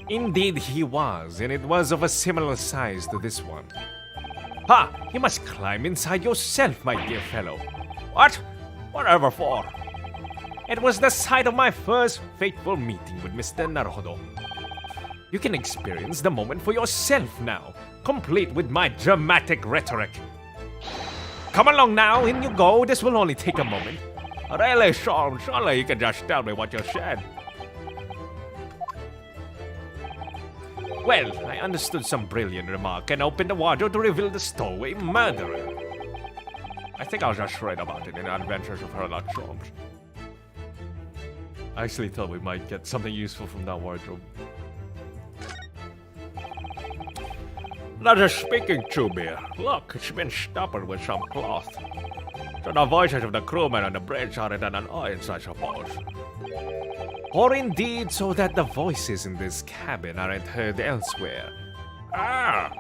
Indeed he was, and it was of a similar size to this one. Ha! You must climb inside yourself, my dear fellow. What? Whatever for? It was the site of my first fateful meeting with Mr. Naruto. You can experience the moment for yourself now, complete with my dramatic rhetoric. Come along now, in you go. This will only take a moment. Really, Sean, surely you can just tell me what you said. Well, I understood some brilliant remark and opened the wardrobe to reveal the stowaway murderer. I think I was just right about it in the Adventures of Sherlock Holmes. I actually thought we might get something useful from that wardrobe. That is speaking to me. Look, it's been stoppered with some cloth. So the voices of the crewmen on the bridge aren't an annoyance, I suppose. Or indeed, so that the voices in this cabin aren't heard elsewhere. Ah!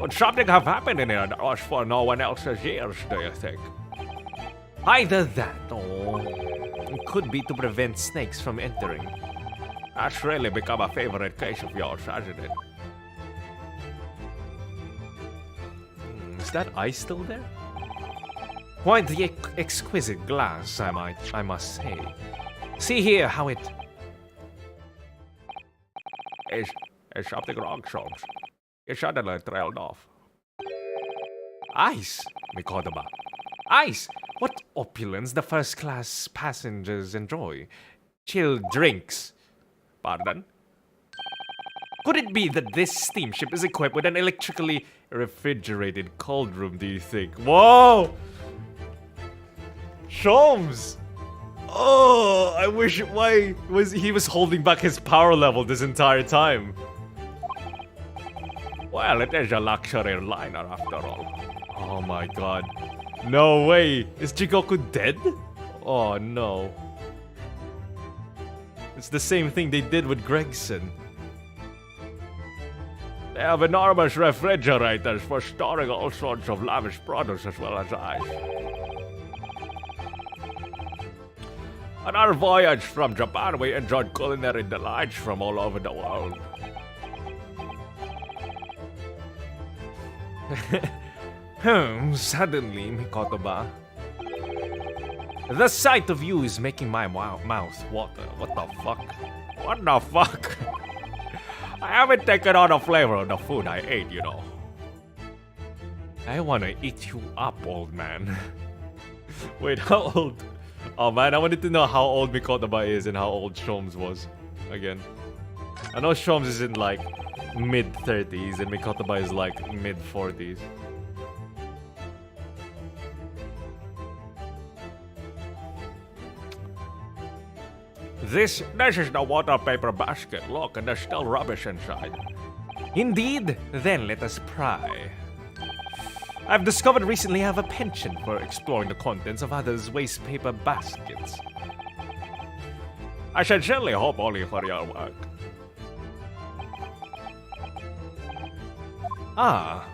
Could something have happened in here that was for no one else's ears, do you think? Either that, or it could be to prevent snakes from entering. That's really become a favorite case of yours, hasn't it? Is that ice still there? Quite the exquisite glass, I must say. See here how it... Is something wrong, Sholmes? You suddenly trailed off. Ice, Mikotoba. Ice! What opulence the first-class passengers enjoy. Chilled drinks. Pardon? Could it be that this steamship is equipped with an electrically refrigerated cold room, do you think? Whoa! Sholmes! Oh, I wish. Why was he holding back his power level this entire time? Well, it is a luxury liner after all. Oh my god. No way! Is Jigoku dead? Oh no. It's the same thing they did with Gregson. They have enormous refrigerators for storing all sorts of lavish products as well as ice. On our voyage from Japan, we enjoyed culinary delights from all over the world. Suddenly, Mikotoba, the sight of you is making my mouth water. What the fuck? What the fuck? I haven't taken on the flavor of the food I ate, you know. I wanna eat you up, old man. Wait, how old? Oh man, I wanted to know how old Mikotoba is and how old Sholmes was. Again. I know Sholmes is in like mid-30s and Mikotoba is like mid-40s. This is the water paper basket. Look, and there's still rubbish inside. Indeed? Then let us pry. I've discovered recently I have a penchant for exploring the contents of others' waste paper baskets. I sincerely hope only for your work. Ah.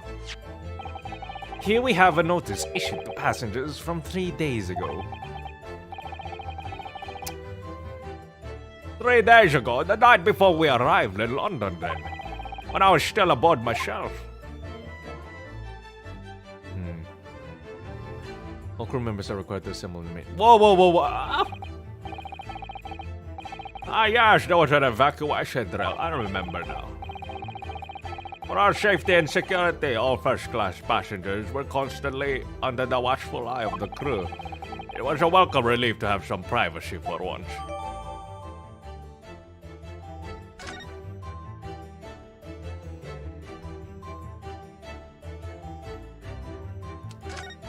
Here we have a notice issued to passengers from 3 days ago. 3 days ago, the night before we arrived in London then. When I was still aboard myself. All crew members are required to assemble and make. Whoa, whoa, whoa, whoa! Ah yes, there was an evacuation drill, I remember now. For our safety and security, all first-class passengers were constantly under the watchful eye of the crew. It was a welcome relief to have some privacy for once.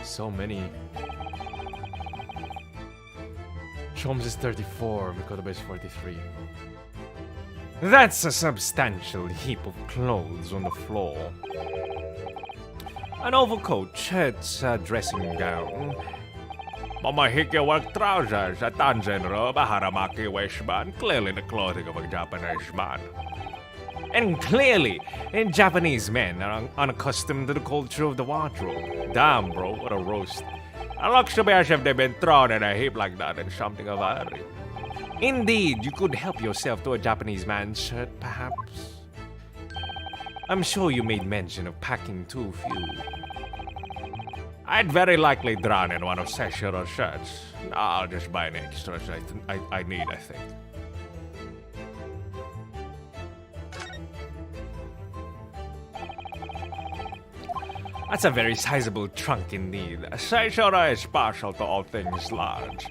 So many. Sholmes is 34, Mikotoba is 43. That's a substantial heap of clothes on the floor. An overcoat, shirts, a dressing gown. Mamahiki work trousers, a Tanzan robe, a haramaki waistband, clearly the clothing of a Japanese man. And clearly, Japanese men are unaccustomed to the culture of the wardrobe. Damn, bro, what a roast. It looks to me as if they've been thrown in a heap like that in something of a hurry. Indeed, you could help yourself to a Japanese man's shirt, perhaps. I'm sure you made mention of packing too few. I'd very likely drown in one of Seshiro's shirts. I'll just buy any extras I need, I think. That's a very sizable trunk indeed. Seshiro is partial to all things large.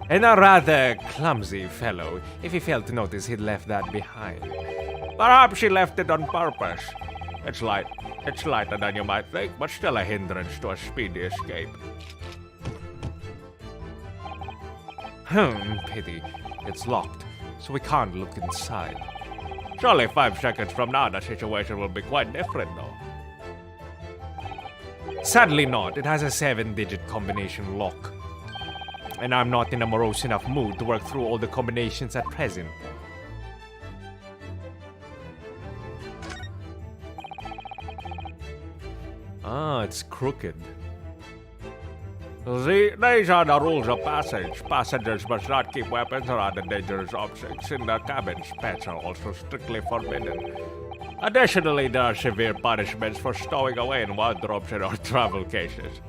And a rather clumsy fellow. If he failed to notice, he'd left that behind. Perhaps he left it on purpose. It's lighter than you might think, but still a hindrance to a speedy escape. Pity. It's locked, so we can't look inside. Surely 5 seconds from now the situation will be quite different though. Sadly not. It has a 7-digit combination lock. And I'm not in a morose enough mood to work through all the combinations at present. Ah, it's crooked. These are the rules of passage. Passengers must not keep weapons or other dangerous objects in their cabins. Pets are also strictly forbidden. Additionally, there are severe punishments for stowing away in wardrobes and or travel cases.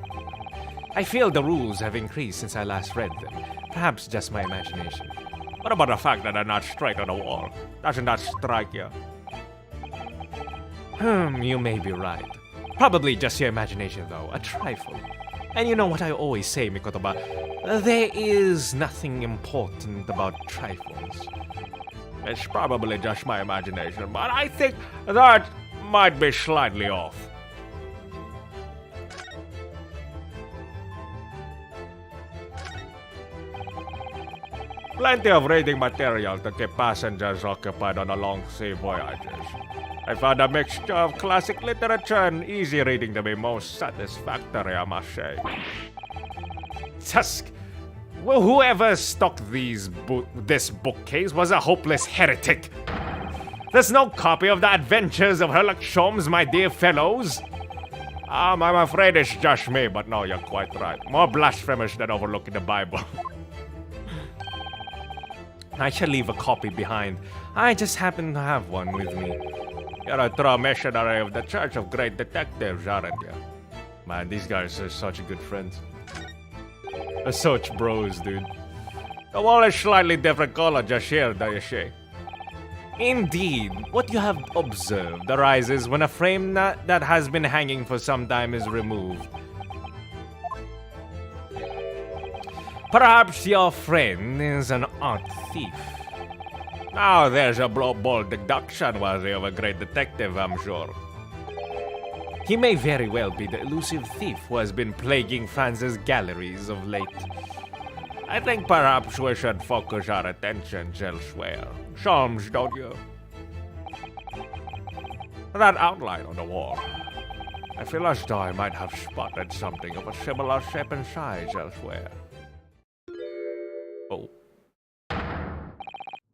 I feel the rules have increased since I last read them. Perhaps just my imagination. What about the fact that they're not straight on the wall? Doesn't that strike you? You may be right. Probably just your imagination, though. A trifle. And you know what I always say, Mikotoba? There is nothing important about trifles. It's probably just my imagination, but I think that might be slightly off. Plenty of reading material to keep passengers occupied on the long sea voyages. I found a mixture of classic literature and easy reading to be most satisfactory, I must say. Tusk! Well, whoever stocked this bookcase was a hopeless heretic. There's no copy of the Adventures of Sherlock Holmes, my dear fellows. I'm afraid it's just me, but no, you're quite right. More blasphemous than overlooking the Bible. I shall leave a copy behind. I just happen to have one with me. You're a true missionary of the Church of Great Detectives, aren't you? Man, these guys are such good friends. They're such bros, dude. The wall is slightly different color just here, do you see? Indeed, what you have observed arises when a frame that has been hanging for some time is removed. Perhaps your friend is an art thief. Now there's a bold deduction worthy of a great detective, I'm sure. He may very well be the elusive thief who has been plaguing France's galleries of late. I think perhaps we should focus our attentions elsewhere. Sholmes, don't you? That outline on the wall. I feel as though I might have spotted something of a similar shape and size elsewhere. Oh.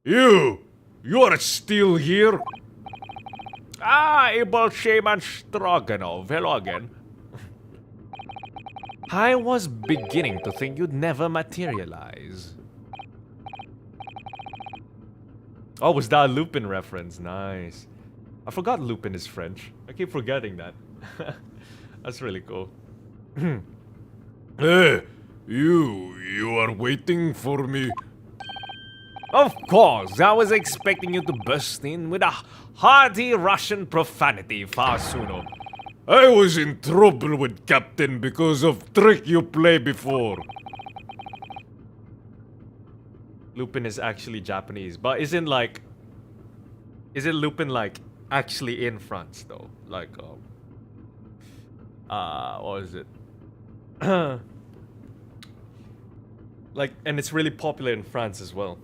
You are still here? Ah, Able Shaman Stroganoff. Hello again. I was beginning to think you'd never materialize. Oh, was that a Lupin reference? Nice. I forgot Lupin is French. I keep forgetting that. That's really cool. Hey, you are waiting for me? Of course, I was expecting you to burst in with a hearty Russian profanity far sooner. I was in trouble with Captain because of trick you played before. Lupin is actually Japanese, but isn't Lupin like actually in France though? Like what is it? Like, and it's really popular in France as well.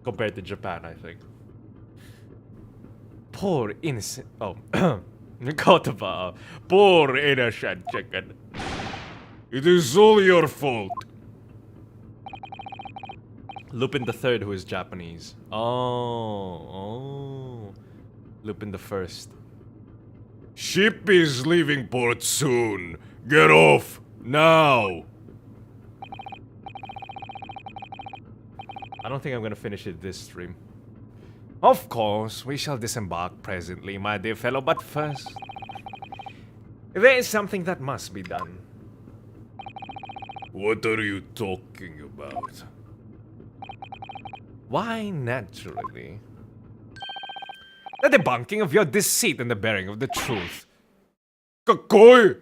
Compared to Japan, I think. Poor innocent. Oh. Kotaba. Poor innocent chicken. It is all your fault. Lupin the Third, who is Japanese. Oh. Lupin the First. Ship is leaving port soon. Get off now. I don't think I'm gonna finish it this stream. Of course, we shall disembark presently, my dear fellow, but first, there is something that must be done. What are you talking about? Why, naturally, the debunking of your deceit and the bearing of the truth. Kakoy!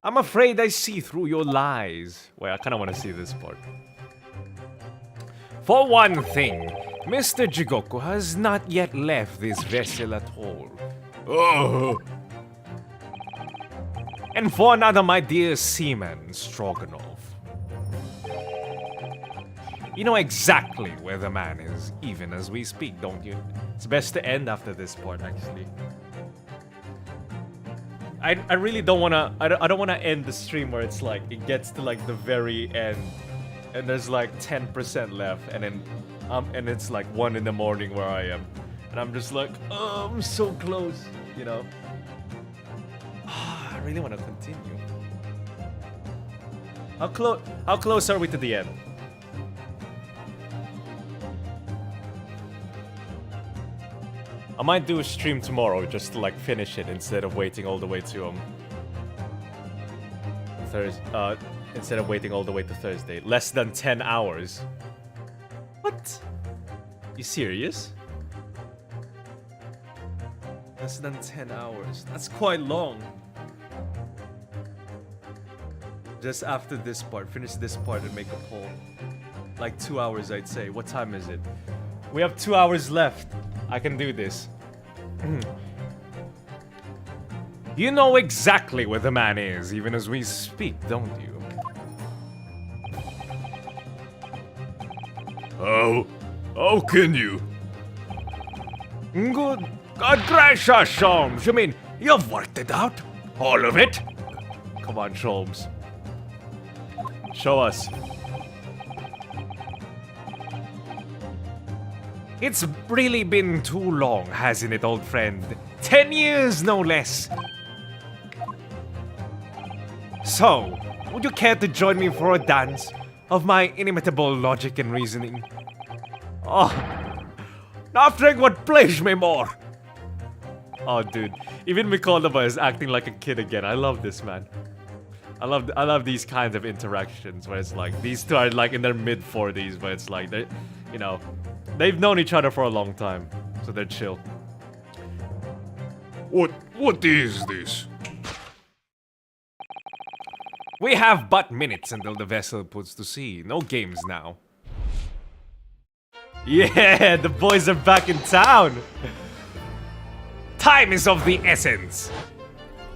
I'm afraid I see through your lies. Wait, I kinda wanna see this part. For one thing, Mr. Jigoku has not yet left this vessel at all. Oh, And for another, my dear seaman, Stroganoff. You know exactly where the man is, even as we speak, don't you? It's best to end after this part, actually. I really don't wanna. I don't wanna end the stream where it's like it gets to like the very end, and there's like 10% left, and then and it's like 1 in the morning where I am. And I'm just like, oh, I'm so close, you know? I really want to continue. How close are we to the end? I might do a stream tomorrow just to like finish it instead of waiting all the way to instead of waiting all the way to Thursday. Less than 10 hours. What? You serious? Less than 10 hours. That's quite long. Just after this part, finish this part and make a poll. Like 2 hours, I'd say. What time is it? We have 2 hours left. I can do this. You know exactly where the man is, even as we speak, don't you? How can you? Good gracious, Sholmes. You mean you've worked it out? All of it? Come on, Sholmes. Show us. It's really been too long, hasn't it, old friend? 10 years, no less. So, would you care to join me for a dance of my inimitable logic and reasoning? Oh, Nothing would please me more. oh, dude. Even Mikolova is acting like a kid again. I love this, man. I love these kinds of interactions where it's like these two are like in their mid-40s, but it's like they, you know, they've known each other for a long time, so they're chill. What is this? We have but minutes until the vessel puts to sea. No games now. Yeah, the boys are back in town. Time is of the essence.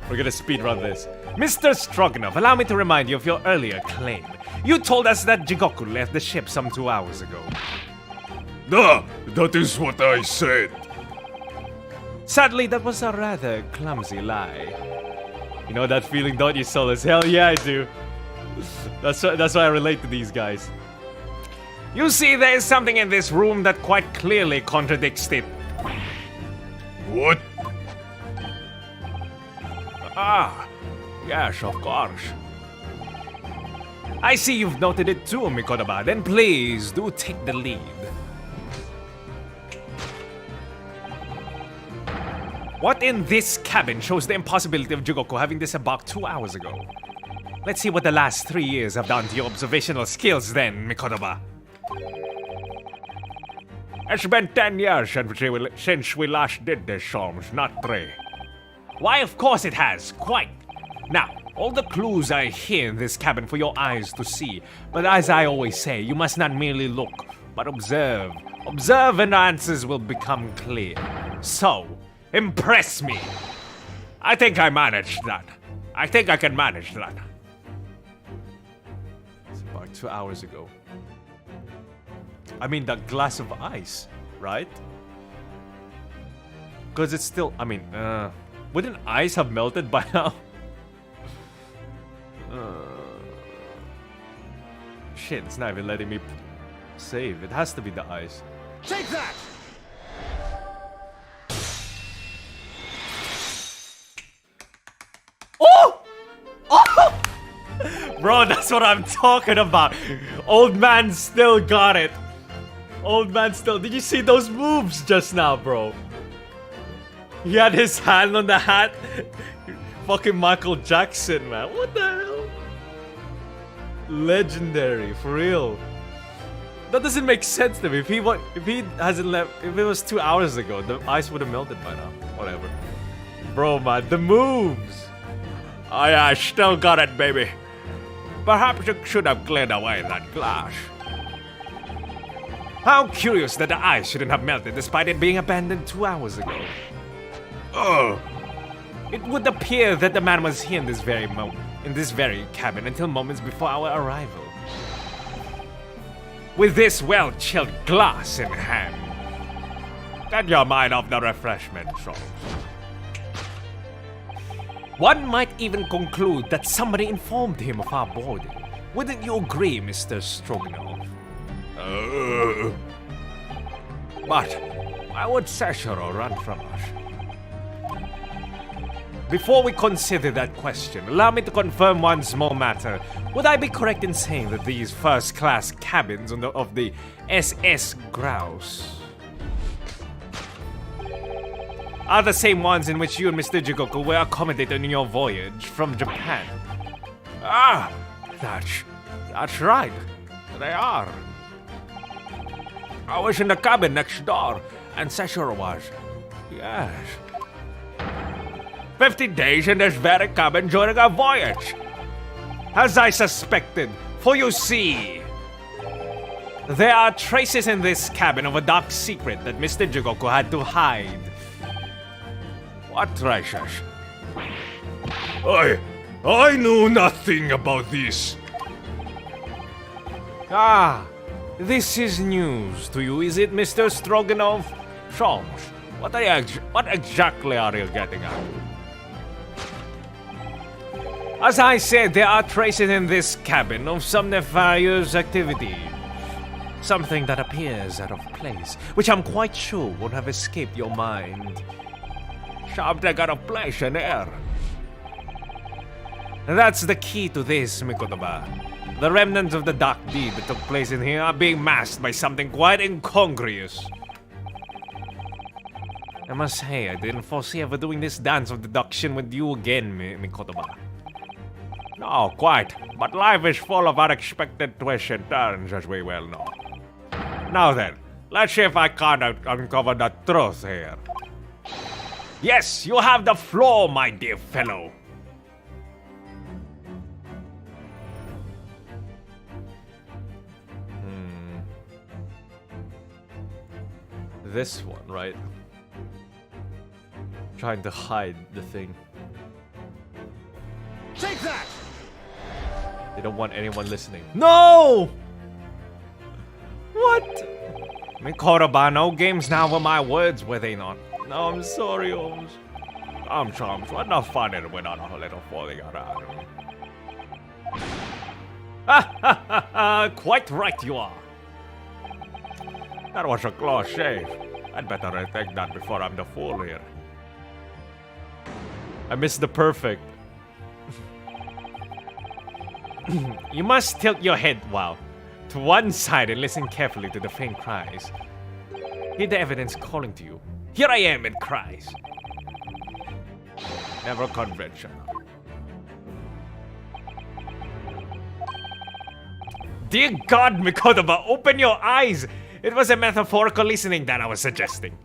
We're gonna speedrun this. Mr. Stroganoff, allow me to remind you of your earlier claim. You told us that Jigoku left the ship some 2 hours ago. That is what I said. Sadly, that was a rather clumsy lie. You know that feeling, don't you, Solus? Hell yeah, I do. That's why I relate to these guys. You see, there is something in this room that quite clearly contradicts it. What? Yes, of course. I see you've noted it too, Mikotoba. Then please, do take the lead. What in this cabin shows the impossibility of Jigoku having disembarked 2 hours ago? Let's see what the last 3 years have done to your observational skills then, Mikotoba. It's been 10 years since we last did this, Sholmes, not 3. Why, of course it has, quite. Now, all the clues are here in this cabin for your eyes to see. But as I always say, you must not merely look, but observe. Observe and answers will become clear. So, impress me. I think I managed that. I think I can manage that. It's about 2 hours ago. I mean, that glass of ice, right? Because it's still, I mean, wouldn't ice have melted by now? Shit, it's not even letting me save. It has to be the ice. Take that! Oh! Oh! Bro, that's what I'm talking about. Old man still got it. Old man still. Did you see those moves just now, bro? He had his hand on the hat. Fucking Michael Jackson, man. What the hell? Legendary, for real. That doesn't make sense to me. If he hasn't left, if it was 2 hours ago, the ice would have melted by now. Whatever. Bro, man, the moves. I still got it, baby. Perhaps you should have cleared away that glass. How curious that the ice shouldn't have melted despite it being abandoned 2 hours ago. It would appear that the man was here in this very cabin until moments before our arrival. With this well-chilled glass in hand. Get your mind off the refreshment, Sholmes. One might even conclude that somebody informed him of our boarding. Wouldn't you agree, Mr. Stroganoff? But Why would Seshiro run from us? Before we consider that question, allow me to confirm one small matter. Would I be correct in saying that these first-class cabins of the SS Grouse are the same ones in which you and Mr. Jigoku were accommodated on your voyage from Japan? Ah, that's right. They are. I was in the cabin next door, and Seshiro was. Yes. 15 days in this very cabin during our voyage. As I suspected, for you see, there are traces in this cabin of a dark secret that Mr. Jigoku had to hide. What traces? I know nothing about this. Ah, this is news to you, is it, Mr. Stroganoff? Sholmes, what exactly are you getting at? As I said, there are traces in this cabin of some nefarious activity. Something that appears out of place, which I'm quite sure won't have escaped your mind. Something out of place in here. That's the key to this, Mikotoba. The remnants of the dark deed that took place in here are being masked by something quite incongruous. I must say, I didn't foresee ever doing this dance of deduction with you again, Mikotoba. No, quite. But life is full of unexpected twists and turns, as we well know. Now then, let's see if I can't uncover the truth here. Yes, you have the floor, my dear fellow. This one, right? Trying to hide the thing. Take that! They don't want anyone listening. No! What? Mikotoba, no games now were my words, were they not? No, I'm sorry, Holmes. Chums, what the fun in without a little falling around. Quite right you are. That was a close shave. I'd better rethink that before I'm the fool here. I missed the perfect. You must tilt your head, to one side and listen carefully to the faint cries. Hear the evidence calling to you. Here I am, it cries. Never conventional. Dear God, Mikotoba, open your eyes! It was a metaphorical listening that I was suggesting.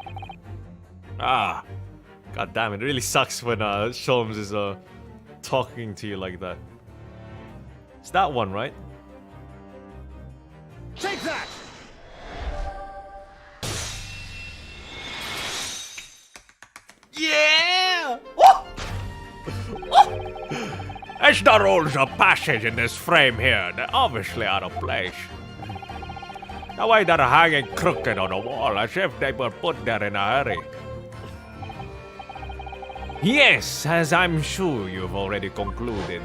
God damn, it really sucks when Sholmes is talking to you like that. It's that one, right? Take that! Yeah! As the rules of passage in this frame here, they're obviously out of place. The way they're hanging crooked on the wall, as if they were put there in a hurry. Yes, as I'm sure you've already concluded.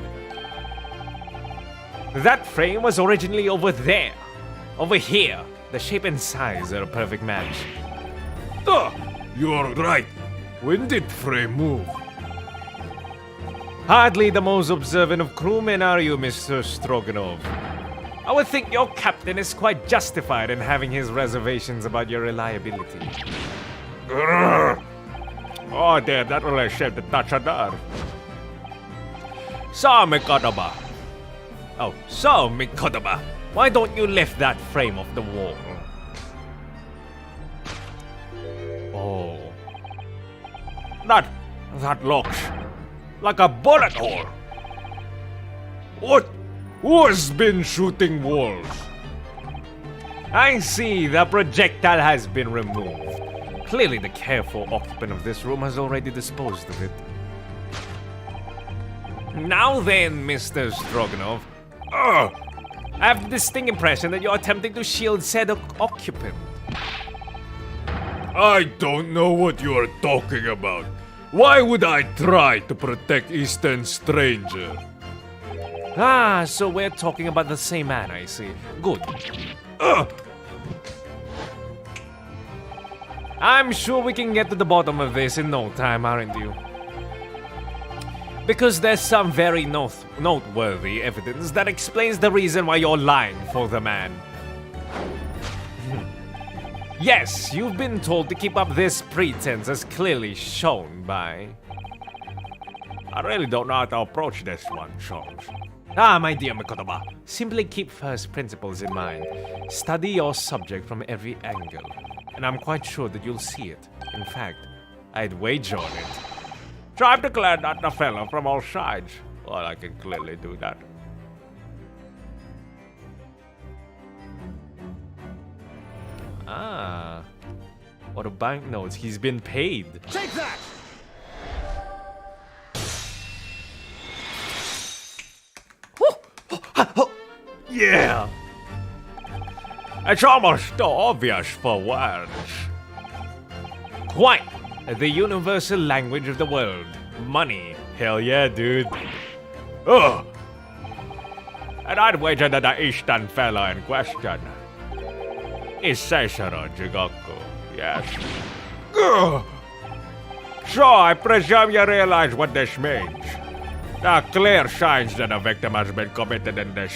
That frame was originally over there. Over here. The shape and size are a perfect match. You're right. When did frame move? Hardly the most observant of crewmen, are you, Mr. Stroganoff? I would think your captain is quite justified in having his reservations about your reliability. Oh dear, that really shaped the touch of nerve. So, Mikotoba. Mikotoba, why don't you lift that frame off the wall? Oh. That looks like a bullet hole. What? Who has been shooting walls? I see, the projectile has been removed. Clearly the careful occupant of this room has already disposed of it. Now then, Mr. Stroganoff, I have the distinct impression that you're attempting to shield said occupant. I don't know what you are talking about. Why would I try to protect Eastern stranger? So we're talking about the same man, I see. Good. I'm sure we can get to the bottom of this in no time, aren't you? Because there's some very noteworthy evidence that explains the reason why you're lying for the man. Yes, you've been told to keep up this pretense as clearly shown by... I really don't know how to approach this one, Solus. Ah, my dear Mikotoba, simply keep first principles in mind. Study your subject from every angle, and I'm quite sure that you'll see it. In fact, I'd wager on it. Try to clear out the fellow from all sides. Well, I can clearly do that. Ah, what a banknotes, he's been paid. Take that! Yeah! It's almost too obvious for words. Quite! The universal language of the world. Money. Hell yeah, dude. Ugh. And I'd wager that the eastern fellow in question is Centurii Jigoku, yes. Ugh. So I presume you realize what this means. There are clear signs that a victim has been committed in this...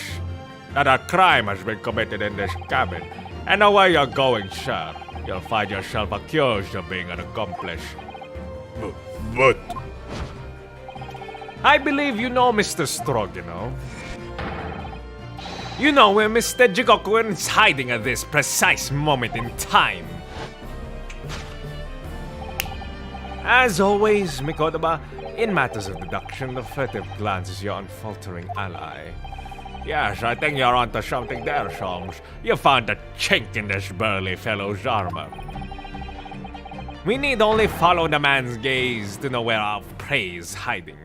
that a crime has been committed in this cabin. And the way you're going, sir, you'll find yourself accused of being an accomplice. But... I believe you know Mr. Strogano. You know where Mr. Jigoku is hiding at this precise moment in time. As always, Mikotoba, in matters of deduction, the furtive glance is your unfaltering ally. Yes, I think you're onto something there, Solus. You found a chink in this burly fellow's armor. We need only follow the man's gaze to know where our prey is hiding.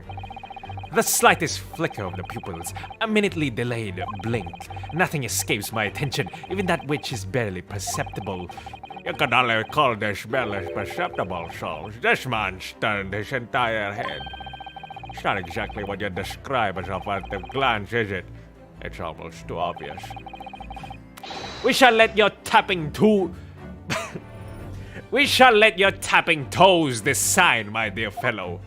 The slightest flicker of the pupils, a minutely delayed blink. Nothing escapes my attention, even that which is barely perceptible. You could only call this barely perceptible, Solus. This man's turned his entire head. It's not exactly what you describe as a furtive glance, is it? It's almost too obvious. We shall let your tapping We shall let your tapping toes decide, my dear fellow.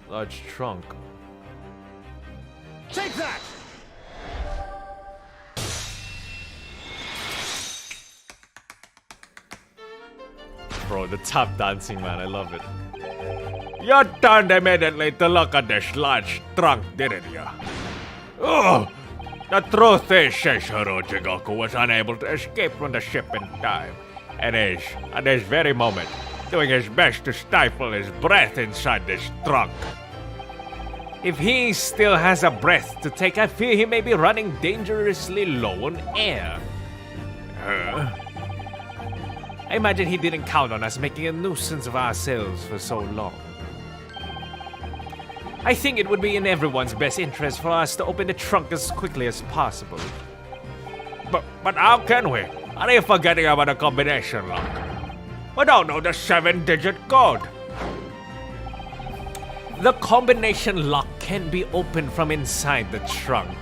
Large trunk. Take that! Bro, the tap dancing, man, I love it. You turned immediately to look at this large trunk, didn't you? Oh! The truth is, Centurii Jigoku was unable to escape from the ship in time, and is, at this very moment, doing his best to stifle his breath inside this trunk. If he still has a breath to take, I fear he may be running dangerously low on air. I imagine he didn't count on us making a nuisance of ourselves for so long. I think it would be in everyone's best interest for us to open the trunk as quickly as possible. But how can we? Are you forgetting about the combination lock? We don't know the 7-digit code. The combination lock can be opened from inside the trunk.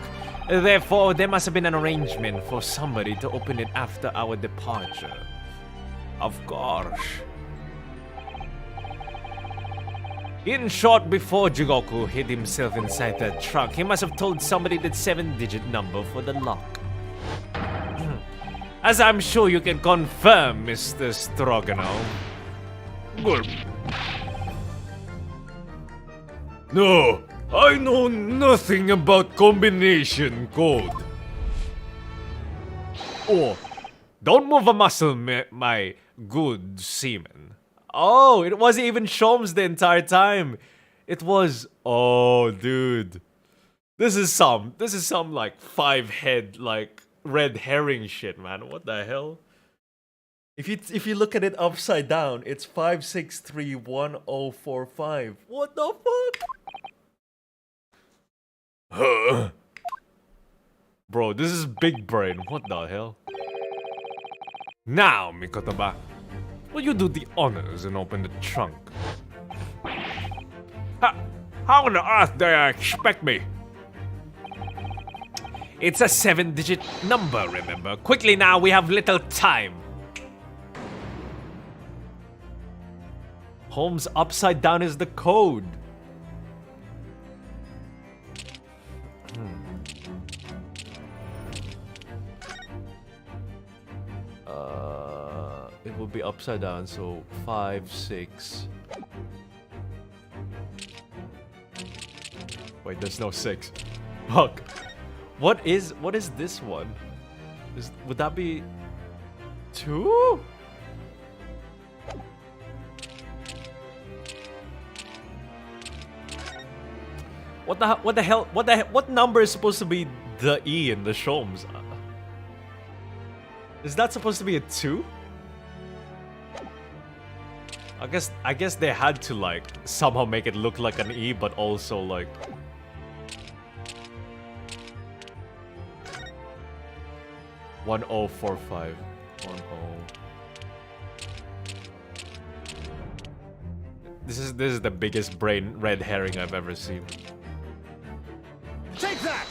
Therefore, there must have been an arrangement for somebody to open it after our departure. Of course. In short, before Jigoku hid himself inside that trunk, he must have told somebody that 7-digit number for the lock. As I'm sure you can confirm, Mr. Strogano. Good. No, I know nothing about combination code. Oh, don't move a muscle, my good seaman. Oh, it wasn't even Shomes the entire time. It was, oh, dude. This is some like 5-head, like, red herring shit, man. What the hell? If you look at it upside down, it's 5631045. What the fuck? Bro, this is big brain. What the hell? Now, Mikotoba, will you do the honors and open the trunk? How on earth do you expect me It's a 7-digit number, remember? Quickly now, we have little time. Holmes, upside down is the code. It will be upside down, so 5, 6. Wait, there's no 6. Fuck. What is this one? Would that be 2? What the hell? What number is supposed to be the E in the Sholmes? Is that supposed to be a 2? I guess they had to like somehow make it look like an E, but also like 1045. 10. This is the biggest brain red herring I've ever seen. Take that!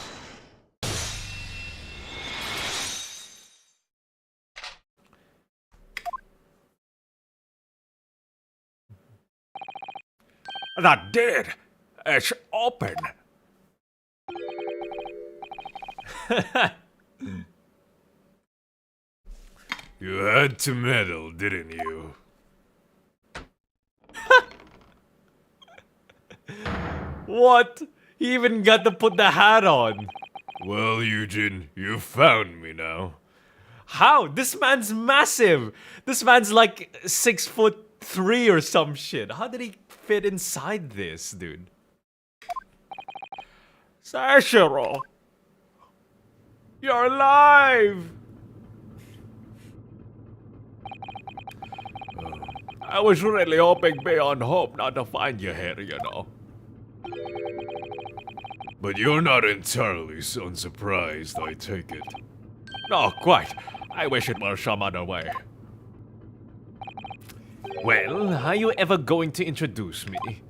That did. It's open. You had to meddle, didn't you? What? He even got to put the hat on. Well, Eugene, you found me now. How? This man's massive. This man's like 6'3" or some shit. How did he fit inside this, dude? Centurii, you're alive. I was really hoping beyond hope not to find you here, you know. But you're not entirely unsurprised, I take it. No, quite. I wish it were some other way. Well, are you ever going to introduce me?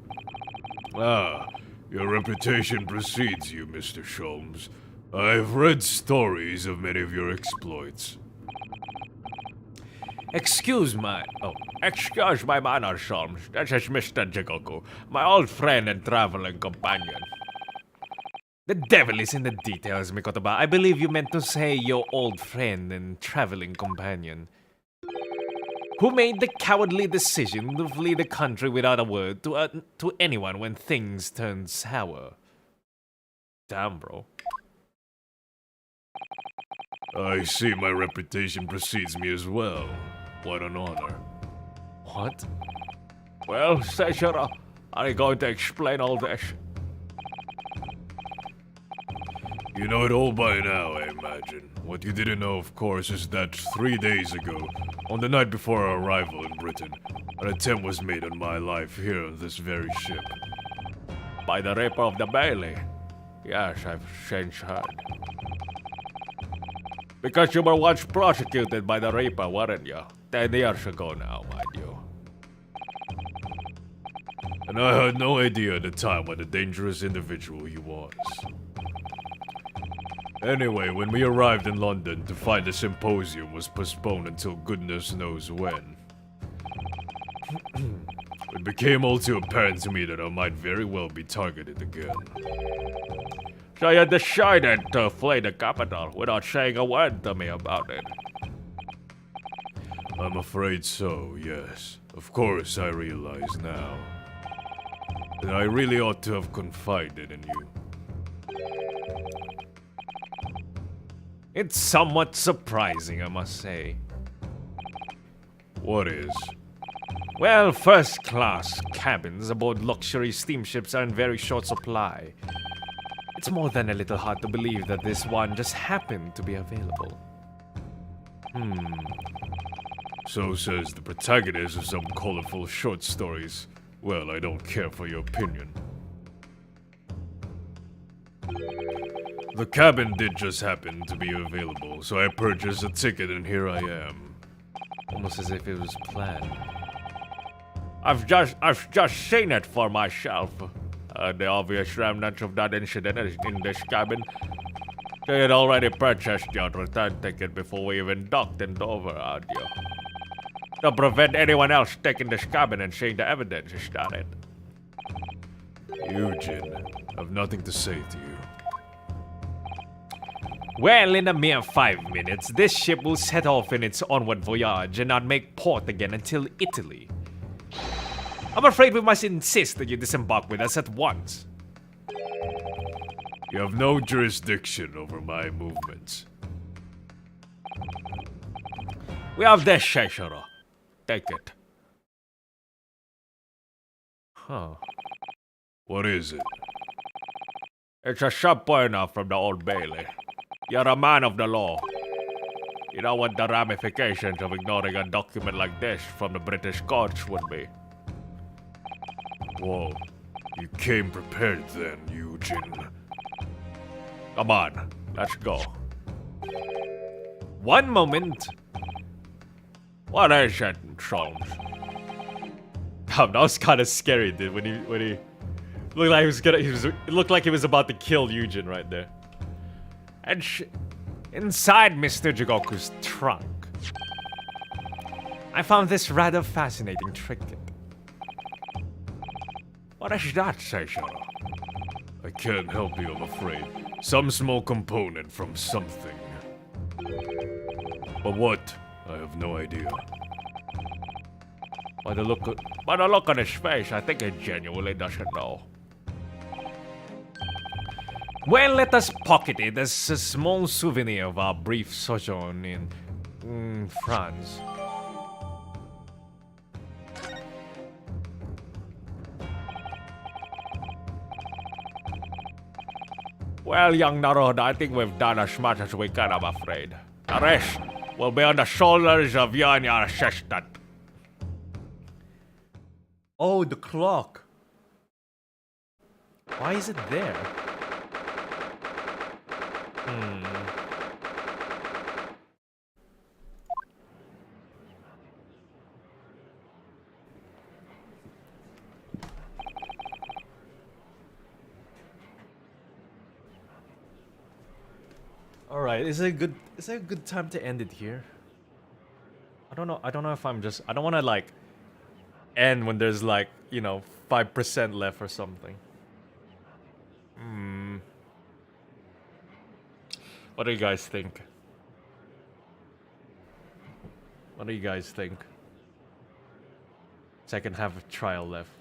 Ah, your reputation precedes you, Mr. Sholmes. I've read stories of many of your exploits. Excuse my... Oh. Excuse my manners, Sholmes. This is Mr. Jigoku, my old friend and traveling companion. The devil is in the details, Mikotoba. I believe you meant to say your old friend and traveling companion. Who made the cowardly decision to flee the country without a word to anyone when things turned sour. Damn, bro. I see my reputation precedes me as well. What an honor. What? Well, Centurii, are you going to explain all this? You know it all by now, I imagine. What you didn't know, of course, is that 3 days ago, on the night before our arrival in Britain, an attempt was made on my life here on this very ship. By the Reaper of the Bailey? Yes, I've since heard. Because you were once prosecuted by the Reaper, weren't you? 10 years ago now, mind you. And I had no idea at the time what a dangerous individual he was. Anyway, when we arrived in London to find the symposium was postponed until goodness knows when, it became all too apparent to me that I might very well be targeted again. So you decided to flee the capital without saying a word to me about it? I'm afraid so, yes. Of course, I realize now that I really ought to have confided in you. It's somewhat surprising, I must say. What is? Well, first-class cabins aboard luxury steamships are in very short supply. It's more than a little hard to believe that this one just happened to be available. So says the protagonist of some colorful short stories. Well, I don't care for your opinion. The cabin did just happen to be available, so I purchased a ticket and here I am. Almost as if it was planned. I've just seen it for myself. The obvious remnants of that incident is in this cabin. She had already purchased your return ticket before we even docked and overawed you. To prevent anyone else taking this cabin and seeing the evidence, is that it? Eugen, I've nothing to say to you. Well, in a mere 5 minutes, this ship will set off in its onward voyage and not make port again until Italy. I'm afraid we must insist that you disembark with us at once. You have no jurisdiction over my movements. We have this, Sheshiro. Take it. Huh. What is it? It's a subpoena from the Old Bailey. You're a man of the law. You know what the ramifications of ignoring a document like this from the British courts would be. Whoa, you came prepared then, Eugen. Come on, let's go. One moment. What is it, Solus? Damn, that was kind of scary, dude. When he looked like he was gonna, it looked like he was about to kill Eugen right there. And inside Mr. Jigoku's trunk, I found this rather fascinating trinket. What is that, Sheshiro? I can't help you, I'm afraid. Some small component from something. But what? I have no idea. By the look on his face, I think he genuinely doesn't know. Well, let us pocket it as a small souvenir of our brief sojourn in France. Well, young Naroda, I think we've done as much as we can, I'm afraid. The rest will be on the shoulders of you and your assistant. Oh, the clock. Why is it there? All right, is it a good time to end it here? I don't know if I'm just, I don't want to like end when there's like, 5% left or something. What do you guys think? What do you guys think? Second half of trial left.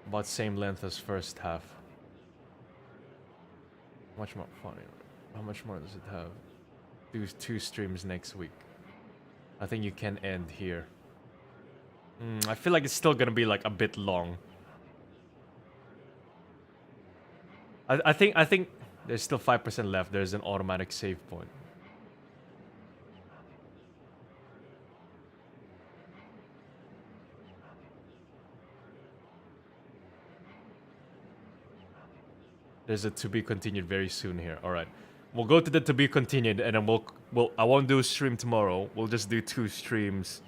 About same length as first half. Much more funny. How much more does it have? Do 2 streams next week. I think you can end here. I feel like it's still gonna be like a bit long. I think there's still 5% left. There's an automatic save point. There's a to be continued very soon here. All right, we'll go to the to be continued, and then we'll. I won't do a stream tomorrow. We'll just do 2 streams.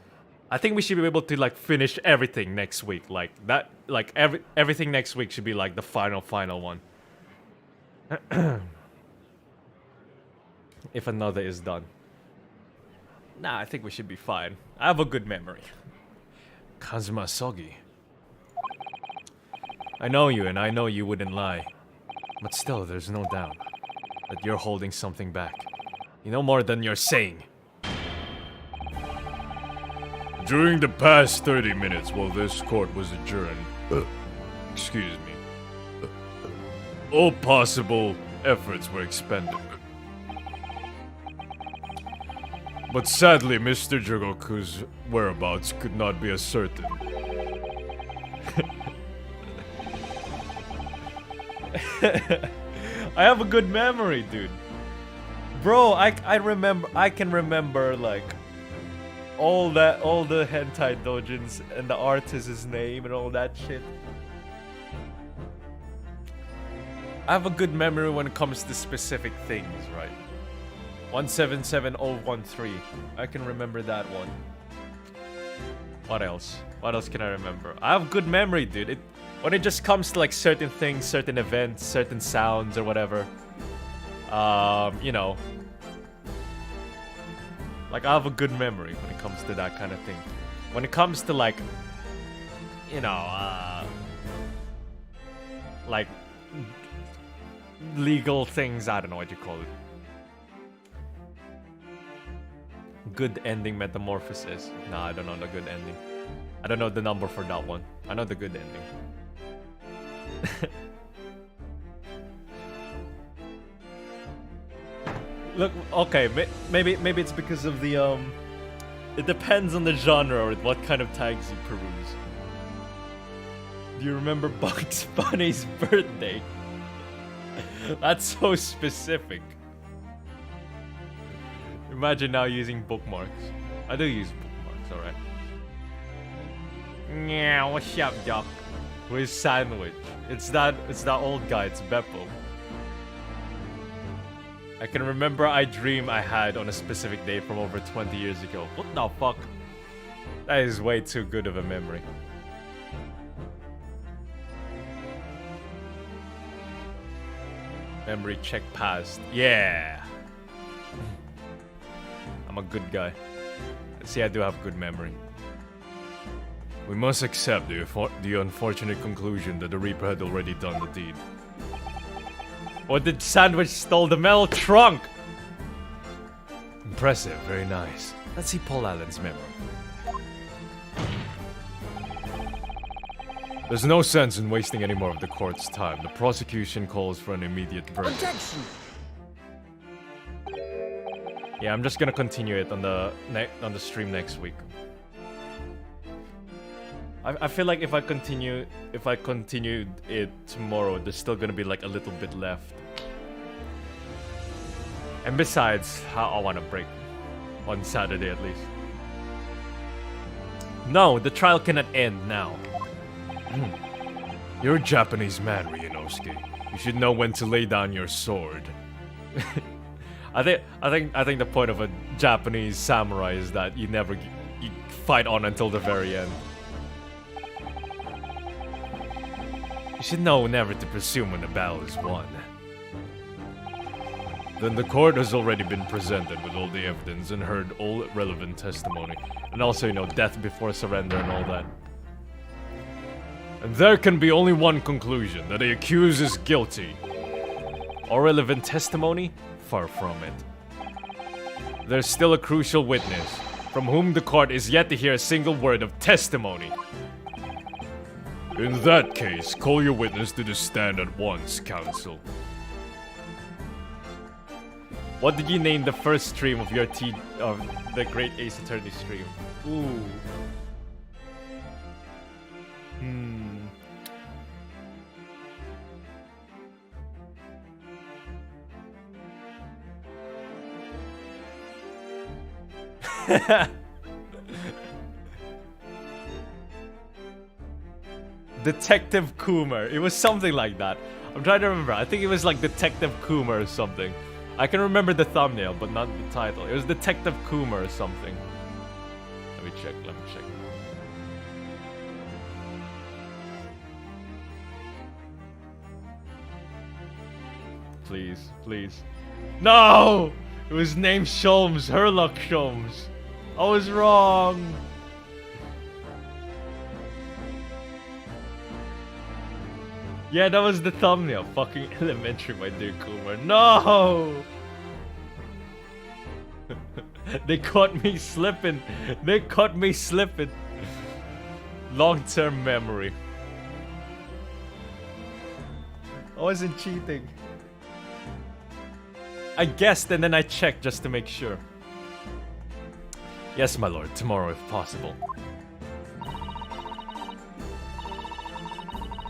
I think we should be able to like finish everything next week. Like that. Like everything next week should be like the final one. If another is done. Nah, I think we should be fine. I have a good memory. Kazuma Sogi. I know you, and I know you wouldn't lie. But still, there's no doubt that you're holding something back. You know more than you're saying. During the past 30 minutes while this court was adjourned, excuse me, all possible efforts were expended. But sadly, Mr. Jigoku's whereabouts could not be ascertained. I have a good memory, dude. Bro, I can remember like all the hentai dojins and the artist's name and all that shit. I have a good memory when it comes to specific things, right? 177013. I can remember that one. What else? What else can I remember? I have good memory, dude. when it just comes to like certain things, certain events, certain sounds or whatever, you know, like I have a good memory when it comes to that kind of thing. When it comes to like, you know, like legal things, I don't know what you call it. Good ending metamorphosis. Nah, I don't know the good ending. I don't know the number for that one. I know the good ending. Look, okay, maybe it's because of the it depends on the genre or what kind of tags you peruse. Do you remember Bugs Bunny's birthday? That's so specific. Imagine now using bookmarks. I do use bookmarks, alright. Yeah, what's up, Doc? With sandwich. It's that old guy, it's Beppo. I can remember a dream I had on a specific day from over 20 years ago. What the fuck? That is way too good of a memory. Memory check passed. Yeah! I'm a good guy. See, I do have good memory. We must accept the unfortunate conclusion that the Reaper had already done the deed. Or did Sandwich stole the metal trunk? Impressive, very nice. Let's see Paul Allen's memory. There's no sense in wasting any more of the court's time. The prosecution calls for an immediate verdict. Objection! Yeah, I'm just gonna continue it on the stream next week. I feel like if I continued it tomorrow, there's still gonna be like a little bit left. And besides, I want to break on Saturday at least. No, the trial cannot end now. You're a Japanese man, Ryunosuke. You should know when to lay down your sword. I think the point of a Japanese samurai is that you fight on until the very end. You should know never to presume when the battle is won. Then the court has already been presented with all the evidence and heard all relevant testimony. And also, you know, death before surrender and all that. And there can be only one conclusion, that the accused is guilty. All relevant testimony? Far from it. There's still a crucial witness, from whom the court is yet to hear a single word of testimony. In that case, call your witness to the stand at once, counsel. What did you name the first stream of your of the Great Ace Attorney stream? Ooh. Detective Coomer. It was something like that. I'm trying to remember. I think it was like Detective Coomer or something. I can remember the thumbnail, but not the title. It was Detective Coomer or something. Let me check. Please, please. No! It was named Sholmes, Herlock Sholmes. I was wrong. Yeah, that was the thumbnail. Fucking elementary, my dear Coomer. No! They caught me slipping. They caught me slipping. Long-term memory. I wasn't cheating. I guessed and then I checked just to make sure. Yes, my lord. Tomorrow, if possible.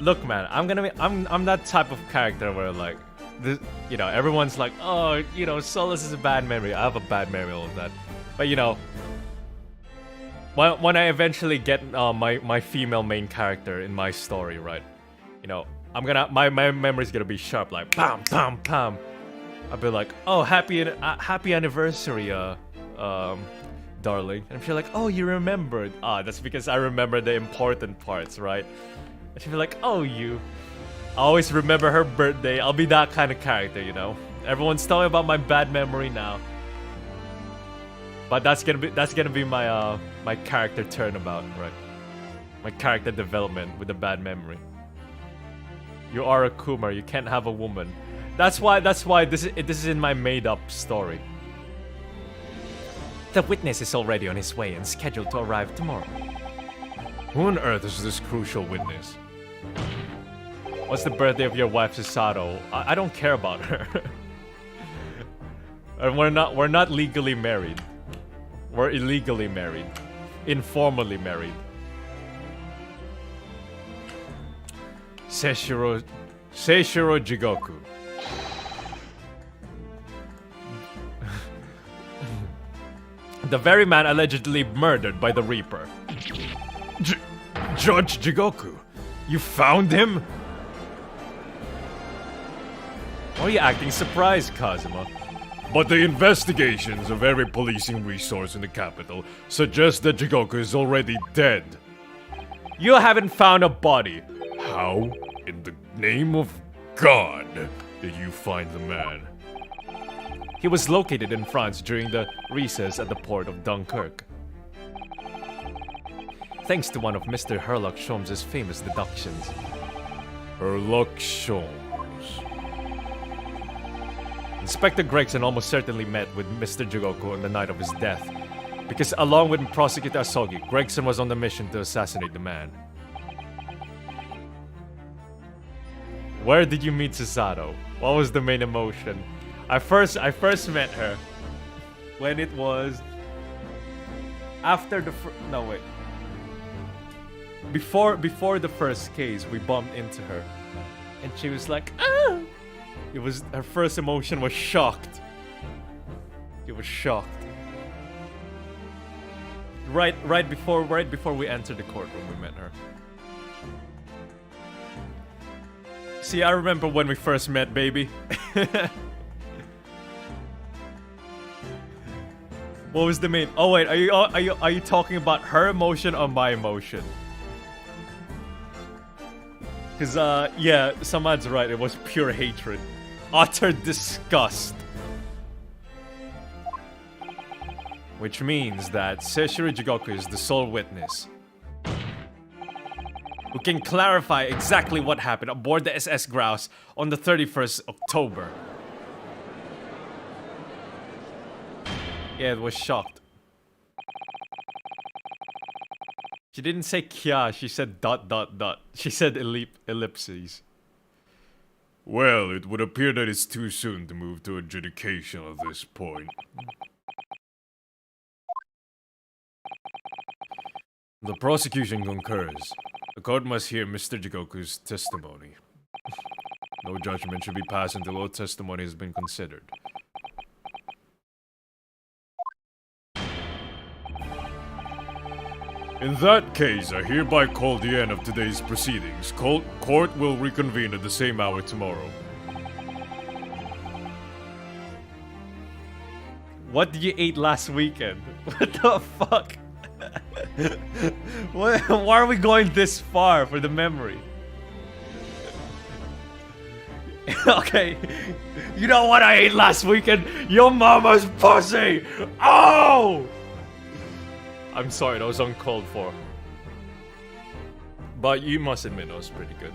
Look, man, I'm that type of character where like, this, you know, everyone's like, oh, you know, Solus is a bad memory. I have a bad memory, all of that. But you know, when I eventually get my female main character in my story, right? You know, my memory's gonna be sharp, like bam, bam, bam. I'll be like, oh, happy anniversary, darling. And she's like, oh, you remembered. Ah, that's because I remember the important parts, right? She'll be like, oh, you. I always remember her birthday. I'll be that kind of character, you know. Everyone's telling about my bad memory now. But that's gonna be my my character turnabout, right? My character development with a bad memory. You are a Kumar. You can't have a woman. That's why this is in my made-up story. The witness is already on his way and scheduled to arrive tomorrow. Who on earth is this crucial witness? What's the birthday of your wife, Susato? I don't care about her. And we're not legally married. We're illegally married. Informally married. Seishiro Jigoku. The very man allegedly murdered by the Reaper. Judge Jigoku, you found him? Why are you acting surprised, Kazuma? But the investigations of every policing resource in the capital suggest that Jigoku is already dead. You haven't found a body. How, in the name of God, did you find the man? He was located in France during the recess at the port of Dunkirk. Thanks to one of Mr. Herlock Sholmes' famous deductions. Herlock Sholmes. Inspector Gregson almost certainly met with Mr. Jigoku on the night of his death, because along with Prosecutor Asogi, Gregson was on the mission to assassinate the man. Where did you meet Susato? What was the main emotion? I first met her when it was after the before the first case. We bumped into her, and she was like, "Ah!" It was her first emotion was shocked. It was shocked. Right before we entered the courtroom, we met her. See, I remember when we first met, baby. What was the main? Oh wait, are you talking about her emotion or my emotion? Cause yeah, Samad's right. It was pure hatred, utter disgust. Which means that Seishiro Jigoku is the sole witness who can clarify exactly what happened aboard the SS Grouse on the 31st October. Yeah, it was shocked. She didn't say kya, she said ... She said ellipses. Well, it would appear that it's too soon to move to adjudication at this point. The prosecution concurs. The court must hear Mr. Jigoku's testimony. No judgment should be passed until all testimony has been considered. In that case, I hereby call the end of today's proceedings. Court will reconvene at the same hour tomorrow. What did you eat last weekend? What the fuck? Why are we going this far for the memory? Okay, you know what I ate last weekend? Your mama's pussy! Oh! I'm sorry, that was uncalled for. But you must admit that was pretty good.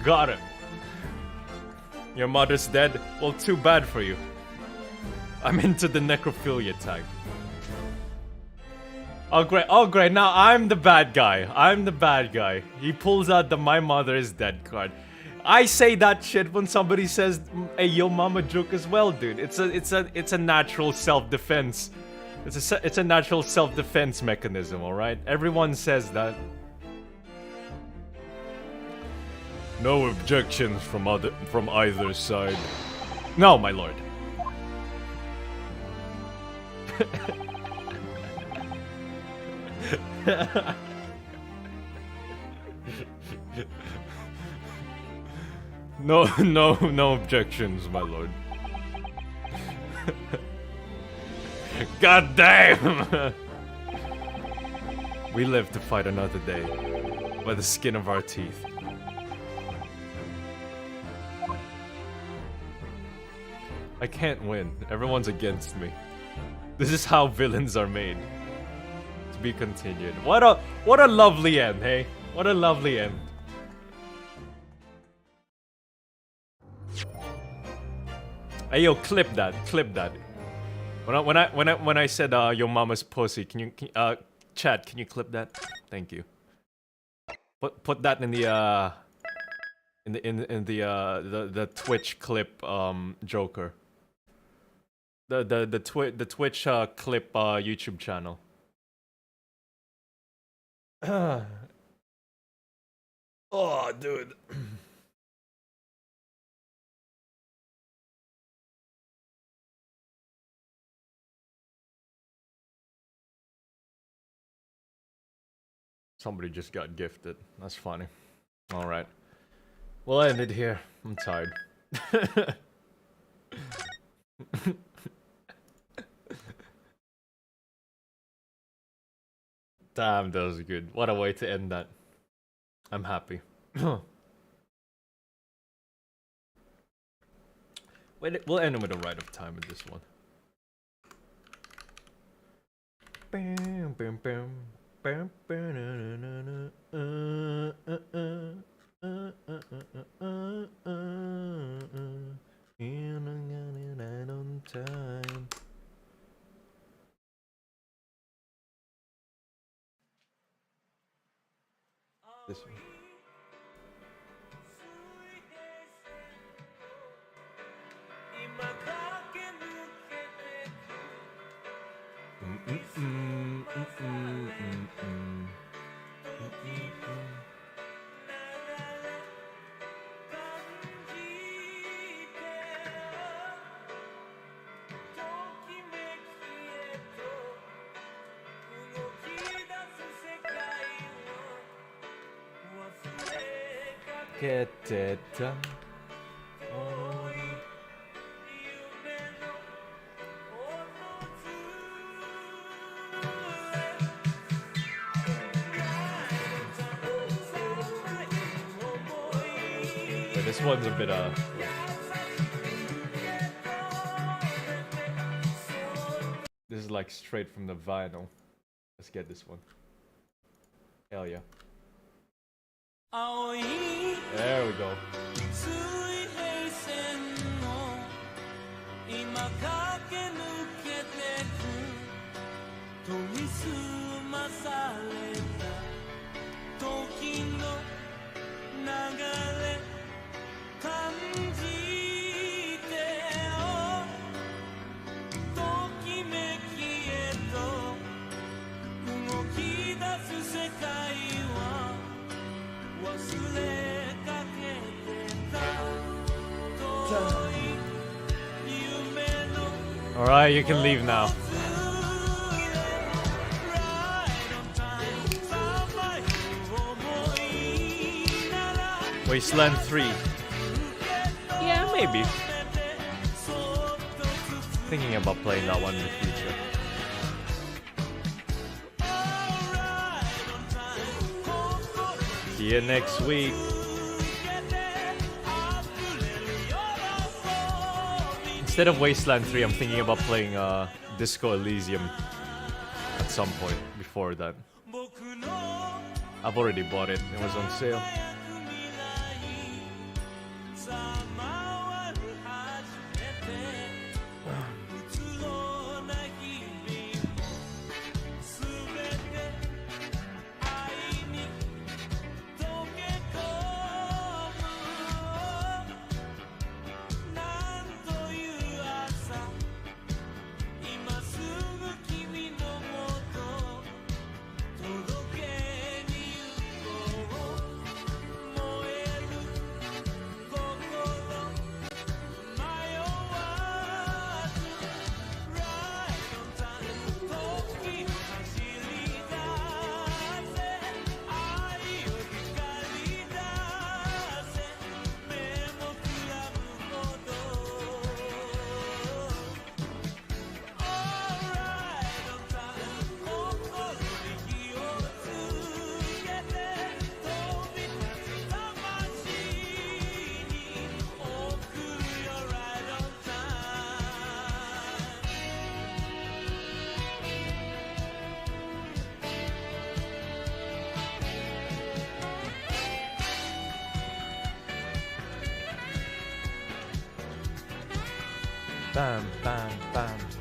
Got him. Your mother's dead? Well, too bad for you. I'm into the necrophilia type. Oh great, now I'm the bad guy. He pulls out the "my mother is dead" card. I say that shit when somebody says, "Hey, yo mama" joke as well, dude. It's a natural self-defense. It's a natural self-defense mechanism, alright? Everyone says that. No objections from either side. No, my lord. No objections, my lord. God damn! We live to fight another day by the skin of our teeth. I can't win. Everyone's against me. This is how villains are made. To be continued. What a lovely end, hey? What a lovely end. Hey yo, clip that. When I said your mama's pussy, can you chat? Can you clip that? Thank you. Put that in the the Twitch clip Joker. The Twitch clip YouTube channel. Oh, dude. Somebody just got gifted. That's funny. Alright. We'll end it here. I'm tired. Damn, that was good. What a way to end that. I'm happy. Wait, we'll end it with a rite of time with this one. Bam, bam, bam. Bam, bam, on time. This one. Get it done. Wait, this one's a bit this is like straight from the vinyl. Let's get this one. Hell yeah. There we go. Alright, you can leave now. Wasteland 3. Yeah, maybe. Thinking about playing that one in the future. See you next week. Instead of Wasteland 3, I'm thinking about playing Disco Elysium at some point before that. I've already bought it. It was on sale. Bam, bam, bam.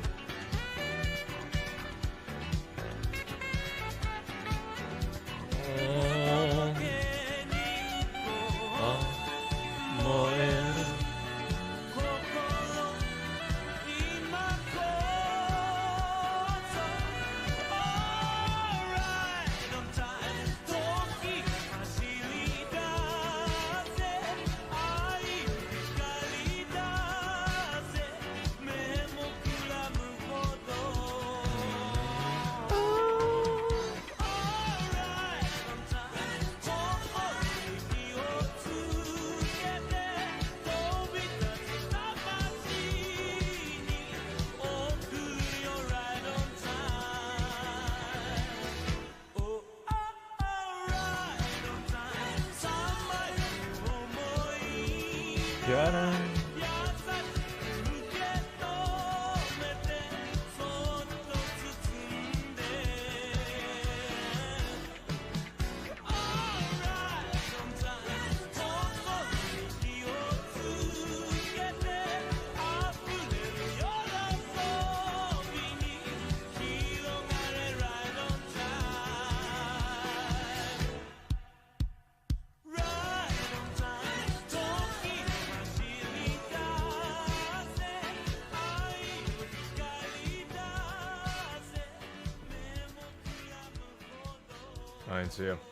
I see you.